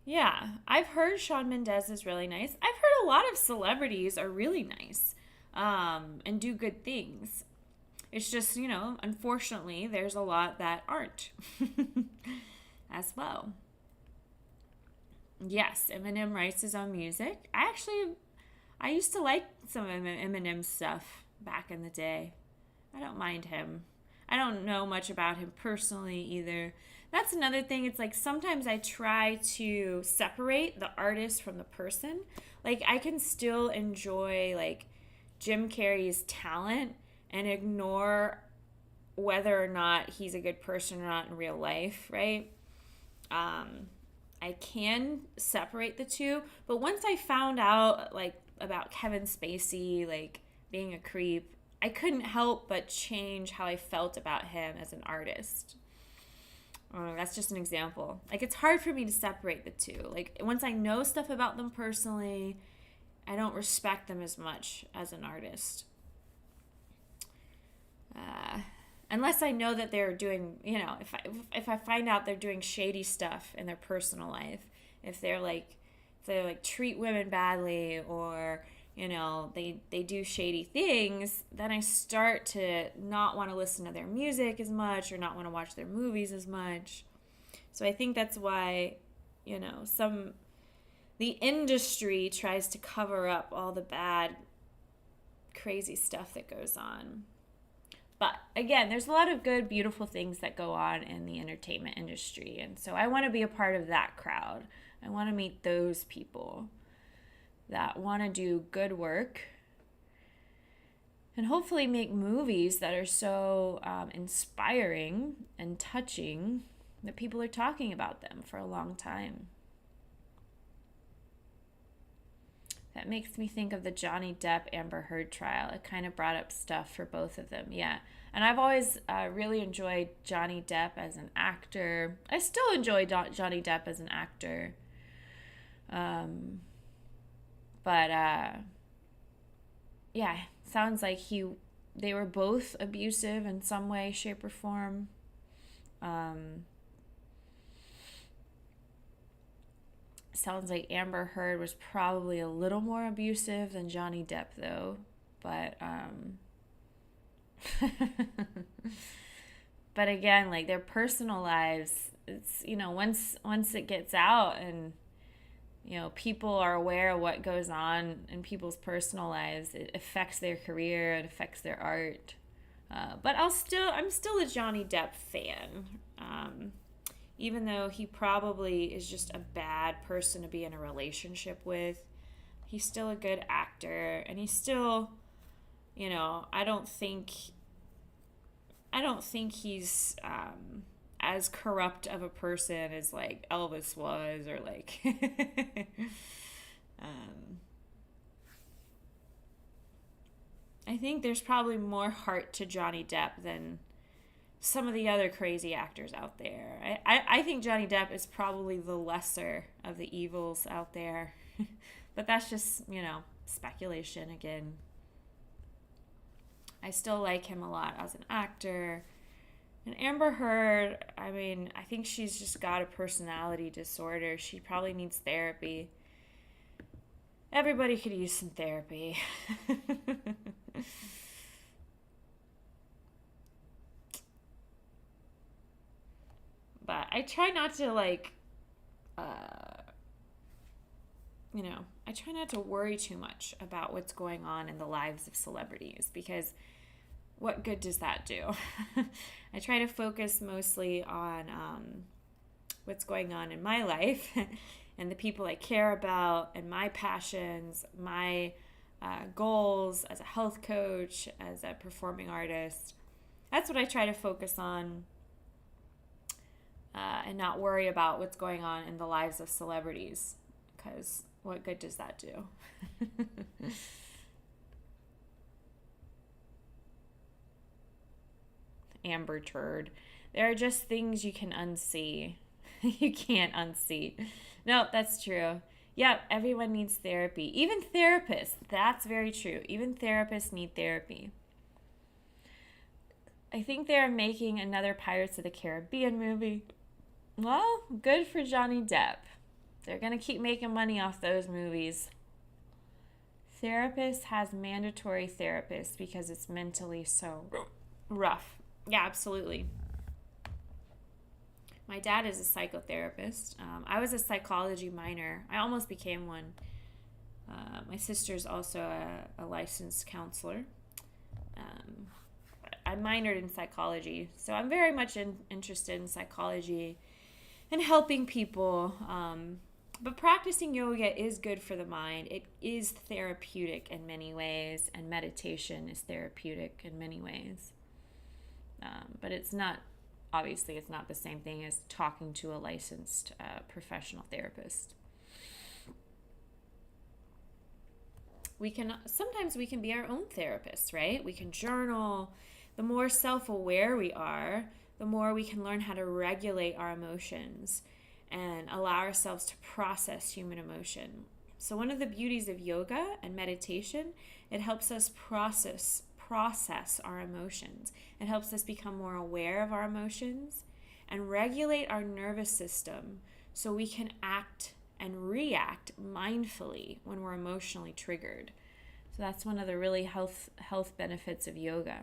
Yeah, I've heard Shawn Mendes is really nice. I've heard a lot of celebrities are really nice and do good things. It's just, unfortunately, there's a lot that aren't as well. Yes, Eminem writes his own music. I used to like some of Eminem's stuff back in the day. I don't mind him. I don't know much about him personally either. That's another thing. It's sometimes I try to separate the artist from the person. I can still enjoy Jim Carrey's talent and ignore whether or not he's a good person or not in real life, right? I can separate the two, but once I found out about Kevin Spacey, like, being a creep, I couldn't help but change how I felt about him as an artist. That's just an example. Like, it's hard for me to separate the two. Like, once I know stuff about them personally, I don't respect them as much as an artist. Unless I know that they're doing, if I find out they're doing shady stuff in their personal life, if they're like treat women badly, or they do shady things, then I start to not want to listen to their music as much, or not want to watch their movies as much. So I think that's why the industry tries to cover up all the bad, crazy stuff that goes on. But again, there's a lot of good, beautiful things that go on in the entertainment industry. And so I want to be a part of that crowd. I want to meet those people that want to do good work and hopefully make movies that are so inspiring and touching that people are talking about them for a long time. That makes me think of the Johnny Depp Amber Heard trial. It kind of brought up stuff for both of them, yeah. And I've always really enjoyed Johnny Depp as an actor. I still enjoy Johnny Depp as an actor. Yeah, sounds like they were both abusive in some way, shape, or form. Sounds like Amber Heard was probably a little more abusive than Johnny Depp, though. But but again, like, their personal lives, it's, once it gets out and people are aware of what goes on in people's personal lives, it affects their career, it affects their art. But I'm still a Johnny Depp fan. Even though he probably is just a bad person to be in a relationship with, he's still a good actor, and he's still, I don't think he's as corrupt of a person as like Elvis was, or like I think there's probably more heart to Johnny Depp than some of the other crazy actors out there. I think Johnny Depp is probably the lesser of the evils out there. But that's just, speculation again. I still like him a lot as an actor. And Amber Heard, I think she's just got a personality disorder. She probably needs therapy. Everybody could use some therapy. But I try not to I try not to worry too much about what's going on in the lives of celebrities, because what good does that do? I try to focus mostly on what's going on in my life and the people I care about, and my passions, my goals as a health coach, as a performing artist. That's what I try to focus on. And not worry about what's going on in the lives of celebrities, because what good does that do? Amber Turd. There are just things you can unsee. You can't unsee. No, that's true. Yep, everyone needs therapy. Even therapists. That's very true. Even therapists need therapy. I think they're making another Pirates of the Caribbean movie. Well, good for Johnny Depp. They're going to keep making money off those movies. Therapist has mandatory therapists because it's mentally so rough. Yeah, absolutely. My dad is a psychotherapist. I was a psychology minor. I almost became one. My sister's also a licensed counselor. I minored in psychology, so I'm very much interested in psychology and helping people. But practicing yoga is good for the mind. It is therapeutic in many ways, and meditation is therapeutic in many ways. But it's not the same thing as talking to a licensed professional therapist. sometimes we can be our own therapists, right? We can journal. The more self-aware we are, the more we can learn how to regulate our emotions and allow ourselves to process human emotion. So one of the beauties of yoga and meditation, it helps us process our emotions. It helps us become more aware of our emotions and regulate our nervous system so we can act and react mindfully when we're emotionally triggered. So that's one of the really health benefits of yoga.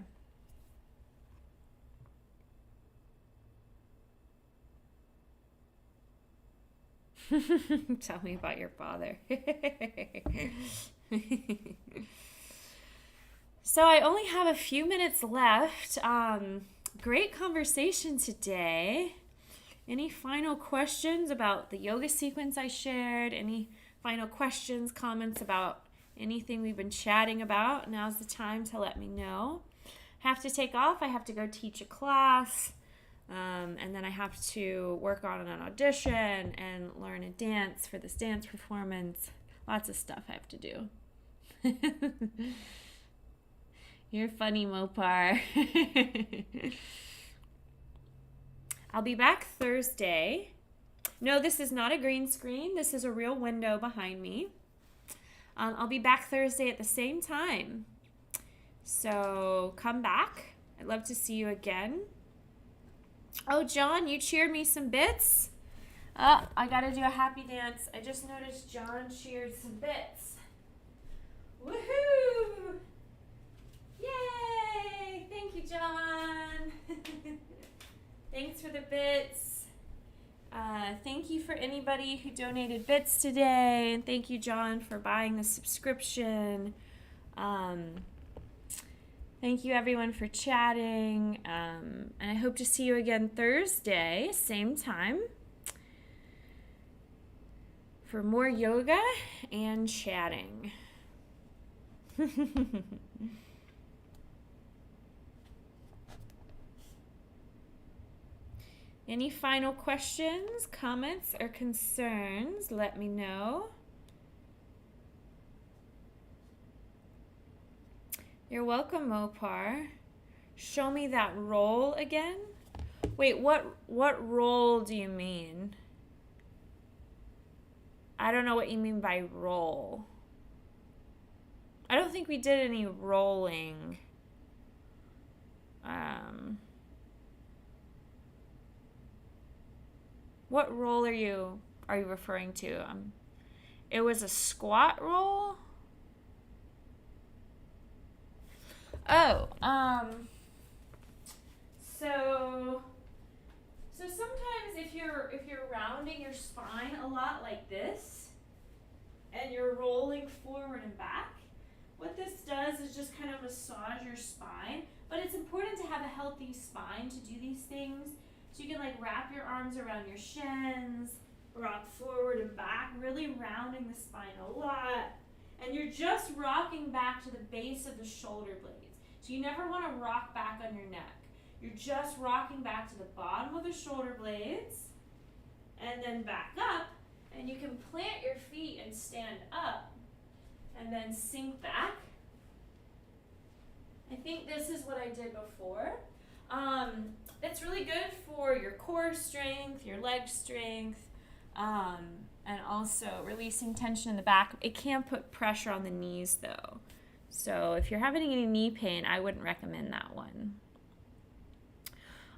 Tell me about your father. So I only have a few minutes left. Great conversation today. Any final questions about the yoga sequence I shared? Any final questions, comments about anything we've been chatting about? Now's the time to let me know. I have to take off. I have to go teach a class. And then I have to work on an audition and learn a dance for this dance performance. Lots of stuff I have to do. You're funny, Mopar. I'll be back Thursday. No, this is not a green screen. This is a real window behind me. I'll be back Thursday at the same time. So come back. I'd love to see you again. Oh, John, you cheered me some bits. I got to do a happy dance. I just noticed John cheered some bits. Woohoo! Yay! Thank you, John. Thanks for the bits. Thank you for anybody who donated bits today. And thank you, John, for buying the subscription. Thank you, everyone, for chatting. And I hope to see you again Thursday, same time, for more yoga and chatting. Any final questions, comments, or concerns? Let me know. You're welcome, Mopar. Show me that roll again. Wait, what roll do you mean? I don't know what you mean by roll. I don't think we did any rolling. What roll are you referring to? It was a squat roll? Oh, so sometimes if you're rounding your spine a lot like this, and you're rolling forward and back, what this does is just kind of massage your spine. But it's important to have a healthy spine to do these things. So you can like wrap your arms around your shins, rock forward and back, really rounding the spine a lot. And you're just rocking back to the base of the shoulder blades. So you never want to rock back on your neck. You're just rocking back to the bottom of the shoulder blades and then back up. And you can plant your feet and stand up and then sink back. I think this is what I did before. It's really good for your core strength, your leg strength, and also releasing tension in the back. It can put pressure on the knees though. So if you're having any knee pain, I wouldn't recommend that one.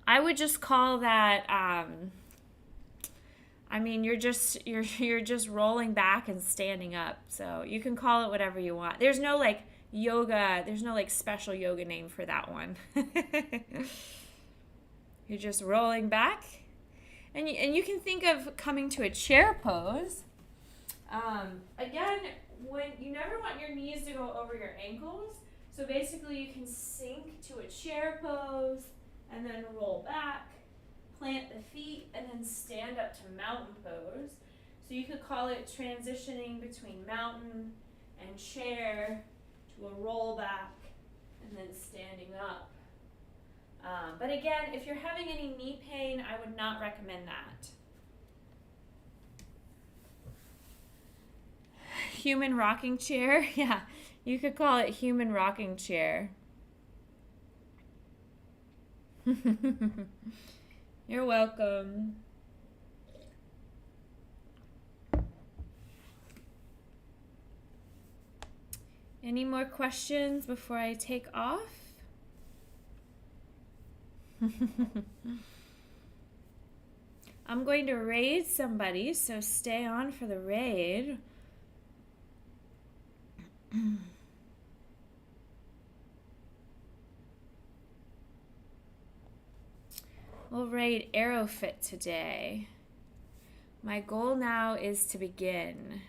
I would just call that, you're just rolling back and standing up. So you can call it whatever you want. There's no special yoga name for that one. You're just rolling back. And you can think of coming to a chair pose. Again, when you never want your knees to go over your ankles. So basically you can sink to a chair pose and then roll back, plant the feet, and then stand up to mountain pose. So you could call it transitioning between mountain and chair to a roll back and then standing up. But again, if you're having any knee pain, I would not recommend that. Human rocking chair, yeah. You could call it human rocking chair. You're welcome. Any more questions before I take off? I'm going to raid somebody, so stay on for the raid. We'll raid Aerofit today. My goal now is to begin.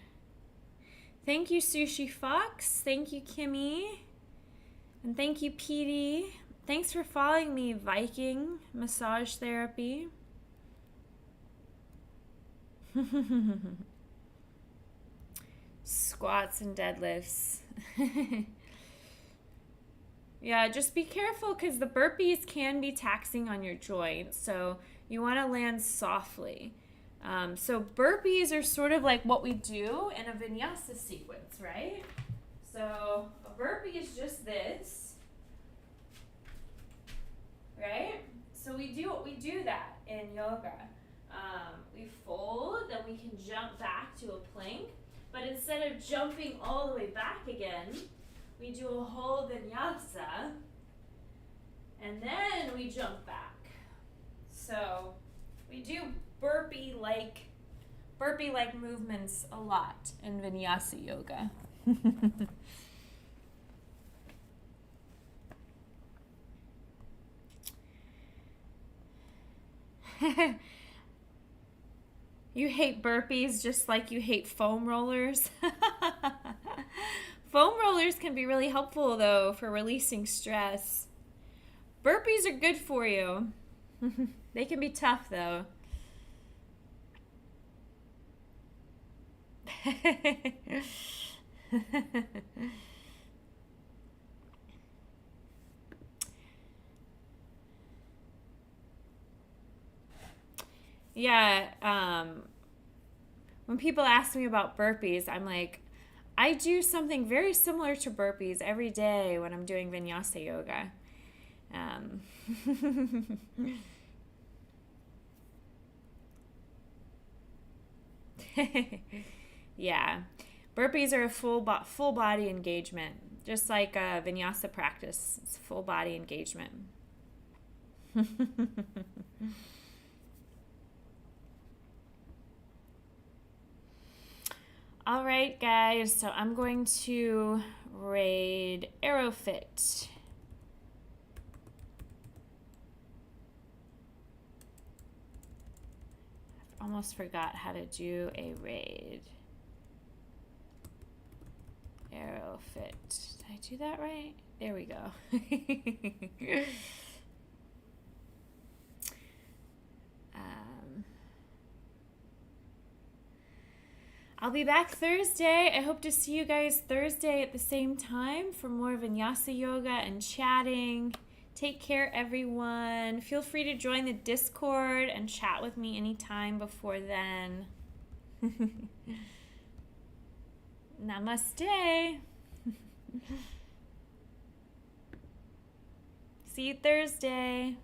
Thank you, Sushi Fox. Thank you, Kimmy. And thank you, PD. Thanks for following me, Viking Massage Therapy. Squats and deadlifts. Yeah, just be careful because the burpees can be taxing on your joints. So you want to land softly. So burpees are sort of like what we do in a vinyasa sequence, right? So a burpee is just this, right? So we do that in yoga. We fold, then we can jump back to a plank, but instead of jumping all the way back again, we do a whole vinyasa, and then we jump back. So we do burpee-like movements a lot in Vinyasa Yoga. You hate burpees just like you hate foam rollers. Foam rollers can be really helpful though for releasing stress. Burpees are good for you. They can be tough though. Yeah, when people ask me about burpees, I'm like, I do something very similar to burpees every day when I'm doing Vinyasa Yoga. Yeah, burpees are a full body engagement, just like a Vinyasa practice. It's full body engagement. All right, guys, so I'm going to raid Aerofit. I almost forgot how to do a raid. Aerofit. Did I do that right? There we go. I'll be back Thursday. I hope to see you guys Thursday at the same time for more Vinyasa Yoga and chatting. Take care, everyone. Feel free to join the Discord and chat with me anytime before then. Namaste. See you Thursday.